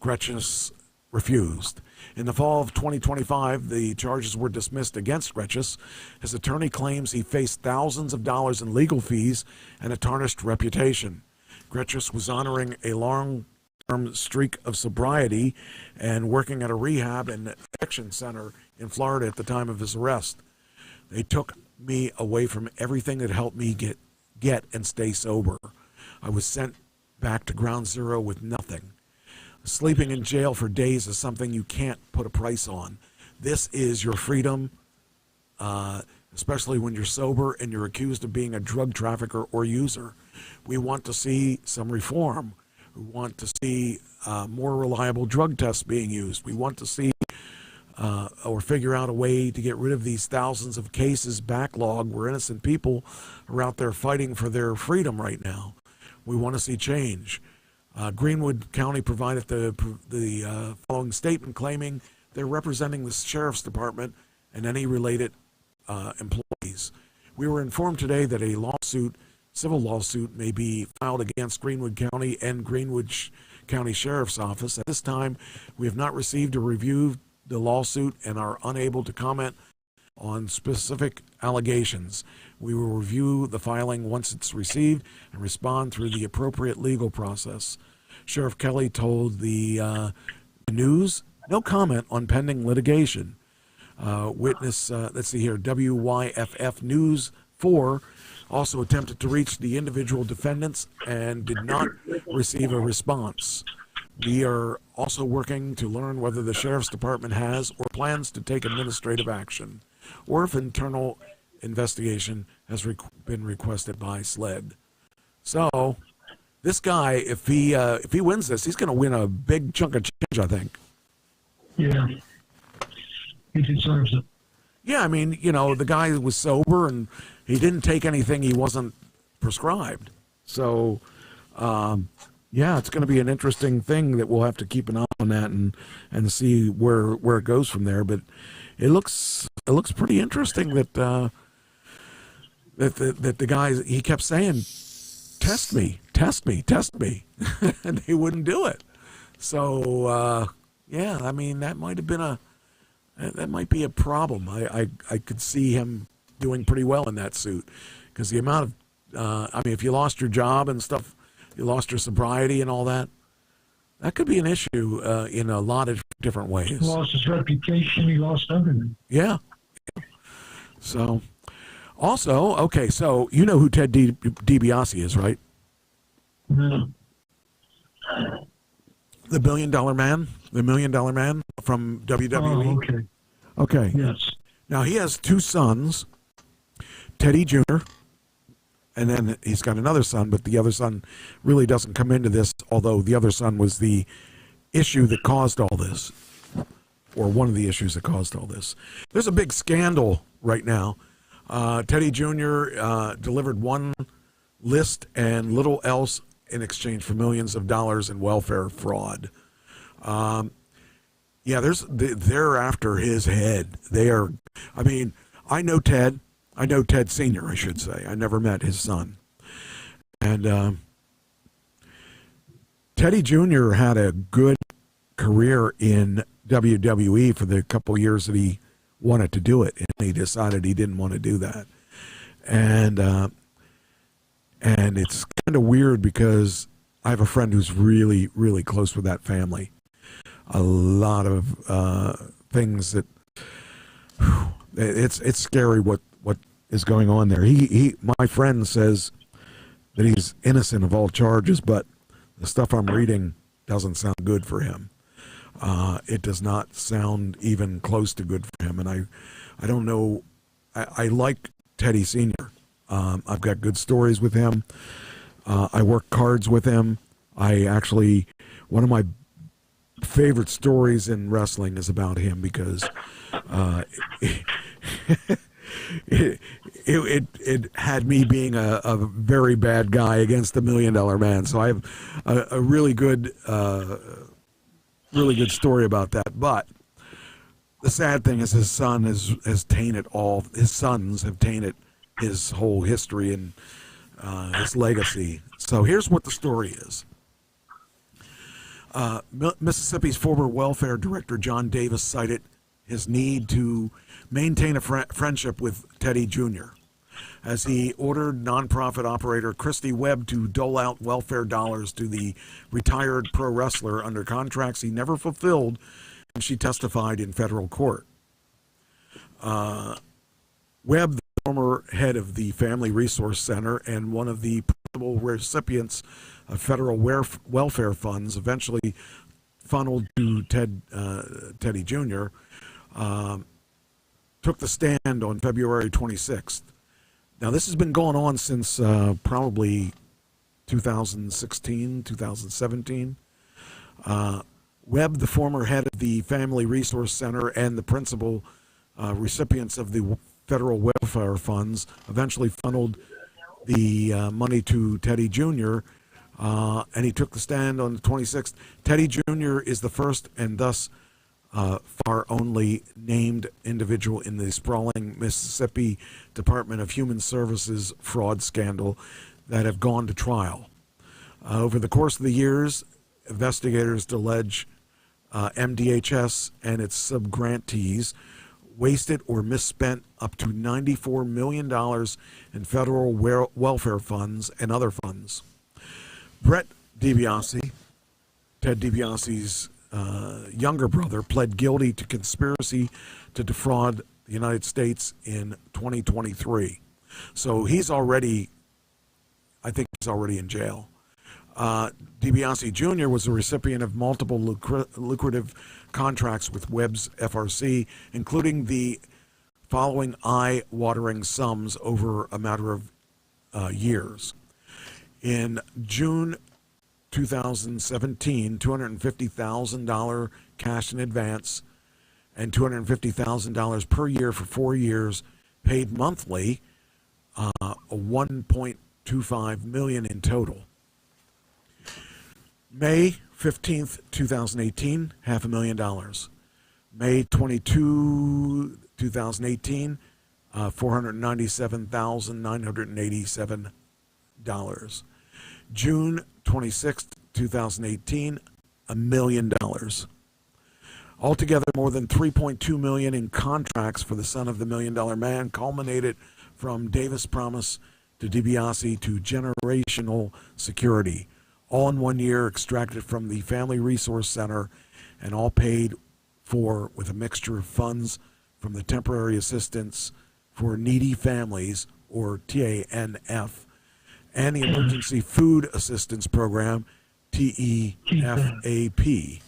Getchius refused. In the fall of 2025, the charges were dismissed against Getchius. His attorney claims he faced thousands of dollars in legal fees and a tarnished reputation. Getchius was honoring a long-term streak of sobriety and working at a rehab and addiction center in Florida at the time of his arrest. They took me away from everything that helped me get and stay sober. I was sent back to ground zero with nothing. Sleeping in jail for days is something you can't put a price on. This is your freedom, especially when you're sober and you're accused of being a drug trafficker or user. We want to see some reform. We want to see more reliable drug tests being used. We want to see or figure out a way to get rid of these thousands of cases backlog where innocent people are out there fighting for their freedom right now. We want to see change. Greenwood County provided the following statement claiming they're representing the Sheriff's Department and any related employees. We were informed today that a civil lawsuit may be filed against Greenwood County and Greenwood County Sheriff's Office. At this time, we have not received or reviewed the lawsuit and are unable to comment on specific allegations. We will review the filing once it's received and respond through the appropriate legal process. Sheriff Kelly told the news, no comment on pending litigation. Witness, let's see here, WYFF News 4 also attempted to reach the individual defendants and did not receive a response. We are also working to learn whether the Sheriff's Department has or plans to take administrative action, or if internal investigation has been requested by SLED. So, this guy, if he wins this, he's going to win a big chunk of change, I think. Yeah, he deserves it. Yeah, I mean, the guy was sober and he didn't take anything he wasn't prescribed. So, yeah, it's going to be an interesting thing that we'll have to keep an eye on that and see where it goes from there. But it looks pretty interesting that that the guy, he kept saying, test me, and they wouldn't do it. So yeah, I mean that might be a problem. I could see him doing pretty well in that suit because the amount of if you lost your job and stuff, you lost your sobriety and all that. That could be an issue in a lot of different ways. He lost his reputation. He lost everything. Yeah. So, also, okay, so you know who Ted DiBiase is, right? No. The $1 million man from WWE. Oh, okay. Okay. Yes. Now, he has two sons, Teddy Jr., and then he's got another son, but the other son really doesn't come into this, although the other son was the issue that caused all this, or one of the issues that caused all this. There's a big scandal right now. Teddy Jr. Delivered one list and little else in exchange for millions of dollars in welfare fraud. Yeah, they're after his head. They are, I mean, I know Ted Sr., I should say. I never met his son. And Teddy Jr. had a good career in WWE for the couple years that he wanted to do it, and he decided he didn't want to do that. And it's kind of weird because I have a friend who's really, really close with that family. A lot of things that it's scary what is going on there. My friend says that he's innocent of all charges, but the stuff I'm reading doesn't sound good for him. It does not sound even close to good for him, and I don't know. I like Teddy Sr. I've got good stories with him. I work cards with him. One of my favorite stories in wrestling is about him because it had me being a very bad guy against the $1 million man. So I have a really good story about that. But the sad thing is his son has tainted all. His sons have tainted his whole history and his legacy. So here's what the story is. Mississippi's former welfare director, John Davis, cited his need to maintain a friendship with Teddy Jr. as he ordered nonprofit operator Christy Webb to dole out welfare dollars to the retired pro wrestler under contracts he never fulfilled, and she testified in federal court. Webb, the former head of the Family Resource Center and one of the principal recipients of federal welfare funds, eventually funneled to Teddy Jr., took the stand on February 26th. Now, this has been going on since probably 2016, 2017. Webb, the former head of the Family Resource Center and the principal recipients of the federal welfare funds, eventually funneled the money to Teddy Jr., And he took the stand on the 26th. Teddy Jr. is the first and thus far only named individual in the sprawling Mississippi Department of Human Services fraud scandal that have gone to trial. Over the course of the years, investigators allege MDHS and its subgrantees wasted or misspent up to $94 million in federal welfare funds and other funds. Brett DiBiase, Ted DiBiase's younger brother, pled guilty to conspiracy to defraud the United States in 2023. So he's already, I think he's already in jail. DiBiase Jr. was a recipient of multiple lucrative contracts with Webb's FRC, including the following eye-watering sums over a matter of years. In June 2017, $250,000 cash in advance and $250,000 per year for 4 years, paid monthly, $1.25 million in total. May 15th, 2018, $500,000. May 22, 2018, $497,987. June 26th, 2018, $1 million. Altogether, more than $3.2 million in contracts for the son of the $1 Million Man culminated from Davis Promise to DiBiase to generational security, all in 1 year, extracted from the Family Resource Center, and all paid for with a mixture of funds from the Temporary Assistance for Needy Families, or TANF, and the Emergency Food Assistance Program, TEFAP.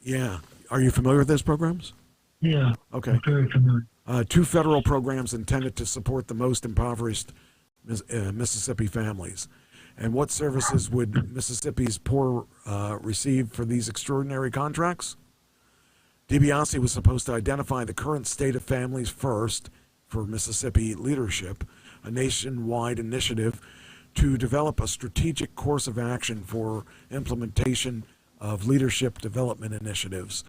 Yeah. Are you familiar with those programs? Yeah. Okay. I'm very familiar. 2 federal programs intended to support the most impoverished Mississippi families. And what services would Mississippi's poor receive for these extraordinary contracts? DiBiase was supposed to identify the current state of families first for Mississippi leadership, a nationwide initiative to develop a strategic course of action for implementation of leadership development initiatives,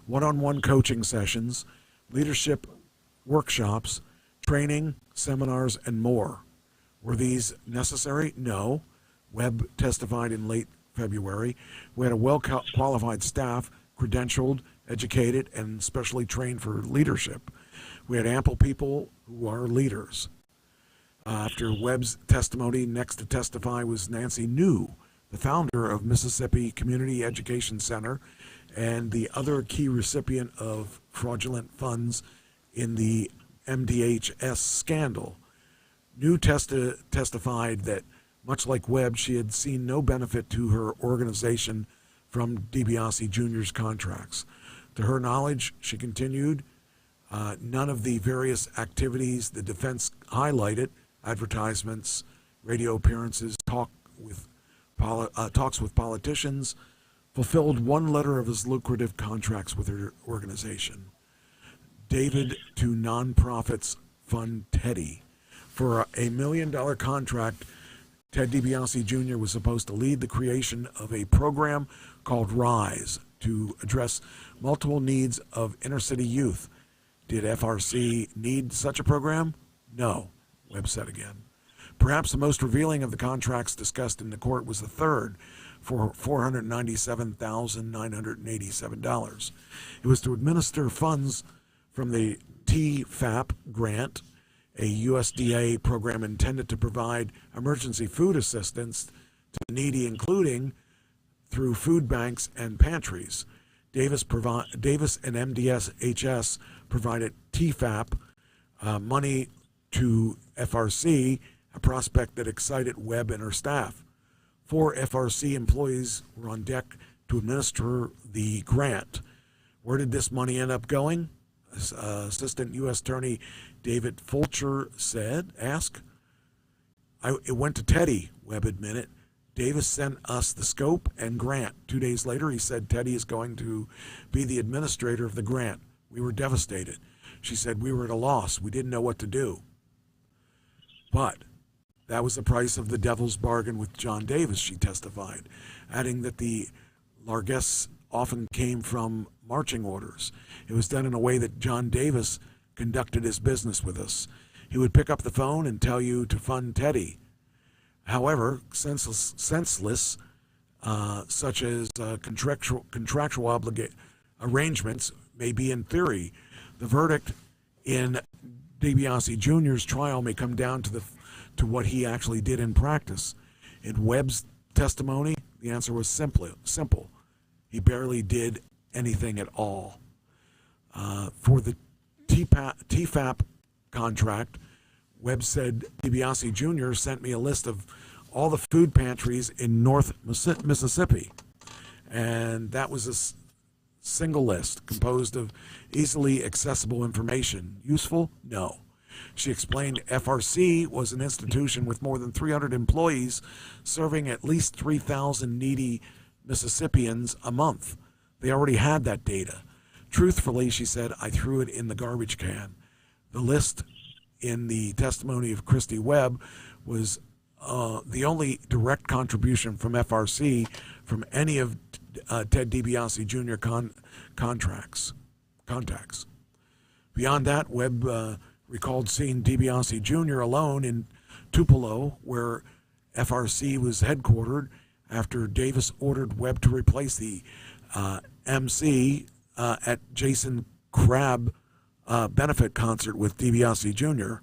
one-on-one coaching sessions, leadership workshops, training, seminars, and more. Were these necessary? No. Webb testified in late February. We had a well-qualified staff, credentialed, educated, and specially trained for leadership. We had ample people who are leaders. After Webb's testimony, next to testify was Nancy New, the founder of Mississippi Community Education Center and the other key recipient of fraudulent funds in the MDHS scandal. New testified that, much like Webb, she had seen no benefit to her organization from DiBiase Jr.'s contracts. To her knowledge, she continued, none of the various activities the defense highlighted, advertisements, radio appearances, talks with politicians, fulfilled one letter of his lucrative contracts with her organization. David to nonprofits fund Teddy. For a $1 million contract, Ted DiBiase Jr. was supposed to lead the creation of a program called RISE to address multiple needs of inner-city youth. Did FRC need such a program? No, Webb said again. Perhaps the most revealing of the contracts discussed in the court was the third, for $497,987. It was to administer funds from the TFAP grant, a USDA program intended to provide emergency food assistance to the needy, including through food banks and pantries. Davis and MDHS provided TFAP money to FRC, a prospect that excited Webb and her staff. 4 FRC employees were on deck to administer the grant. Where did this money end up going? Assistant U.S. Attorney David Fulcher asked. It went to Teddy, Webb admitted. Davis sent us the scope and grant. 2 days later, he said Teddy is going to be the administrator of the grant. We were devastated. She said we were at a loss. We didn't know what to do. But That was the price of the devil's bargain with John Davis, she testified, adding that the largesse often came from marching orders. It was done in a way that John Davis conducted his business with us. He would pick up the phone and tell you to fund Teddy. However, senseless such as contractual arrangements may be in theory. The verdict in DiBiase Jr.'s trial may come down to what he actually did in practice. In Webb's testimony, the answer was simple. He barely did anything at all. For the TFAP contract, Webb said DiBiase Jr. sent me a list of all the food pantries in North Mississippi. And that was a single list composed of easily accessible information. Useful? No. She explained FRC was an institution with more than 300 employees serving at least 3,000 needy Mississippians a month. They already had that data. Truthfully, she said, I threw it in the garbage can. The list in the testimony of Christy Webb was the only direct contribution from FRC from any of Ted DiBiase Jr. contacts. Beyond that, Webb recalled seeing DiBiase Jr. alone in Tupelo, where FRC was headquartered, after Davis ordered Webb to replace the MC at Jason Crabb benefit concert with DiBiase Jr.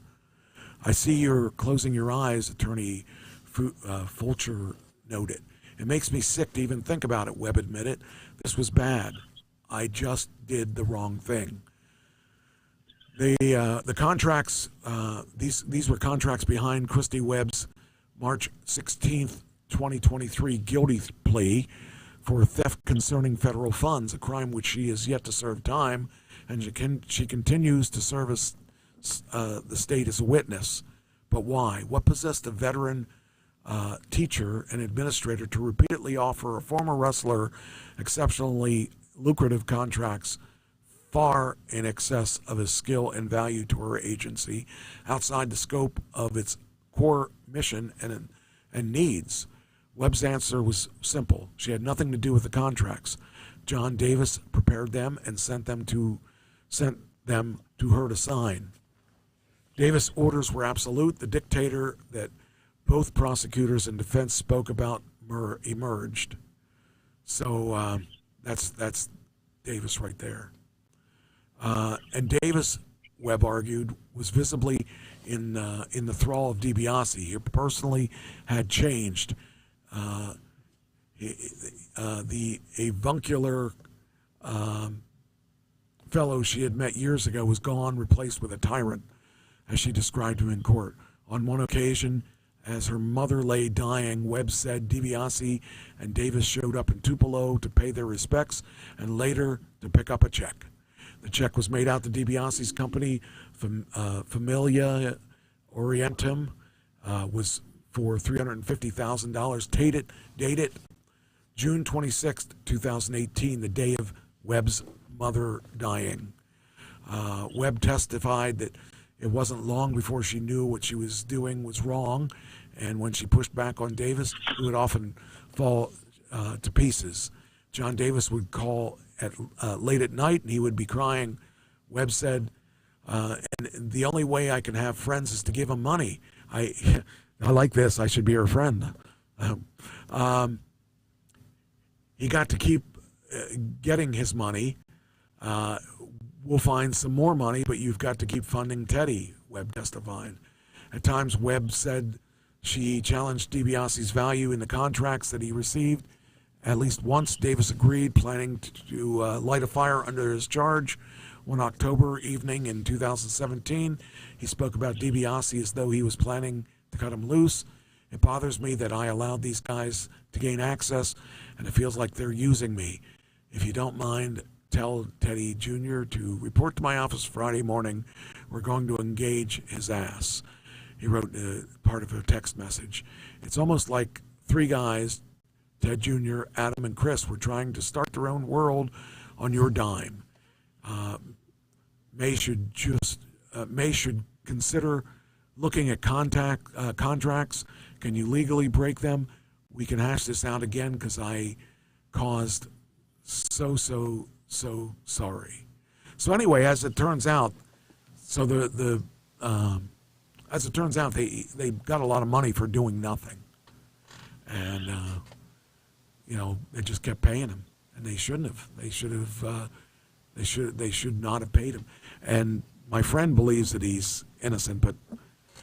I see you're closing your eyes, Attorney Fulcher noted. It makes me sick to even think about it, Webb admitted. This was bad. I just did the wrong thing. The contracts, these were contracts behind Christy Webb's March 16th, 2023 guilty plea for theft concerning federal funds, a crime which she is yet to serve time, and she continues to service the state as a witness. But why? What possessed a veteran teacher and administrator to repeatedly offer a former wrestler exceptionally lucrative contracts far in excess of his skill and value to her agency, outside the scope of its core mission and needs? Webb's answer was simple. She had nothing to do with the contracts. John Davis prepared them and sent them to her to sign. Davis' orders were absolute. The dictator that both prosecutors and defense spoke about emerged. So that's Davis right there. And Davis, Webb argued, was visibly in the thrall of DiBiase. He personally had changed. The avuncular fellow she had met years ago was gone, replaced with a tyrant, as she described him in court. On one occasion, as her mother lay dying, Webb said DiBiase and Davis showed up in Tupelo to pay their respects and later to pick up a check. The check was made out to DiBiase's company, Familia Orientum, was for $350,000, dated June 26, 2018, the day of Webb's mother dying. Webb testified that it wasn't long before she knew what she was doing was wrong, and when she pushed back on Davis, it would often fall to pieces. John Davis would call late at night, and he would be crying. Webb said, and the only way I can have friends is to give him money. I like this. I should be her friend. He got to keep getting his money. We'll find some more money, but you've got to keep funding Teddy, Webb testified. At times, Webb said she challenged DiBiase's value in the contracts that he received. At least once, Davis agreed, planning to light a fire under his charge. One October evening in 2017, he spoke about DiBiase as though he was planning to cut him loose. It bothers me that I allowed these guys to gain access, and it feels like they're using me. If you don't mind, tell Teddy Jr. to report to my office Friday morning. We're going to engage his ass. He wrote part of a text message. It's almost like three guys, Ted Jr., Adam, and Chris, were trying to start their own world on your dime. May should consider looking at contracts. Can you legally break them? We can hash this out again because I caused so sorry. So anyway, as it turns out, they got a lot of money for doing nothing, and they just kept paying him, and they shouldn't have. They should not have paid him. And my friend believes that he's innocent, but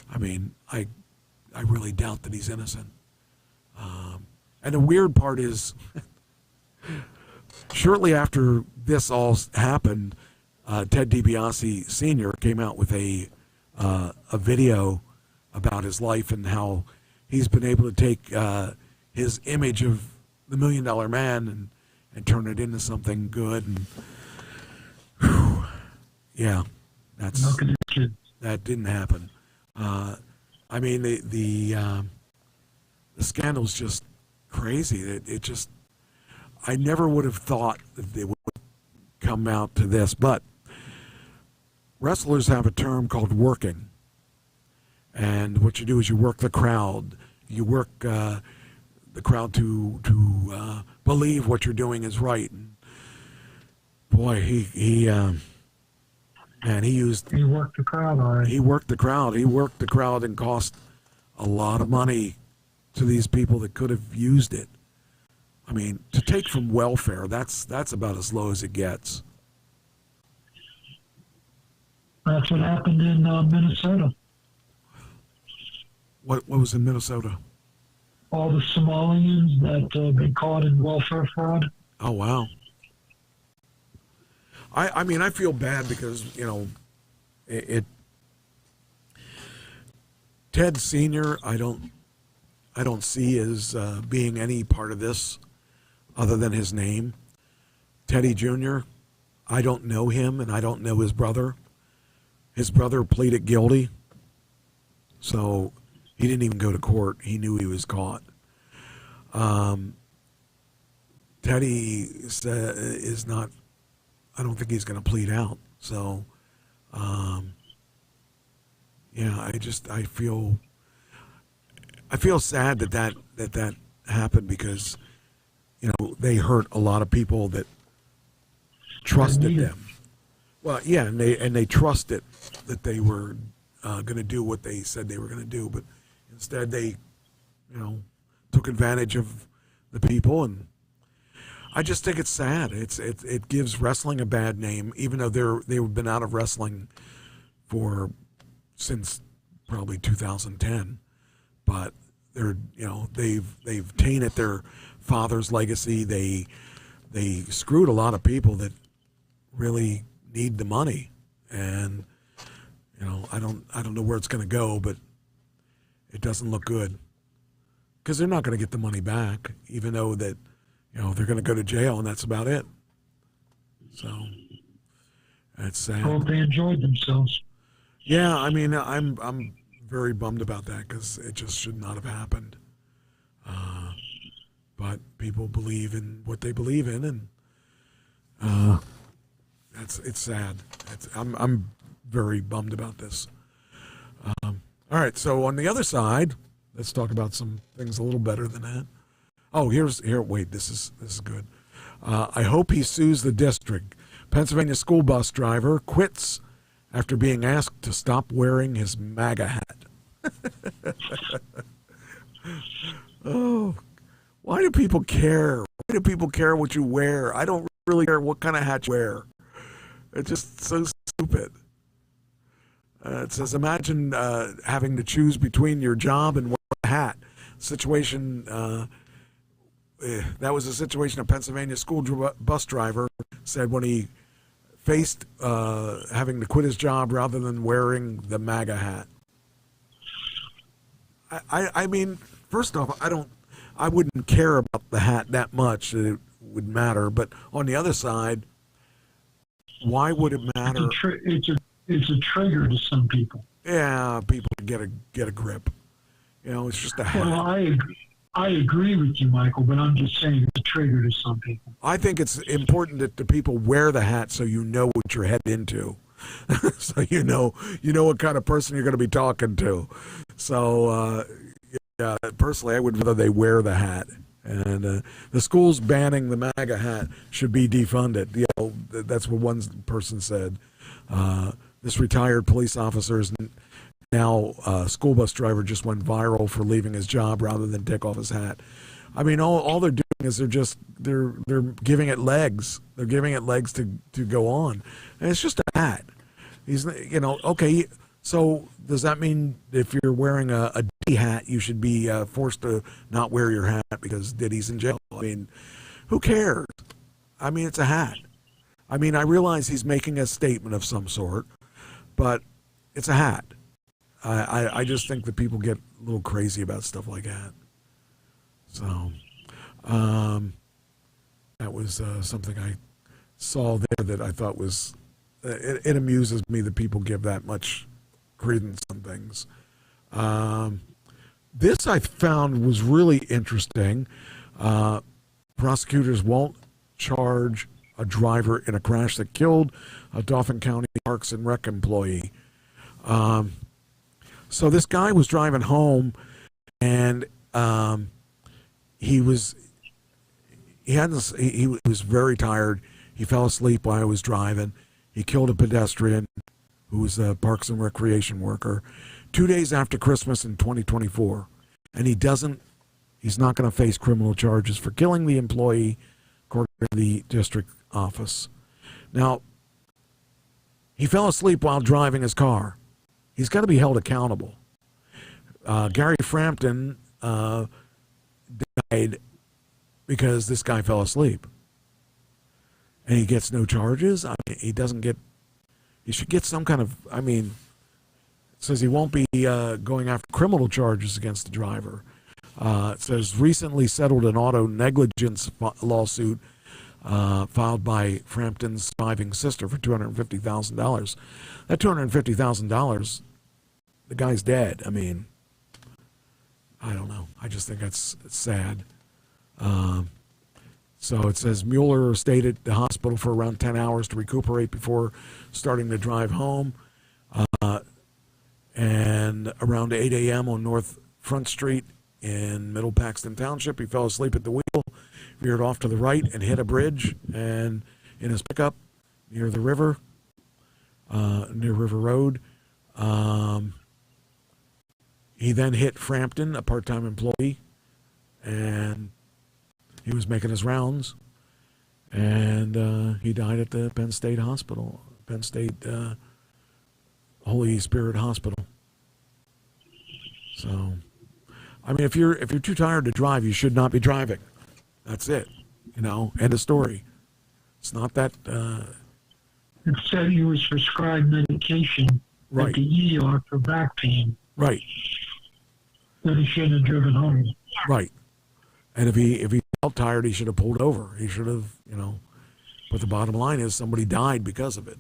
I mean, I really doubt that he's innocent. And the weird part is, shortly after this all happened, Ted DiBiase Sr. came out with a video about his life and how he's been able to take his image of the $1 Million Man and turn it into something good. And whew, yeah, that didn't happen. I mean, the scandal's just crazy. It just, I never would have thought that they would come out to this, but wrestlers have a term called working. And what you do is you work the crowd. You work the crowd to believe what you're doing is right. And boy, he worked the crowd, all right. He worked the crowd. He worked the crowd and cost a lot of money to these people that could have used it. I mean, to take from welfare, that's about as low as it gets. That's what happened in Minnesota. What was in Minnesota? All the Somalians that been caught in welfare fraud. Oh, wow. I mean, I feel bad because, Ted Sr., I don't see as being any part of this other than his name. Teddy Jr., I don't know him and I don't know his brother. His brother pleaded guilty, so he didn't even go to court. He knew he was caught. Teddy is not, I don't think he's going to plead out. So, yeah, I feel sad that happened because, they hurt a lot of people that trusted them. Well, yeah, and they trusted that they were going to do what they said they were going to do, but instead they, took advantage of the people, and I just think it's sad. It gives wrestling a bad name, even though they've been out of wrestling since probably 2010, but they've tainted their father's legacy. They screwed a lot of people that really need the money, and I don't know where it's going to go, but it doesn't look good because they're not going to get the money back, even though that they're going to go to jail, and that's about it. So that's sad. I hope they enjoyed themselves. Yeah, I mean, I'm very bummed about that because it just should not have happened. But people believe in what they believe in, and it's sad. I'm very bummed about this. All right, so on the other side, let's talk about some things a little better than that. Oh, wait, this is good. I hope he sues the district. Pennsylvania school bus driver quits after being asked to stop wearing his MAGA hat. Oh, why do people care? Why do people care what you wear? I don't really care what kind of hat you wear. It's just so stupid. It says, imagine having to choose between your job and wearing a hat. Situation, that was a situation a Pennsylvania school bus driver said when he faced having to quit his job rather than wearing the MAGA hat. I mean, first off, I wouldn't care about the hat that much that it would matter. But on the other side, why would it matter? It's a trigger to some people. Yeah, people get a grip. It's just a hat. Well, I agree with you, Michael, but I'm just saying it's a trigger to some people. I think it's important that the people wear the hat so you know what you're heading into. So you know what kind of person you're going to be talking to. So yeah, personally, I would rather they wear the hat. And the schools banning the MAGA hat should be defunded. You know, that's what one person said. This retired police officer is now a school bus driver, just went viral for leaving his job rather than take off his hat. I mean, all they're doing is they're giving it legs. They're giving it legs to go on, and it's just a hat. He's, you know, okay. So does that mean if you're wearing a Diddy hat, you should be forced to not wear your hat because Diddy's in jail? I mean, who cares? I mean, it's a hat. I mean, I realize he's making a statement of some sort, but it's a hat. I just think that people get a little crazy about stuff like that. So that was something I saw there that I thought was, it amuses me that people give that much credence on things. This I found was really interesting. Prosecutors won't charge a driver in a crash that killed a Dauphin County Parks and Rec employee. So this guy was driving home, and he was very tired. He fell asleep while he was driving. He killed a pedestrian who was a Parks and Recreation worker 2 days after Christmas in 2024. And he's not going to face criminal charges for killing the employee, according to the district office. Now, he fell asleep while driving his car. He's got to be held accountable. Gary Frampton died because this guy fell asleep. And he gets no charges. I mean, he should get some kind of, I mean, it says he won't be going after criminal charges against the driver. It says recently settled an auto negligence lawsuit filed by Frampton's surviving sister for $250,000. That $250,000, the guy's dead. I mean, I don't know. I just think it's sad. So it says Mueller stayed at the hospital for around 10 hours to recuperate before starting to drive home. And around 8 a.m. on North Front Street in Middle Paxton Township, he fell asleep at the wheel, veered off to the right and hit a bridge, and in his pickup near the river, near River Road. He then hit Frampton, a part-time employee, and he was making his rounds, and he died at the Penn State Hospital, Penn State Holy Spirit Hospital. So, I mean, if you're too tired to drive, you should not be driving. That's it. You know, end of story. It's not that. It said he was prescribed medication right. at the ER for back pain. Right. That he shouldn't have driven home. Right. And if he felt tired, he should have pulled over. He should have, you know. But the bottom line is somebody died because of it.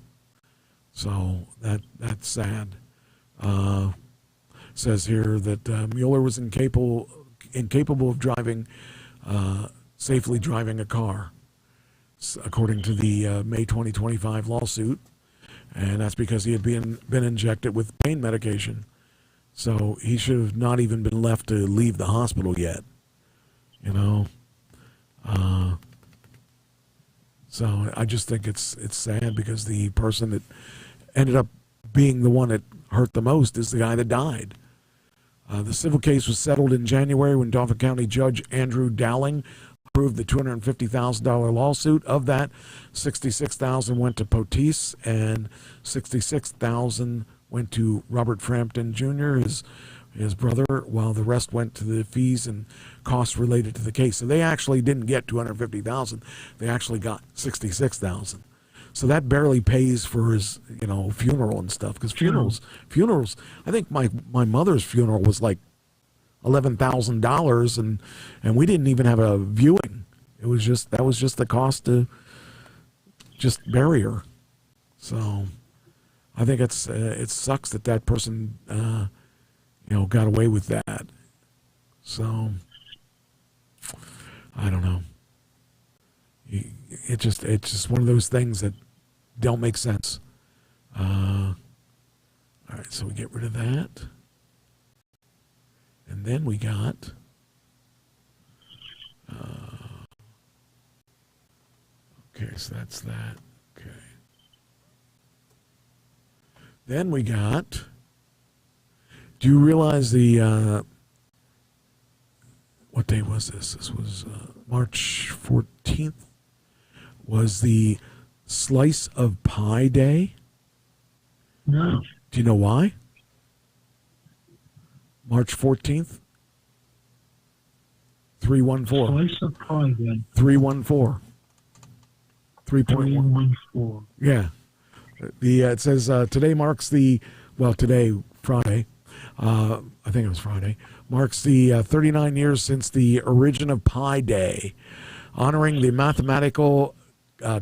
So that's sad. Says here that Mueller was incapable of driving, safely driving a car, according to the May 2025 lawsuit, and that's because he had been injected with pain medication. So he should have not even been left to leave the hospital yet. You know. So I just think it's sad because the person that ended up being the one that hurt the most is the guy that died. The civil case was settled in January when Dauphin County Judge Andrew Dowling approved the $250,000 lawsuit. Of that, $66,000 went to Poteet and $66,000 went to Robert Frampton Jr., his brother, while the rest went to the fees and costs related to the case. So they actually didn't get $250,000; they actually got $66,000. So that barely pays for his, you know, funeral and stuff. Because funerals. I think my mother's funeral was like $11,000, and we didn't even have a viewing. That was just the cost to just bury her. So I think it sucks that person got away with that. So I don't know. It's just one of those things that don't make sense. All right, so we get rid of that. And then we got... okay, so that's that. Okay. Then we got... Do you realize the... what day was this? This was March 14th. Was the Slice of Pie Day? No. Do you know why? March 14th? 314. Slice of pie then. 314. 3.1. 314. Yeah. It says today marks today, Friday, I think it was Friday, marks the 39 years since the origin of Pi Day, honoring the mathematical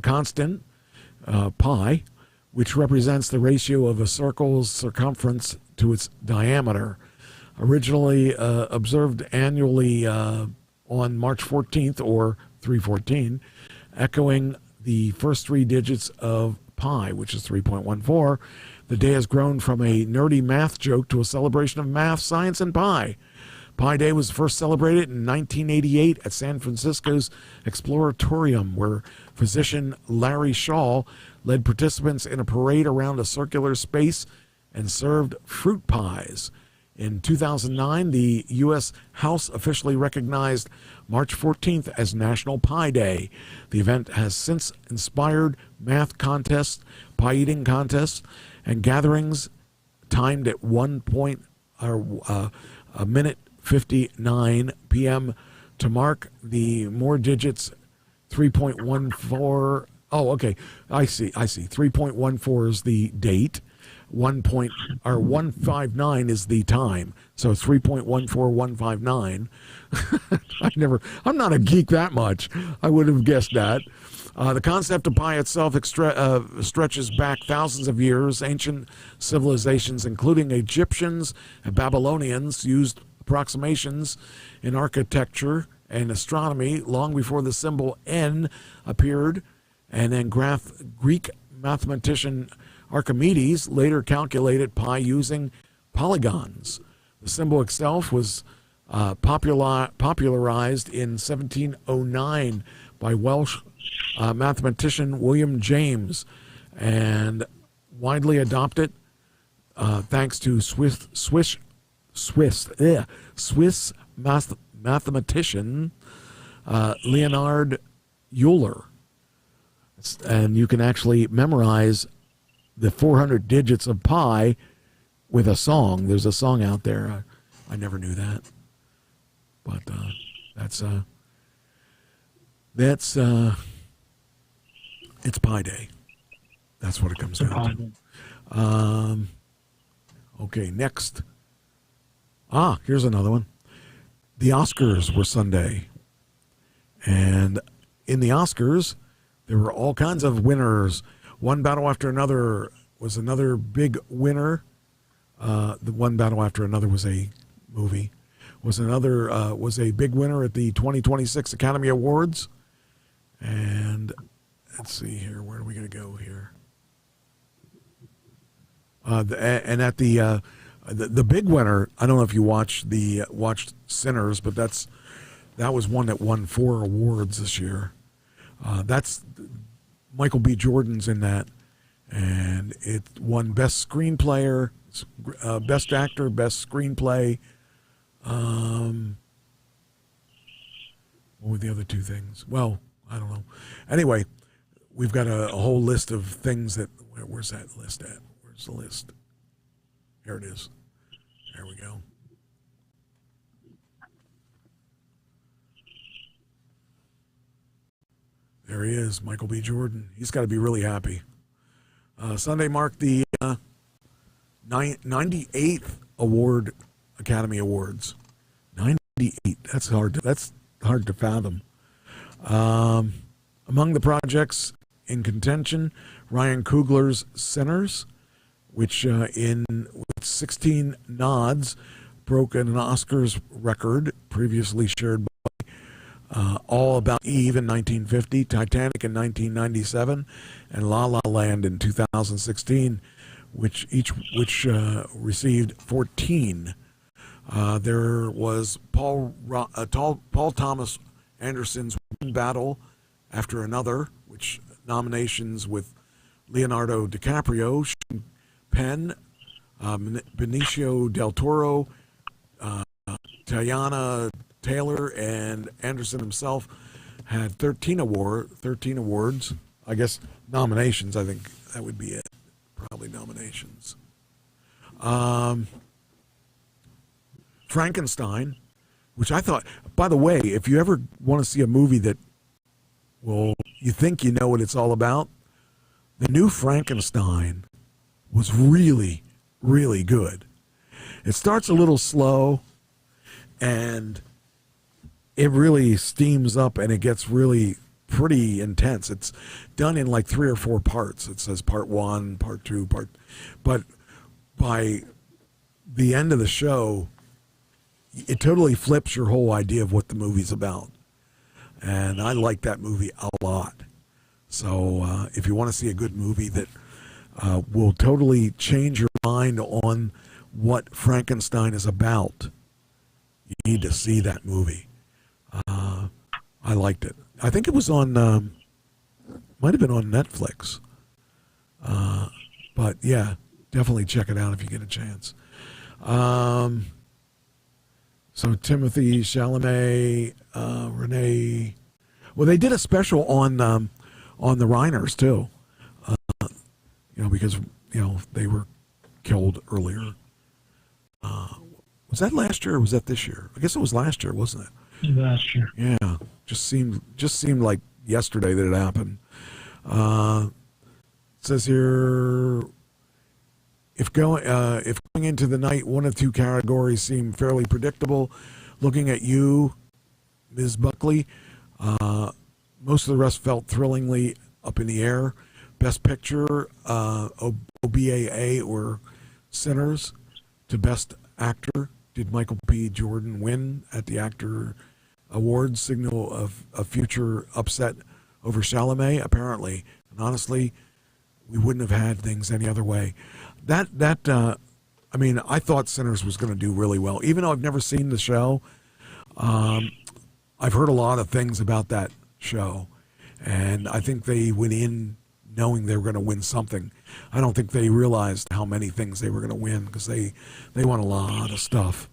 constant, pi, which represents the ratio of a circle's circumference to its diameter. Originally observed annually on March 14th, or 314, echoing the first three digits of pi, which is 3.14. The day has grown from a nerdy math joke to a celebration of math, science, and pi. Pi Day was first celebrated in 1988 at San Francisco's Exploratorium, where physician Larry Shaw led participants in a parade around a circular space and served fruit pies. In 2009, the U.S. House officially recognized March 14th as National Pie Day. The event has since inspired math contests, pie eating contests, and gatherings timed at a minute 59 p.m. to mark the more digits 3.14. Oh, okay. I see. 3.14 is the date. 159 is the time. So 3.14159. I'm not a geek that much. I would have guessed that. The concept of pi itself stretches back thousands of years. Ancient civilizations, including Egyptians and Babylonians, used approximations in architecture and astronomy long before the symbol N appeared, and then Greek mathematician Archimedes later calculated pi using polygons. The symbol itself was popularized in 1709 by Welsh mathematician William James, and widely adopted thanks to Swiss mathematician Leonard Euler. And you can actually memorize the 400 digits of pi with a song. There's a song out there. I never knew that. But it's Pi Day. That's what it comes down to. Okay, next. Here's another one. The Oscars were Sunday. And in the Oscars, there were all kinds of winners. One Battle After Another was another big winner. The One Battle After Another was a movie. Was a big winner at the 2026 Academy Awards. And let's see here. Where are we going to go here? And at the big winner, I don't know if you watched Sinners, but that was one that won 4 awards this year. That's Michael B. Jordan's in that, and it won Best Screenplayer, Best Actor, Best Screenplay. What were the other 2 things? Well, I don't know. Anyway, we've got a whole list of things that. Where's that list at? Where's the list? Here it is. There we go. There he is, Michael B. Jordan. He's got to be really happy. Sunday marked the 98th Academy Awards. 98. That's hard to fathom. Among the projects in contention, Ryan Coogler's Sinners, which with 16 nods broke an Oscars record previously shared by All About Eve in 1950, Titanic in 1997, and La La Land in 2016. which received 14. There was Paul Thomas Anderson's One Battle After Another, which nominations with Leonardo DiCaprio, Sean Penn, Benicio del Toro, Tiana Taylor, and Anderson himself had 13 awards. I guess nominations. I think that would be it. Probably nominations. Frankenstein, which I thought, by the way, if you ever want to see a movie that, well, you think you know what it's all about, the new Frankenstein was really, really good. It starts a little slow, and it really steams up, and it gets really pretty intense. It's done in like 3 or 4 parts. It says part 1, part 2, but by the end of the show, it totally flips your whole idea of what the movie's about. And I like that movie a lot. So if you want to see a good movie that will totally change your mind on what Frankenstein is about, you need to see that movie. I liked it. I think it was on, might have been on Netflix. But yeah, definitely check it out if you get a chance. So Timothy Chalamet, Renee. Well, they did a special on the Reiners too. Because they were killed earlier. Was that last year or was that this year? I guess it was last year, wasn't it? Last year. Yeah, just seemed like yesterday that it happened. It says here, if going into the night, one of 2 categories seem fairly predictable. Looking at you, Ms. Buckley, most of the rest felt thrillingly up in the air. Best Picture, OBAA or Sinners. To Best Actor, did Michael P. Jordan win at the Actor Awards, signal of a future upset over Chalamet? Apparently. And honestly, we wouldn't have had things any other way. I thought Sinners was going to do really well. Even though I've never seen the show, I've heard a lot of things about that show. And I think they went in knowing they were going to win something. I don't think they realized how many things they were going to win because they won a lot of stuff.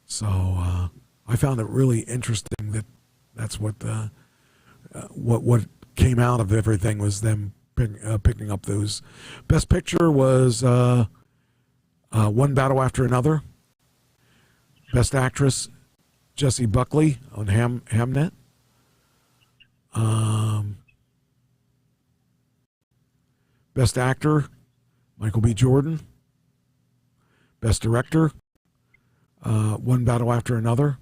So I found it really interesting that's what came out of everything was them picking up those. Best Picture was One Battle After Another. Best Actress, Jessie Buckley on Hamnet. Best Actor, Michael B. Jordan. Best Director, One Battle After Another.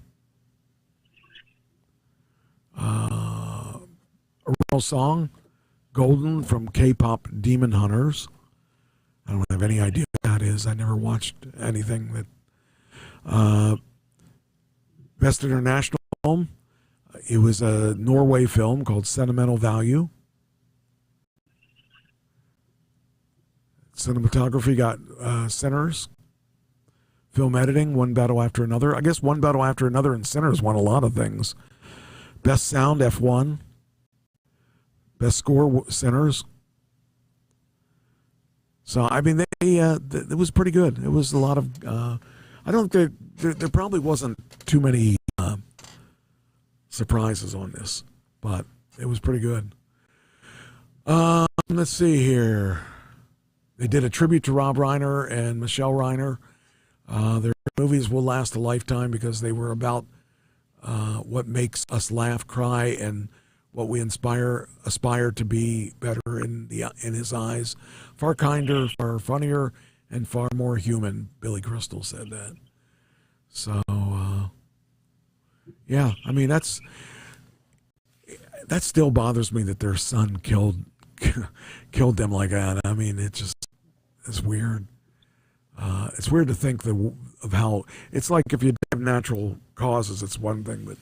Original Song, Golden from K-Pop Demon Hunters. I don't have any idea what that is. I never watched anything that. Best International Film, it was a Norway film called Sentimental Value. Cinematography got Sinners. Film editing, One Battle After Another. I guess One Battle After Another and Sinners won a lot of things. Best Sound, F1. Best Score, Sinners. So, it was pretty good. It was a lot of, I don't think there probably wasn't too many surprises on this, but it was pretty good. Let's see here. They did a tribute to Rob Reiner and Michelle Reiner. Their movies will last a lifetime because they were about what makes us laugh, cry, and what we aspire to be better in his eyes. Far kinder, far funnier, and far more human. Billy Crystal said that. So, yeah, I mean, that still bothers me that their son killed them like that. I mean, it's weird. It's weird to think of how it's like if you have natural causes, it's one thing, but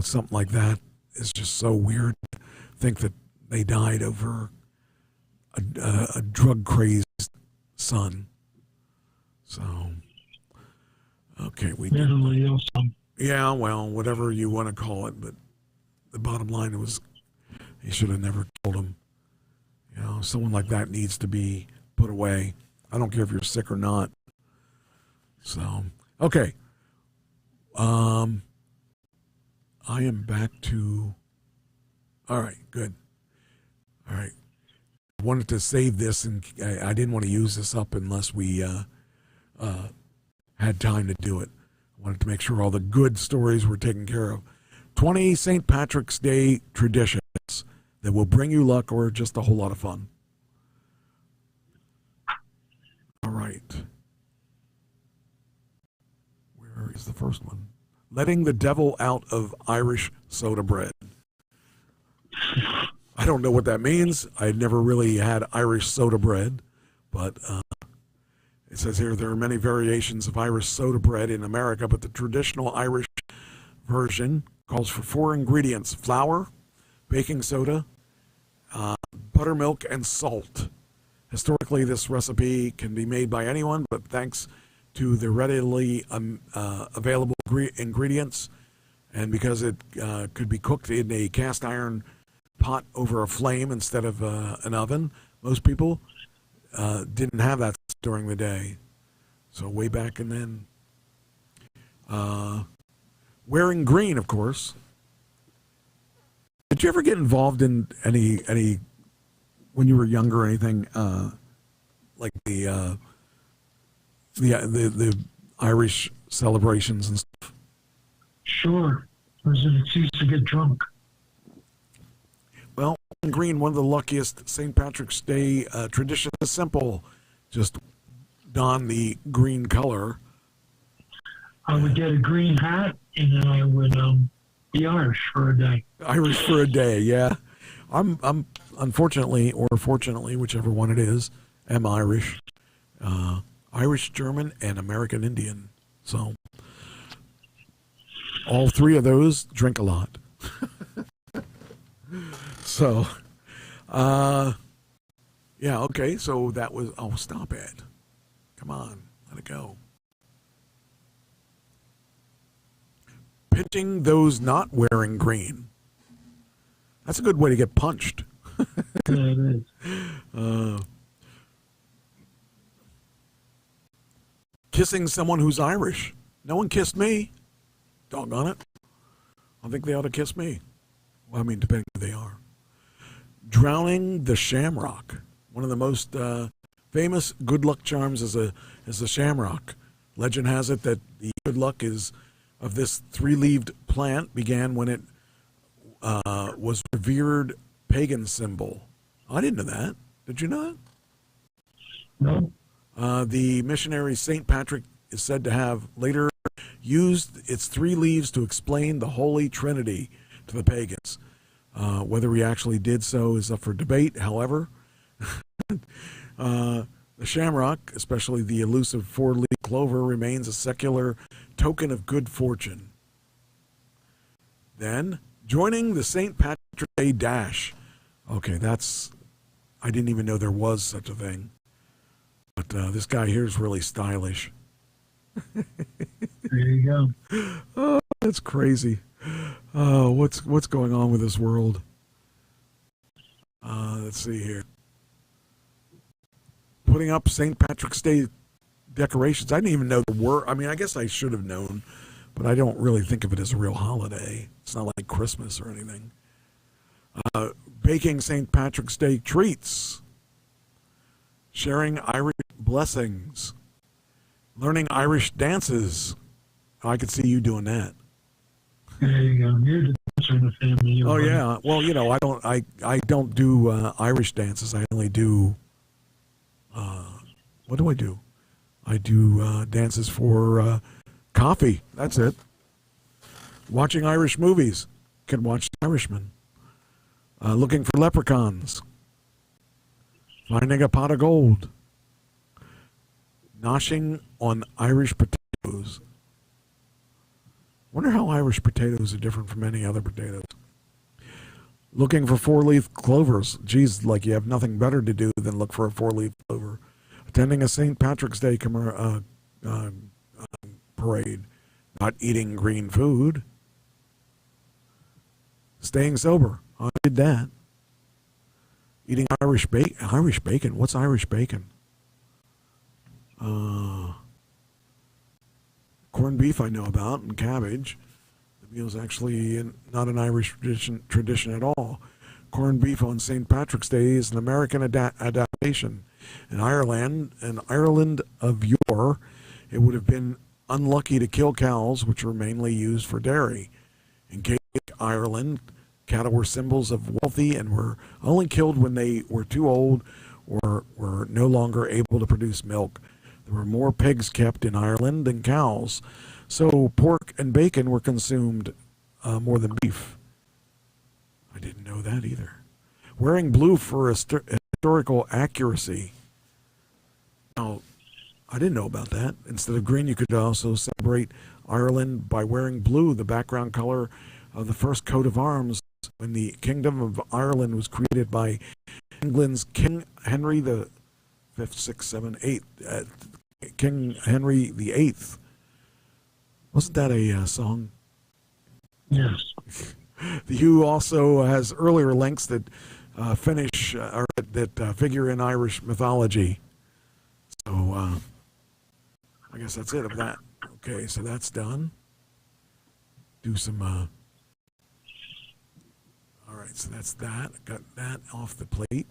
something like that is just so weird. Think that they died over a drug crazed son. So, okay, we Mentally ill son. yeah, well, whatever you want to call it, but the bottom line was he should have never told him. You know, someone like that needs to be put away. I don't care if you're sick or not. So, okay. I am back to. All right, good. All right. I wanted to save this, and I didn't want to use this up unless we had time to do it. I wanted to make sure all the good stories were taken care of. 20 St. Patrick's Day traditions that will bring you luck or just a whole lot of fun. All right. Where is the first one? Letting the devil out of Irish soda bread. I don't know what that means. I never really had Irish soda bread, but it says here there are many variations of Irish soda bread in America, but the traditional Irish version calls for 4 ingredients: flour, baking soda, buttermilk, and salt. Historically, this recipe can be made by anyone, but thanks to the readily available ingredients, and because it could be cooked in a cast iron pot over a flame instead of an oven, most people didn't have that during the day. So way back and then. Wearing green, of course. Did you ever get involved in any when you were younger or anything like the Irish celebrations and stuff? Sure. It was an excuse to get drunk. Well, green, one of the luckiest St. Patrick's Day traditions is simple. Just don the green color. I would get a green hat, and then I would be Irish for a day. Irish for a day, yeah. I'm unfortunately, or fortunately, whichever one it is, am Irish. Irish, German, and American Indian. So, all 3 of those drink a lot. So, yeah, okay, so that was, oh, stop it. Come on, let it go. Pinching those not wearing green. That's a good way to get punched. Yeah, it is. Kissing someone who's Irish. No one kissed me. Doggone it. I think they ought to kiss me. Well, I mean, depending who they are. Drowning the shamrock. One of the most famous good luck charms is the shamrock. Legend has it that the good luck is of this 3-leaved plant began when it was revered pagan symbol. I didn't know that. Did you know that? No. The missionary St. Patrick is said to have later used its 3 leaves to explain the Holy Trinity to the pagans. Whether he actually did so is up for debate. However, the shamrock, especially the elusive 4-leaf clover, remains a secular token of good fortune. Then, joining the St. Patrick's Day Dash. Okay, I didn't even know there was such a thing. But this guy here is really stylish. There you go. Oh, that's crazy. Oh, what's going on with this world? Let's see here. Putting up St. Patrick's Day decorations. I didn't even know the word. I mean, I guess I should have known, but I don't really think of it as a real holiday. It's not like Christmas or anything. Baking St. Patrick's Day treats. Sharing Irish blessings. Learning Irish dances. I could see you doing that. There you go. You're the dancer in the family. Oh yeah. Well, you know, I don't do Irish dances. I only do. What do I do? I do dances for coffee. That's it. Watching Irish movies. Can watch The Irishman. Looking for leprechauns. Finding a pot of gold. Noshing on Irish potatoes. Wonder how Irish potatoes are different from any other potatoes. Looking for 4-leaf clovers. Geez, like you have nothing better to do than look for a 4-leaf clover. attending a St. Patrick's Day parade, not eating green food, staying sober. I did that. Eating Irish bacon. Irish bacon. What's Irish bacon? Corned beef I know about, and cabbage. The meal's actually not an Irish tradition at all. Corned beef on St. Patrick's Day is an American adaptation. In Ireland of yore, it would have been unlucky to kill cows, which were mainly used for dairy. In Celtic Ireland, cattle were symbols of wealthy and were only killed when they were too old or were no longer able to produce milk. There were more pigs kept in Ireland than cows, so pork and bacon were consumed more than beef. I didn't know that either. Wearing blue for historical accuracy. Now, I didn't know about that. Instead of green, you could also celebrate Ireland by wearing blue, the background color of the first coat of arms when the Kingdom of Ireland was created by England's King Henry the Fifth, Sixth, Seventh, Eighth. King Henry the Eighth. Wasn't that a song? Yes. The Who also has earlier links that figure in Irish mythology. So I guess that's it of that. Okay, so that's done. Do some. All right, so that's that. Got that off the plate.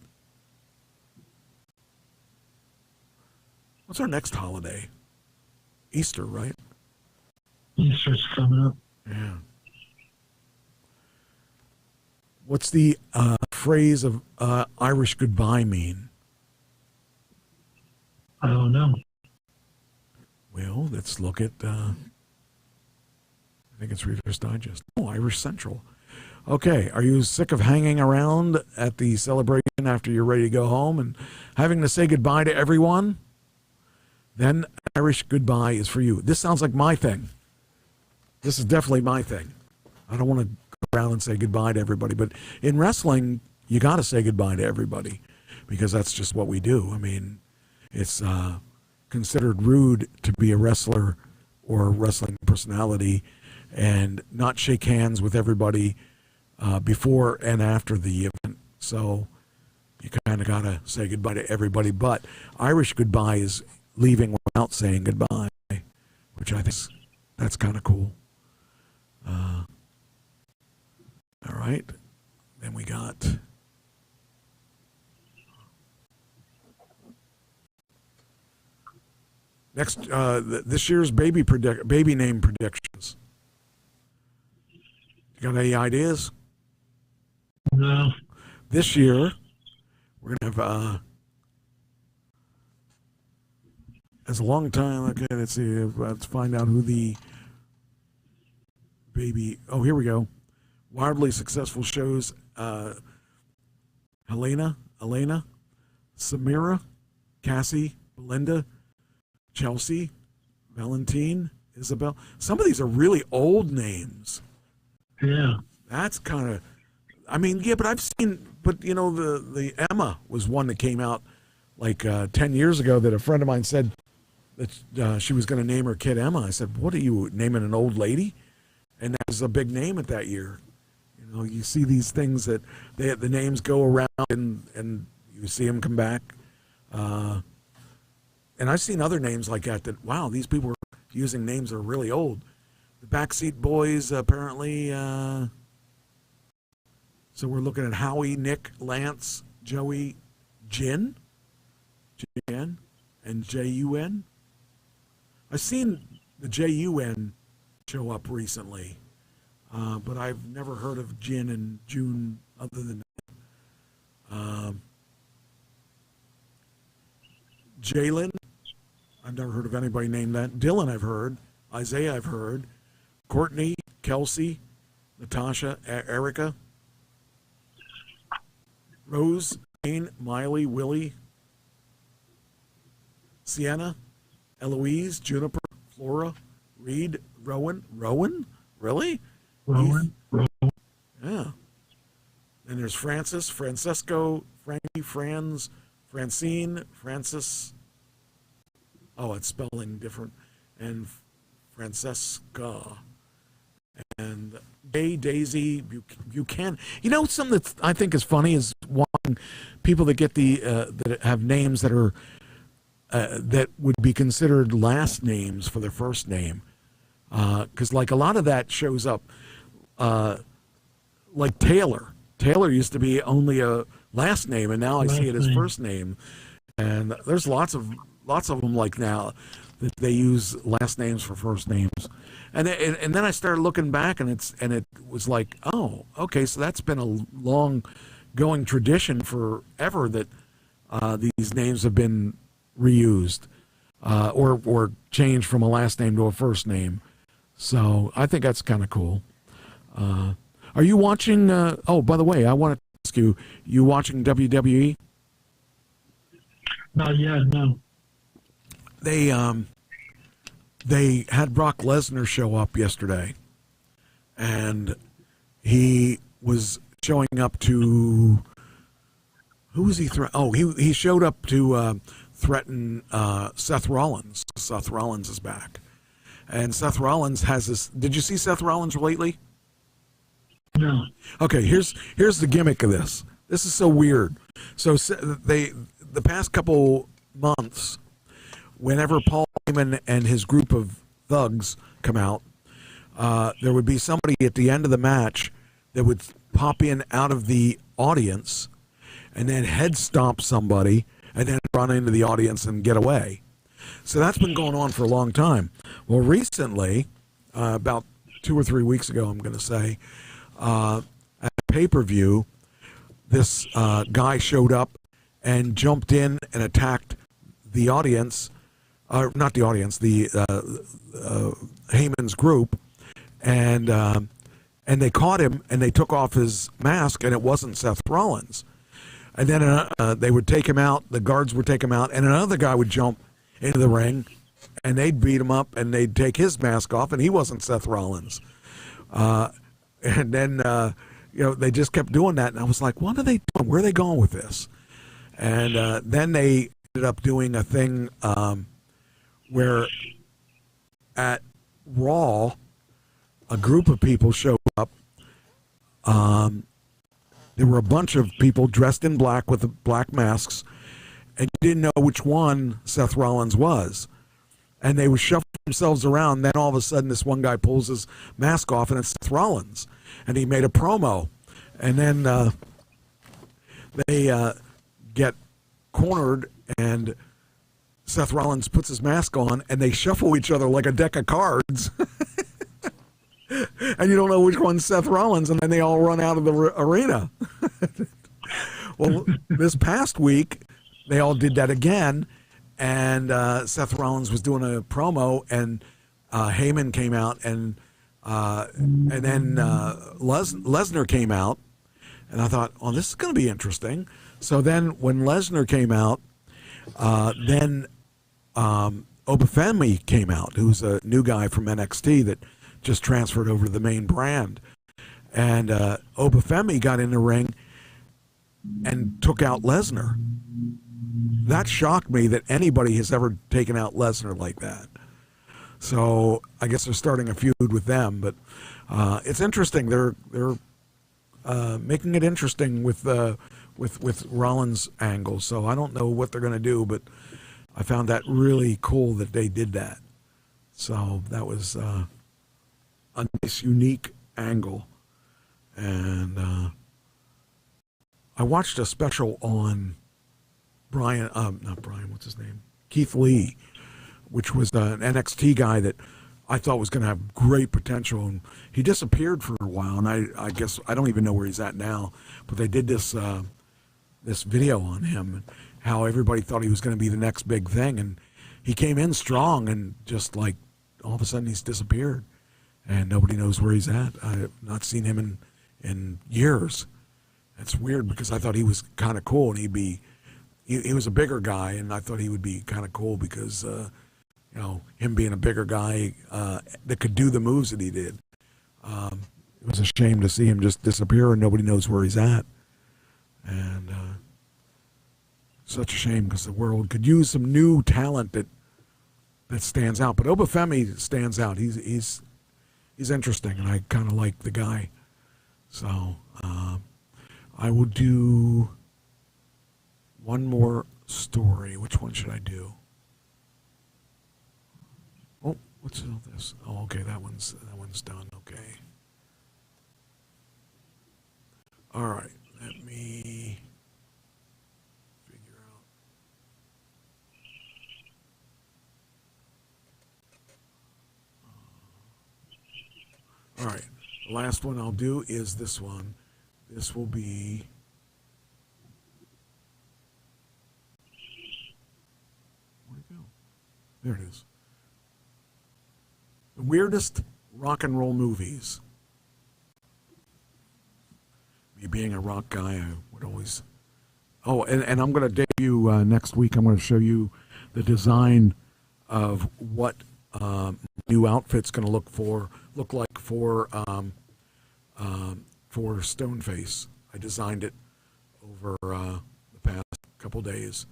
What's our next holiday? Easter, right? Easter's coming up. Yeah. What's the phrase of Irish goodbye mean? I don't know. Well, let's look at, I think it's Reader's Digest. Oh, Irish Central. Okay, are you sick of hanging around at the celebration after you're ready to go home and having to say goodbye to everyone? Then Irish goodbye is for you. This sounds like my thing. This is definitely my thing. I don't want to go around and say goodbye to everybody, but in wrestling, you got to say goodbye to everybody because that's just what we do. I mean, it's considered rude to be a wrestler or a wrestling personality and not shake hands with everybody before and after the event. So you kind of got to say goodbye to everybody, but Irish goodbye is leaving without saying goodbye, which I think that's kind of cool. All right. Then we got next this year's baby name predictions. You got any ideas? No. This year we're gonna have as a long time. Okay, let's see. Let's find out who the baby. Oh, here we go. Wildly successful shows. Elena, Samira, Cassie, Belinda, Chelsea, Valentine, Isabel. Some of these are really old names. Yeah. That's kind of. I mean, yeah, but I've seen. But you know, the Emma was one that came out like 10 years ago. That a friend of mine said that she was going to name her kid Emma. I said, "What are you naming an old lady?" And that was a big name at that year. You know, you see these things that the names go around and you see them come back. And I've seen other names like that, wow, these people are using names that are really old. The Backseat Boys, apparently. So we're looking at Howie, Nick, Lance, Joey, Jin, and Jun. I've seen the Jun show up recently, but I've never heard of Jin and June other than that. Jalen, I've never heard of anybody named that. Dylan, I've heard. Isaiah, I've heard. Courtney, Kelsey, Natasha, Erica, Rose, Jane, Miley, Willie, Sienna, Eloise, Juniper, Flora, Reed, Rowan. Rowan? Really? Rowan. Yeah. Then there's Francis, Francesco, Frankie, Franz, Francine, Francis, Oh, it's spelling different. And Francesca. And Daisy Buchanan. You know, something that I think is funny is watching people that get that have names that are that would be considered last names for their first name, because like a lot of that shows up. Like Taylor. Taylor used to be only a last name, and now I see it as first name. And there's lots of them like now that they use last names for first names. And then I started looking back, and it was like, oh, okay, so that's been a long going tradition forever that these names have been reused or changed from a last name to a first name. So I think that's kind of cool. Are you watching? Oh, by the way, I want to ask you: you watching WWE? Not yet, no. They had Brock Lesnar show up yesterday, and he was showing up to. Who was he threatening? He showed up to threaten Seth Rollins. Seth Rollins is back, and Seth Rollins has this. Did you see Seth Rollins lately? No. Okay, here's the gimmick of this. This is so weird. So the past couple months, whenever Paul Heyman and his group of thugs come out, there would be somebody at the end of the match that would pop in out of the audience and then head stomp somebody and then run into the audience and get away. So that's been going on for a long time. Well, recently, about 2 or 3 weeks ago, I'm going to say, at a pay-per-view, this guy showed up and jumped in and attacked the audience, not the audience, the Heyman's group, and they caught him and they took off his mask, and it wasn't Seth Rollins. And then they would take him out, the guards would take him out, and another guy would jump into the ring, and they'd beat him up, and they'd take his mask off, and he wasn't Seth Rollins. And then, they just kept doing that. And I was like, what are they doing? Where are they going with this? And then they ended up doing a thing where at Raw, a group of people showed up. There were a bunch of people dressed in black with black masks, and you didn't know which one Seth Rollins was. And they would shuffle themselves around. Then all of a sudden, this one guy pulls his mask off, and it's Seth Rollins. And he made a promo. And then they get cornered, and Seth Rollins puts his mask on, and they shuffle each other like a deck of cards. And you don't know which one's Seth Rollins, and then they all run out of the arena. Well, this past week, they all did that again. And Seth Rollins was doing a promo, and Heyman came out, and then Lesner came out, and I thought, oh, this is going to be interesting. So then when Lesner came out, then Femi came out, who's a new guy from NXT that just transferred over to the main brand. And Femi got in the ring and took out Lesner. That shocked me that anybody has ever taken out Lesnar like that. So I guess they're starting a feud with them, but it's interesting. They're making it interesting with Rollins' angle. So I don't know what they're going to do, but I found that really cool that they did that. So that was a nice, unique angle. And I watched a special on what's his name? Keith Lee, which was an NXT guy that I thought was going to have great potential. And he disappeared for a while, and I guess I don't even know where he's at now. But they did this video on him, and how everybody thought he was going to be the next big thing. And he came in strong, and just like all of a sudden he's disappeared. And nobody knows where he's at. I have not seen him in years. It's weird because I thought he was kind of cool, and he was a bigger guy, and I thought he would be kind of cool because, him being a bigger guy that could do the moves that he did. It was a shame to see him just disappear and nobody knows where he's at. And such a shame because the world could use some new talent that that stands out. But Obafemi stands out. He's interesting, and I kind of like the guy. So I will do one more story. Which one should I do? Oh, what's all this? Oh, okay, that one's done. Okay. All right, let me figure out. All right, the last one I'll do is this one. This will be. Where'd it go? There it is. The weirdest rock and roll movies. Me being a rock guy, I would always. Oh, and I'm going to debut next week. I'm going to show you the design of what new outfit's going to look like for Stoneface. I designed it over the past couple days,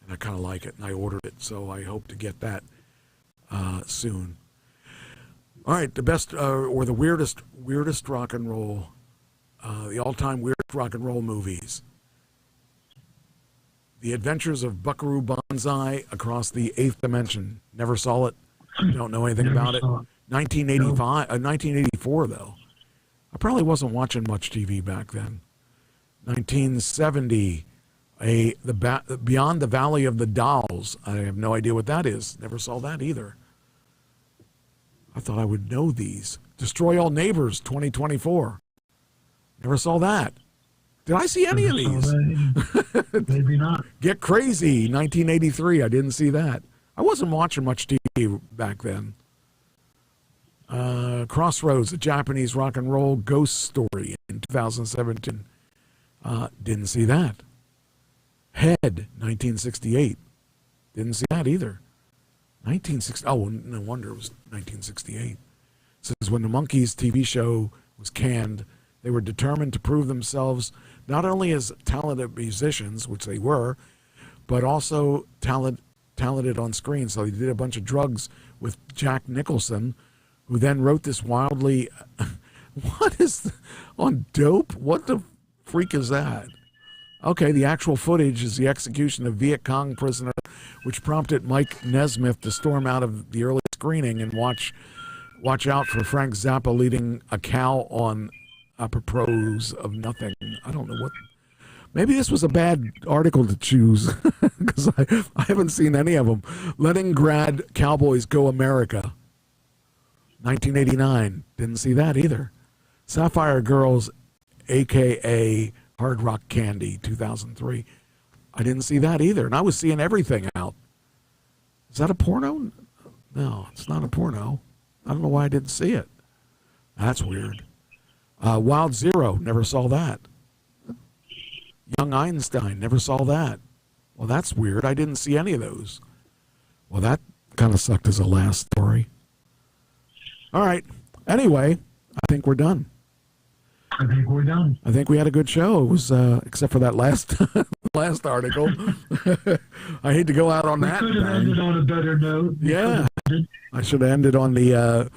and I kind of like it, and I ordered it, so I hope to get that soon. All right, the best or the weirdest rock and roll, the all-time weirdest rock and roll movies. The Adventures of Buckaroo Banzai Across the Eighth Dimension. Never saw it. Don't know anything about it. 1984 though. I probably wasn't watching much TV back then. 1970, Beyond the Valley of the Dolls. I have no idea what that is. Never saw that either. I thought I would know these. Destroy All Neighbors, 2024. Never saw that. Did I see any of these? Maybe not. Get Crazy, 1983. I didn't see that. I wasn't watching much TV back then. Crossroads, a Japanese rock and roll ghost story in 2017. Didn't see that. Head, 1968. Didn't see that either. 1960. Oh, no wonder it was 1968. It says when the Monkees TV show was canned, they were determined to prove themselves not only as talented musicians, which they were, but also talented on screen. So they did a bunch of drugs with Jack Nicholson, who then wrote this wildly, on dope? What the freak is that? Okay, the actual footage is the execution of Viet Cong prisoner, which prompted Mike Nesmith to storm out of the early screening and watch out for Frank Zappa leading a cow on apropos of nothing. I don't know what. Maybe this was a bad article to choose because I haven't seen any of them. Leningrad Cowboys Go America, 1989. Didn't see that either. Sapphire Girls, a.k.a. Hard Rock Candy, 2003. I didn't see that either, and I was seeing everything out. Is that a porno? No, it's not a porno. I don't know why I didn't see it. That's weird. Wild Zero, never saw that. Young Einstein, never saw that. Well, that's weird. I didn't see any of those. Well, that kind of sucked as a last story. All right. Anyway, I think we're done. I think we're done. I think we had a good show. It was, except for that last last article. I hate to go out on that. We could have ended on a better note. Yeah. I should have ended on the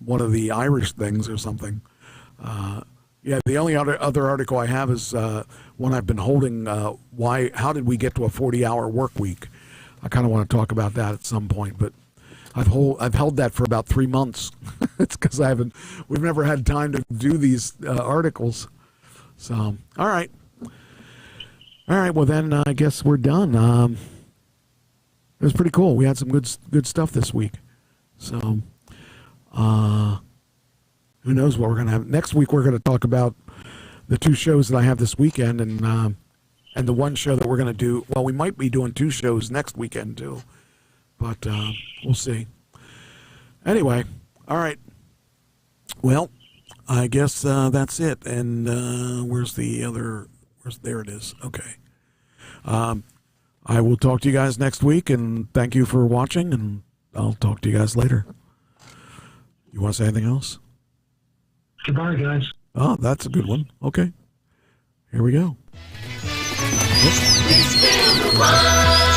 one of the Irish things or something. Yeah, the only other article I have is one I've been holding. How did we get to a 40-hour work week? I kind of want to talk about that at some point, but I've held that for about 3 months. It's because we've never had time to do these articles. So, all right. Well, then I guess we're done. It was pretty cool. We had some good stuff this week. So, who knows what we're going to have next week? We're going to talk about the 2 shows that I have this weekend, and the one show that we're going to do. Well, we might be doing 2 shows next weekend too, but we'll see. Anyway, all right. Well, I guess that's it. And where's the other? There it is. Okay. I will talk to you guys next week, and thank you for watching. And I'll talk to you guys later. You want to say anything else? Goodbye, guys. Oh, that's a good one. Okay. Here we go. It's still the one.